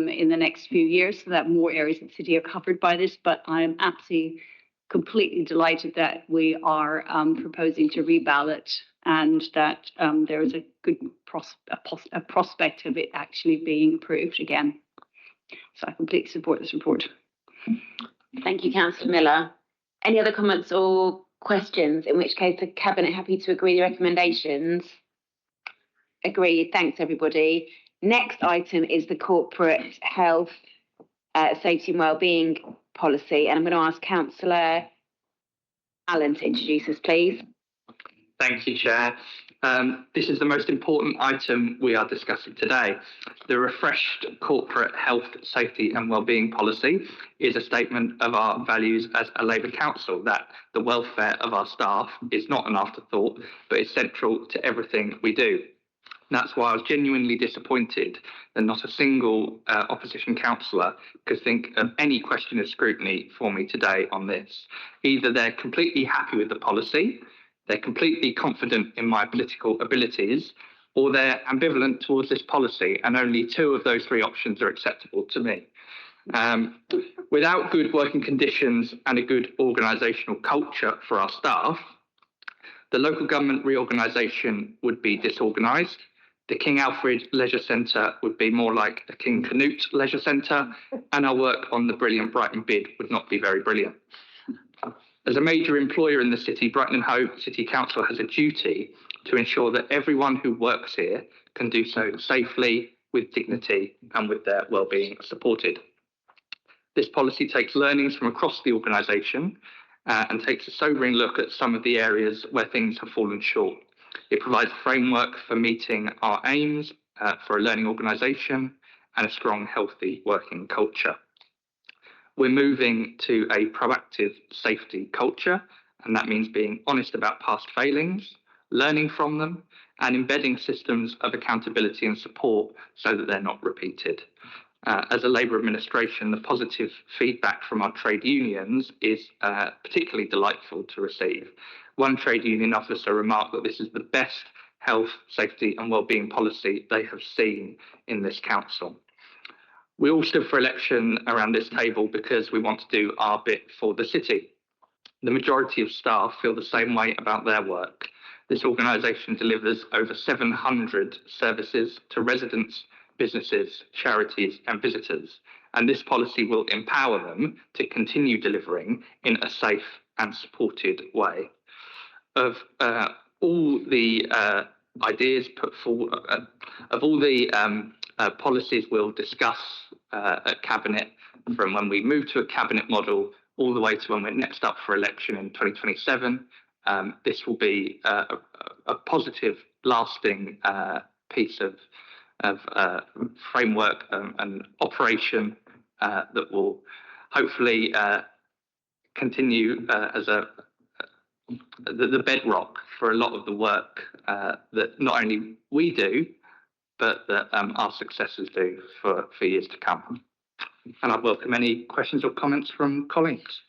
in the next few years so that more areas of the city are covered by this. But I am absolutely completely delighted that we are proposing to reballot, and that there is a good prospect of it actually being approved again. So I completely support this report. Thank you, Councillor Miller. Any other comments or questions? In which case, the Cabinet happy to agree the recommendations? Agreed. Thanks, everybody. Next item is the corporate health, safety and wellbeing policy. And I'm going to ask Councillor Allen to introduce us, please. Thank you, Chair. This is the most important item we are discussing today. The refreshed corporate health, safety and wellbeing policy is a statement of our values as a Labour Council, that the welfare of our staff is not an afterthought, but is central to everything we do. That's why I was genuinely disappointed that not a single opposition councillor could think of any question of scrutiny for me today on this. Either they're completely happy with the policy, they're completely confident in my political abilities, or they're ambivalent towards this policy, and only 2 of those 3 options are acceptable to me. Without good working conditions and a good organisational culture for our staff, the local government reorganisation would be disorganised. The King Alfred Leisure Centre would be more like a King Canute Leisure Centre, and our work on the brilliant Brighton bid would not be very brilliant. As a major employer in the city, Brighton and Hove City Council has a duty to ensure that everyone who works here can do so safely, with dignity, and with their well-being supported. This policy takes learnings from across the organisation and takes a sobering look at some of the areas where things have fallen short. It provides a framework for meeting our aims for a learning organisation and a strong, healthy working culture. We're moving to a proactive safety culture, and that means being honest about past failings, learning from them, and embedding systems of accountability and support so that they're not repeated. As a Labour administration, the positive feedback from our trade unions is particularly delightful to receive. One trade union officer remarked that this is the best health, safety and wellbeing policy they have seen in this council. We all stood for election around this table because we want to do our bit for the city. The majority of staff feel the same way about their work. This organisation delivers over 700 services to residents, businesses, charities and visitors, and this policy will empower them to continue delivering in a safe and supported way. Of all the ideas put forward, of all the policies we'll discuss at Cabinet, from when we move to a Cabinet model all the way to when we're next up for election in 2027, this will be a positive, lasting piece of framework and operation that will hopefully continue as the bedrock for a lot of the work that not only we do, but that our successors do for years to come. And I welcome any questions or comments from colleagues.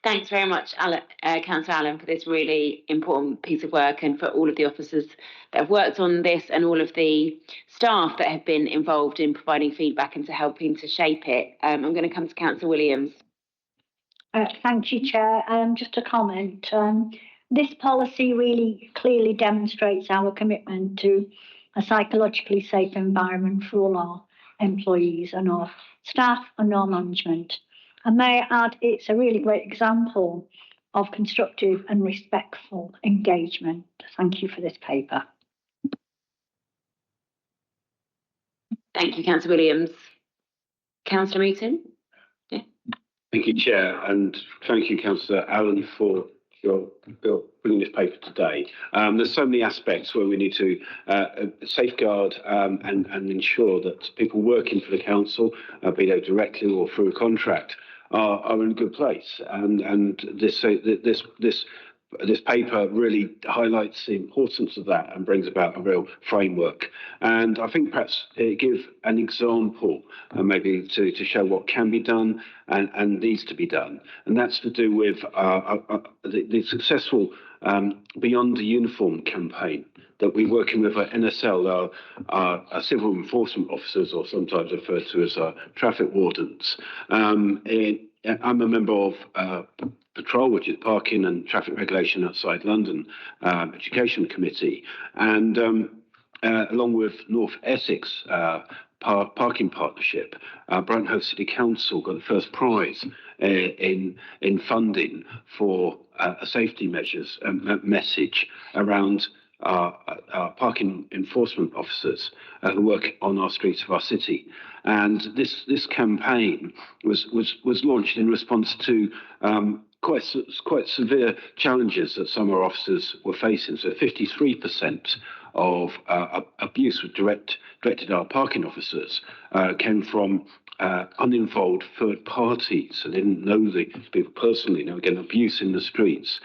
Thanks very much, Councillor Allen, for this really important piece of work, and for all of the officers that have worked on this and all of the staff that have been involved in providing feedback and to helping to shape it. I'm going to come to Councillor Williams. Thank you, Chair. Just a comment. This policy really clearly demonstrates our commitment to a psychologically safe environment for all our employees and our staff and our management. And may I add, it's a really great example of constructive and respectful engagement. Thank you for this paper. Thank you, Councillor Williams. Councillor Meaton? Yeah. Thank you, Chair, and thank you, Councillor Allen, for your bringing this paper today. There's so many aspects where we need to safeguard and ensure that people working for the council, be they directly or through a contract, are in a good place. And this paper really highlights the importance of that and brings about a real framework. And I think perhaps give an example, maybe to show what can be done and needs to be done. And that's to do with the successful Beyond the Uniform campaign that we're working with at NSL, our civil enforcement officers, or sometimes referred to as traffic wardens. I'm a member of Patrol, which is Parking and Traffic Regulation outside London, Education Committee, and along with North Essex Parking Partnership, Brighton Hove City Council got the first prize in funding for a safety measures message around our parking enforcement officers who work on our streets of our city. And this campaign was launched in response to quite severe challenges that some of our officers were facing. So 53% of abuse directed at our parking officers came from uninvolved third parties. So they didn't know the people personally. They were getting abuse in the streets.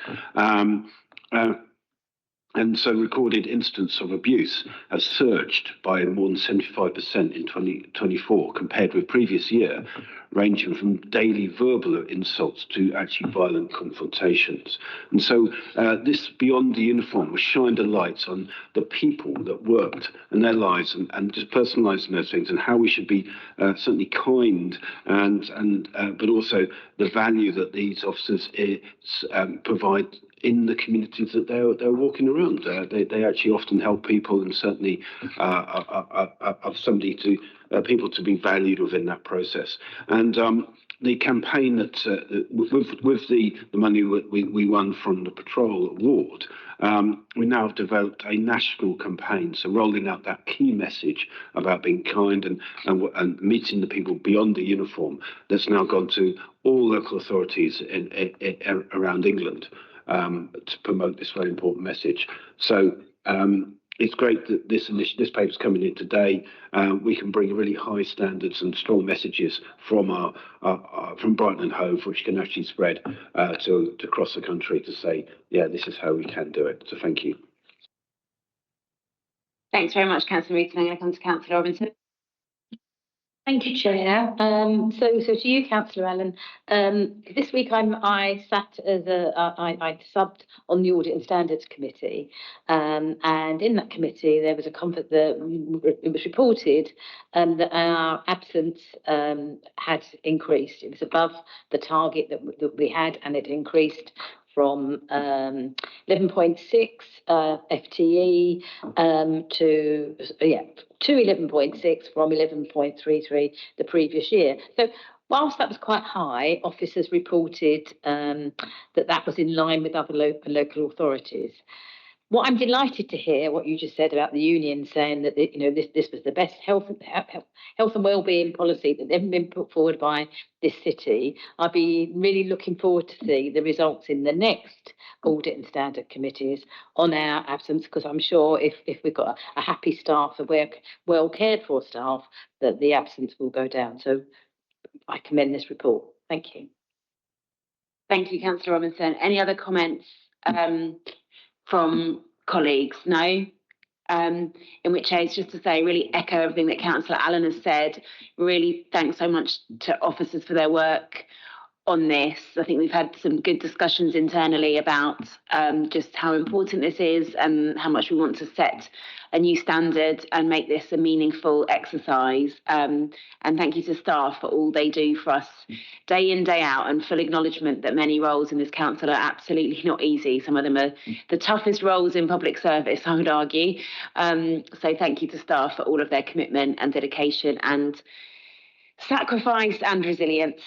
And so recorded incidents of abuse have surged by more than 75% in 2024 compared with previous year, ranging from daily verbal insults to actually violent confrontations. And so this Beyond the Uniform was shined a light on the people that worked and their lives and just personalising those things and how we should be certainly kind and but also the value that these officers provide in the communities that they're walking around. They actually often help people and certainly are somebody to people to be valued within that process. And the campaign that with the money we won from the Patrol Award, we now have developed a national campaign, so rolling out that key message about being kind and meeting the people beyond the uniform. That's now gone to all local authorities around England. To promote this very important message. So it's great that this paper's coming in today. We can bring really high standards and strong messages from from Brighton and Hove, which can actually spread to across the country to say, yeah, this is how we can do it. So thank you. Thanks very much, Councillor Reed. I'm going to come to Councillor Robinson. Thank you, Chair. So to you, Councillor Allen. This week I sat as I subbed on the Audit and Standards Committee, and in that committee there was it was reported that our absence had increased. It was above the target that we had, and it increased from 11.6 FTE to 11.6 from 11.33 the previous year. So whilst that was quite high, officers reported that was in line with other local authorities. What I'm delighted to hear, what you just said about the union saying that this was the best health and wellbeing policy that's ever been put forward by this city. I'll be really looking forward to see the results in the next audit and standard committees on our absence, because I'm sure if we've got a happy staff and well cared for staff, that the absence will go down. So I commend this report. Thank you. Thank you, Councillor Robinson. Any other comments from colleagues? No? In which case, just to say, really echo everything that Councillor Allen has said. Really thanks so much to officers for their work on this. I think we've had some good discussions internally about just how important this is and how much we want to set a new standard and make this a meaningful exercise. And thank you to staff for all they do for us day in, day out, and full acknowledgement that many roles in this council are absolutely not easy. Some of them are the toughest roles in public service, I would argue. So thank you to staff for all of their commitment and dedication and sacrifice and resilience.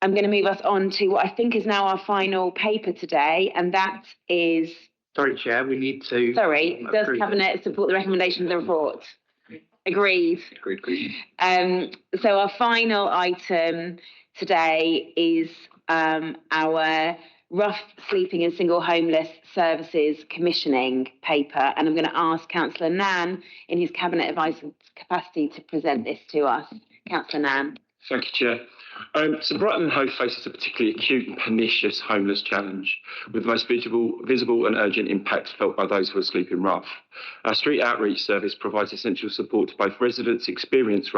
I'm going to move us on to what I think is now our final paper today, and that is... Sorry, Chair, we need to... Sorry, does Cabinet support the recommendation of the report? Agreed. Agreed. So our final item today is our rough sleeping and single homeless services commissioning paper, and I'm going to ask Councillor Nan in his Cabinet Advisor capacity to present this to us. Councillor Nan. Thank you, Chair. So Brighton and Hove faces a particularly acute and pernicious homeless challenge, with the most visible and urgent impacts felt by those who are sleeping rough. Our street outreach service provides essential support to both residents experiencing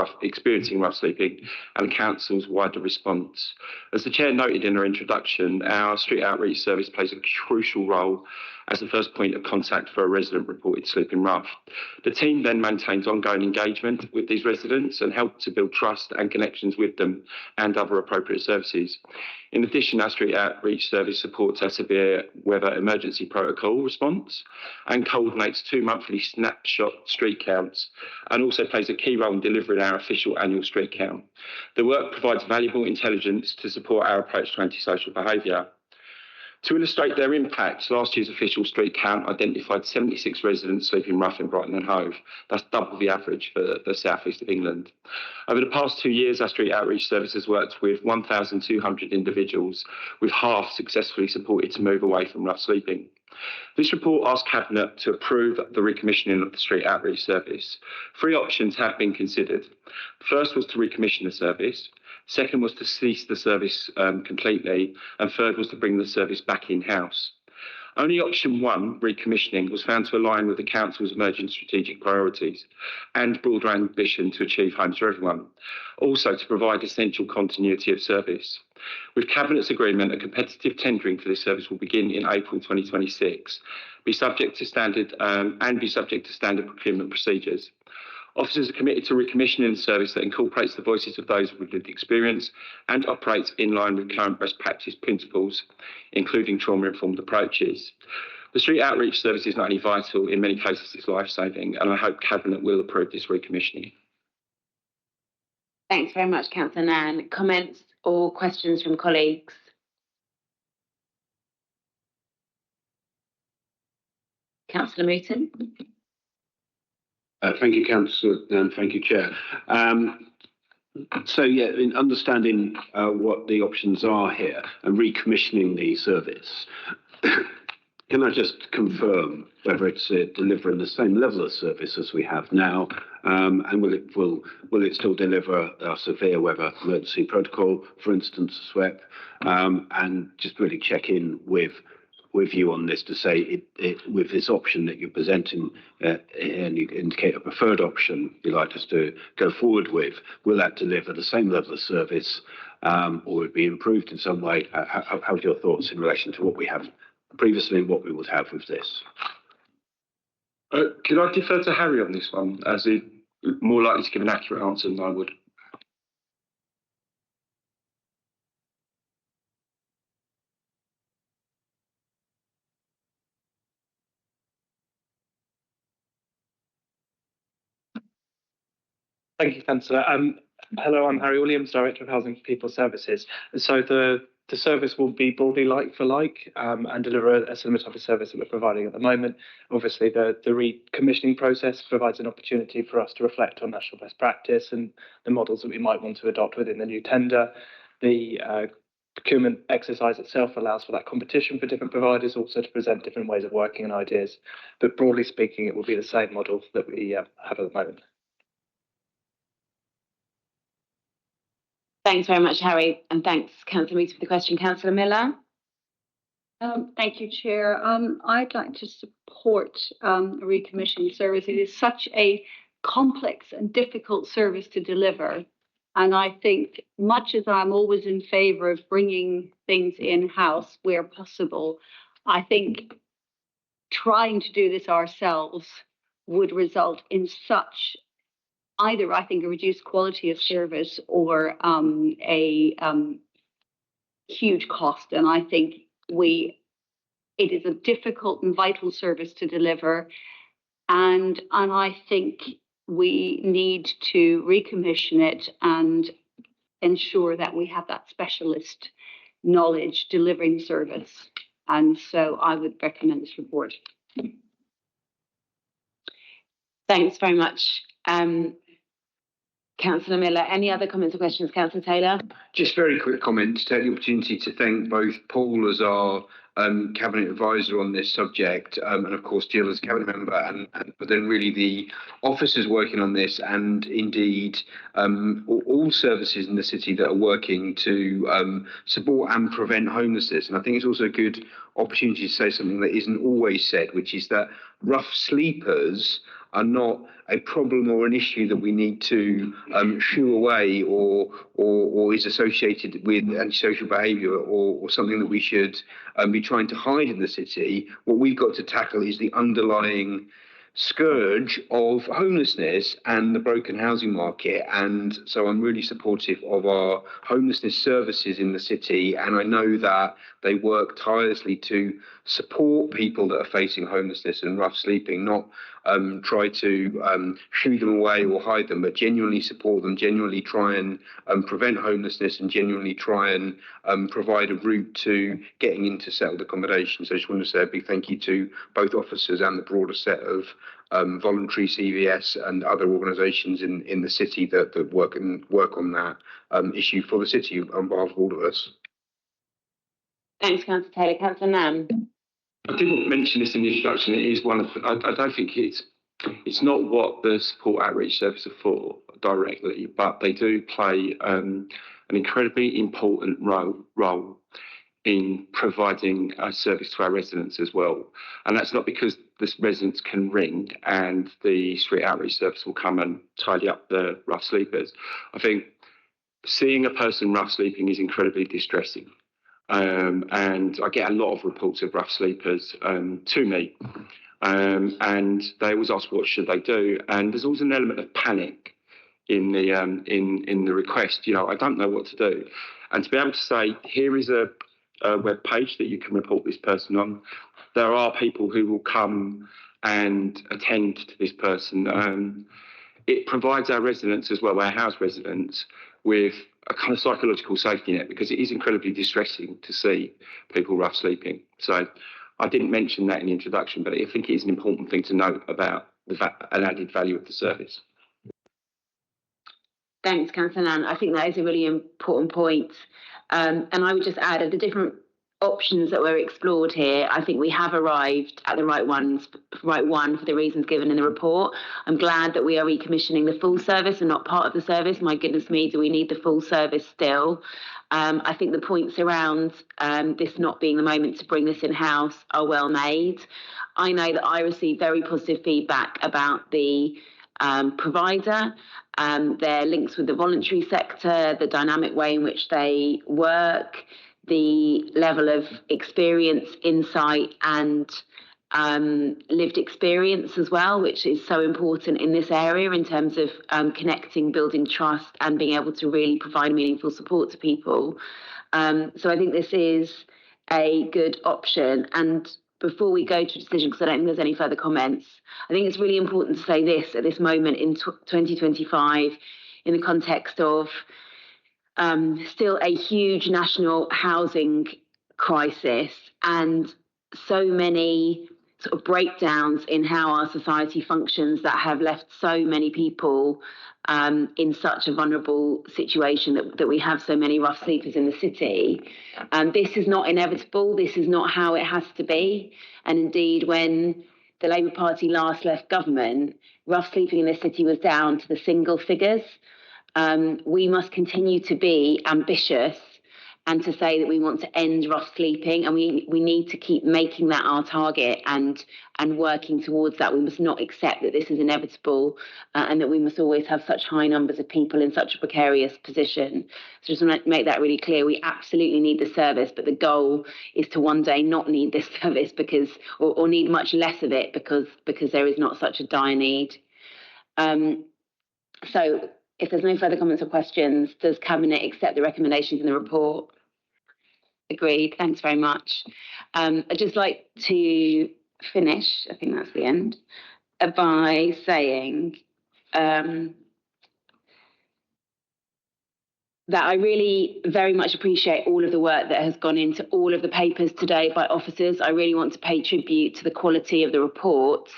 rough sleeping and the council's wider response. As the Chair noted in her introduction, our street outreach service plays a crucial role as the first point of contact for a resident reported sleeping rough. The team then maintains ongoing engagement with these residents and help to build trust and connections with them and other appropriate services. In addition, our street outreach service supports our severe weather emergency protocol response and coordinates 2 monthly snapshot street counts, and also plays a key role in delivering our official annual street count. The work provides valuable intelligence to support our approach to antisocial behaviour. To illustrate their impact, last year's official street count identified 76 residents sleeping rough in Brighton and Hove. That's double the average for the south east of England. Over the past 2 years, our street outreach service has worked with 1,200 individuals, with half successfully supported to move away from rough sleeping. This report asks Cabinet to approve the recommissioning of the street outreach service. 3 options have been considered. First was to recommission the service. Second was to cease the service completely, and third was to bring the service back in-house. Only option 1, recommissioning, was found to align with the Council's emerging strategic priorities and broader ambition to achieve homes for everyone, also to provide essential continuity of service. With Cabinet's agreement, a competitive tendering for this service will begin in April 2026, be subject to standard procurement procedures. Officers are committed to recommissioning a service that incorporates the voices of those with lived experience and operates in line with current best practice principles, including trauma-informed approaches. The street outreach service is not only vital, in many cases it's life-saving, and I hope Cabinet will approve this recommissioning. Thanks very much, Councillor Nan. Comments or questions from colleagues? Councillor Mooton. Thank you, Councillor, and thank you, Chair. So, yeah, in understanding what the options are here and recommissioning the service, can I just confirm whether it's delivering the same level of service as we have now, and will it still deliver our severe weather emergency protocol, for instance, SWEP, and just really check in with you on this to say with this option that you're presenting and you indicate a preferred option you'd like us to go forward with, will that deliver the same level of service or will it be improved in some way? How's your thoughts in relation to what we have previously and what we would have with this? Could I defer to Harry on this one, as he's more likely to give an accurate answer than I would? Thank you, Councillor. Hello, I'm Harry Williams, Director of Housing for People Services. So the service will be broadly like for like and deliver a similar type of service that we're providing at the moment. Obviously, the recommissioning process provides an opportunity for us to reflect on national best practice and the models that we might want to adopt within the new tender. The procurement exercise itself allows for that competition for different providers, also to present different ways of working and ideas. But broadly speaking, it will be the same model that we have at the moment. Thanks very much, Harry, and thanks, Councillor Mooton, for the question. Councillor Miller. Thank you, Chair. I'd like to support a recommissioning service. It is such a complex and difficult service to deliver. And I think, much as I'm always in favour of bringing things in-house where possible, I think trying to do this ourselves would result in such either, I think, a reduced quality of service or a huge cost. And I think it is a difficult and vital service to deliver. And I think we need to recommission it and ensure that we have that specialist knowledge delivering service. And so I would recommend this report. Thanks very much. Councillor Miller, any other comments or questions? Councillor Taylor? Just very quick comment to take the opportunity to thank both Paul as our Cabinet advisor on this subject, and of course Jill as Cabinet member, but then really the officers working on this, and indeed all services in the city that are working to support and prevent homelessness. And I think it's also a good opportunity to say something that isn't always said, which is that rough sleepers are not a problem or an issue that we need to shoo away or is associated with antisocial behaviour or something that we should be trying to hide in the city. What we've got to tackle is the underlying scourge of homelessness and the broken housing market. And so I'm really supportive of our homelessness services in the city, and I know that they work tirelessly to support people that are facing homelessness and rough sleeping, not try to shoo them away or hide them, but genuinely support them, genuinely try and prevent homelessness, and genuinely try and provide a route to getting into settled accommodation. So I just want to say a big thank you to both officers and the broader set of voluntary CVS and other organisations in the city that work on that issue for the city on behalf of all of us. Thanks, Councillor Taylor. Councillor Nam. I didn't mention this in the introduction. It is one of. I don't think it's not what the support outreach service are for directly, but they do play an incredibly important role in providing a service to our residents as well. And that's not because the residents can ring and the street outreach service will come and tidy up the rough sleepers. I think seeing a person rough sleeping is incredibly distressing. And I get a lot of reports of rough sleepers to me. And they always ask, what should they do? And there's always an element of panic in the request. You know, I don't know what to do. And to be able to say, here is a web page that you can report this person on. There are people who will come and attend to this person. It provides our residents as well, our house residents, with a kind of psychological safety net, because it is incredibly distressing to see people rough sleeping. So I didn't mention that in the introduction, but I think it is an important thing to note about an added value of the service. Thanks, Councillor Nunn. I think that is a really important point. And I would just add, of the different options that were explored here, I think we have arrived at the right one for the reasons given in the report. I'm glad that we are recommissioning the full service and not part of the service. My goodness me, do we need the full service still? I think the points around this not being the moment to bring this in-house are well made. I know that I received very positive feedback about the provider, their links with the voluntary sector, the dynamic way in which they work, the level of experience, insight, and lived experience as well, which is so important in this area in terms of connecting, building trust, and being able to really provide meaningful support to people. So I think this is a good option. And before we go to a decision, because I don't think there's any further comments, I think it's really important to say this at this moment in 2025, in the context of still a huge national housing crisis and so many sort of breakdowns in how our society functions that have left so many people in such a vulnerable situation, that we have so many rough sleepers in the city. This is not inevitable. This is not how it has to be. And indeed, when the Labour Party last left government, rough sleeping in this city was down to the single figures. We must continue to be ambitious and to say that we want to end rough sleeping, and we need to keep making that our target and working towards that. We must not accept that this is inevitable and that we must always have such high numbers of people in such a precarious position. So just want to make that really clear. We absolutely need the service, but the goal is to one day not need this service or need much less of it because there is not such a dire need. So if there's no further comments or questions, does Cabinet accept the recommendations in the report? Agreed. Thanks very much. I'd just like to finish, I think that's the end, by saying that I really very much appreciate all of the work that has gone into all of the papers today by officers. I really want to pay tribute to the quality of the reports.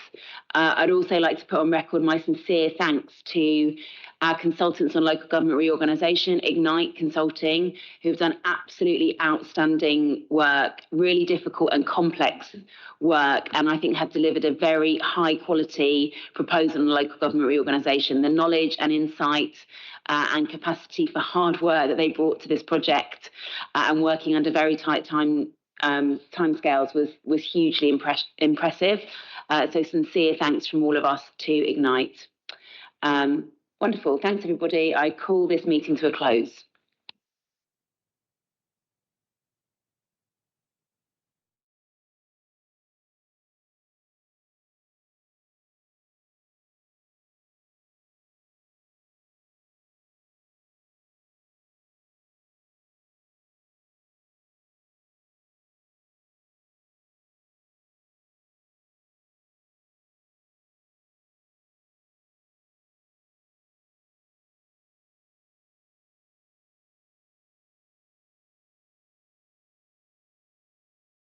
I'd also like to put on record my sincere thanks to our consultants on local government reorganisation, Ignite Consulting, who've done absolutely outstanding work, really difficult and complex work, and I think have delivered a very high quality proposal on local government reorganisation. The knowledge and insight and capacity for hard work that they brought to this project and working under very tight timescales was hugely impressive. So sincere thanks from all of us to Ignite. Wonderful. Thanks, everybody. I call this meeting to a close.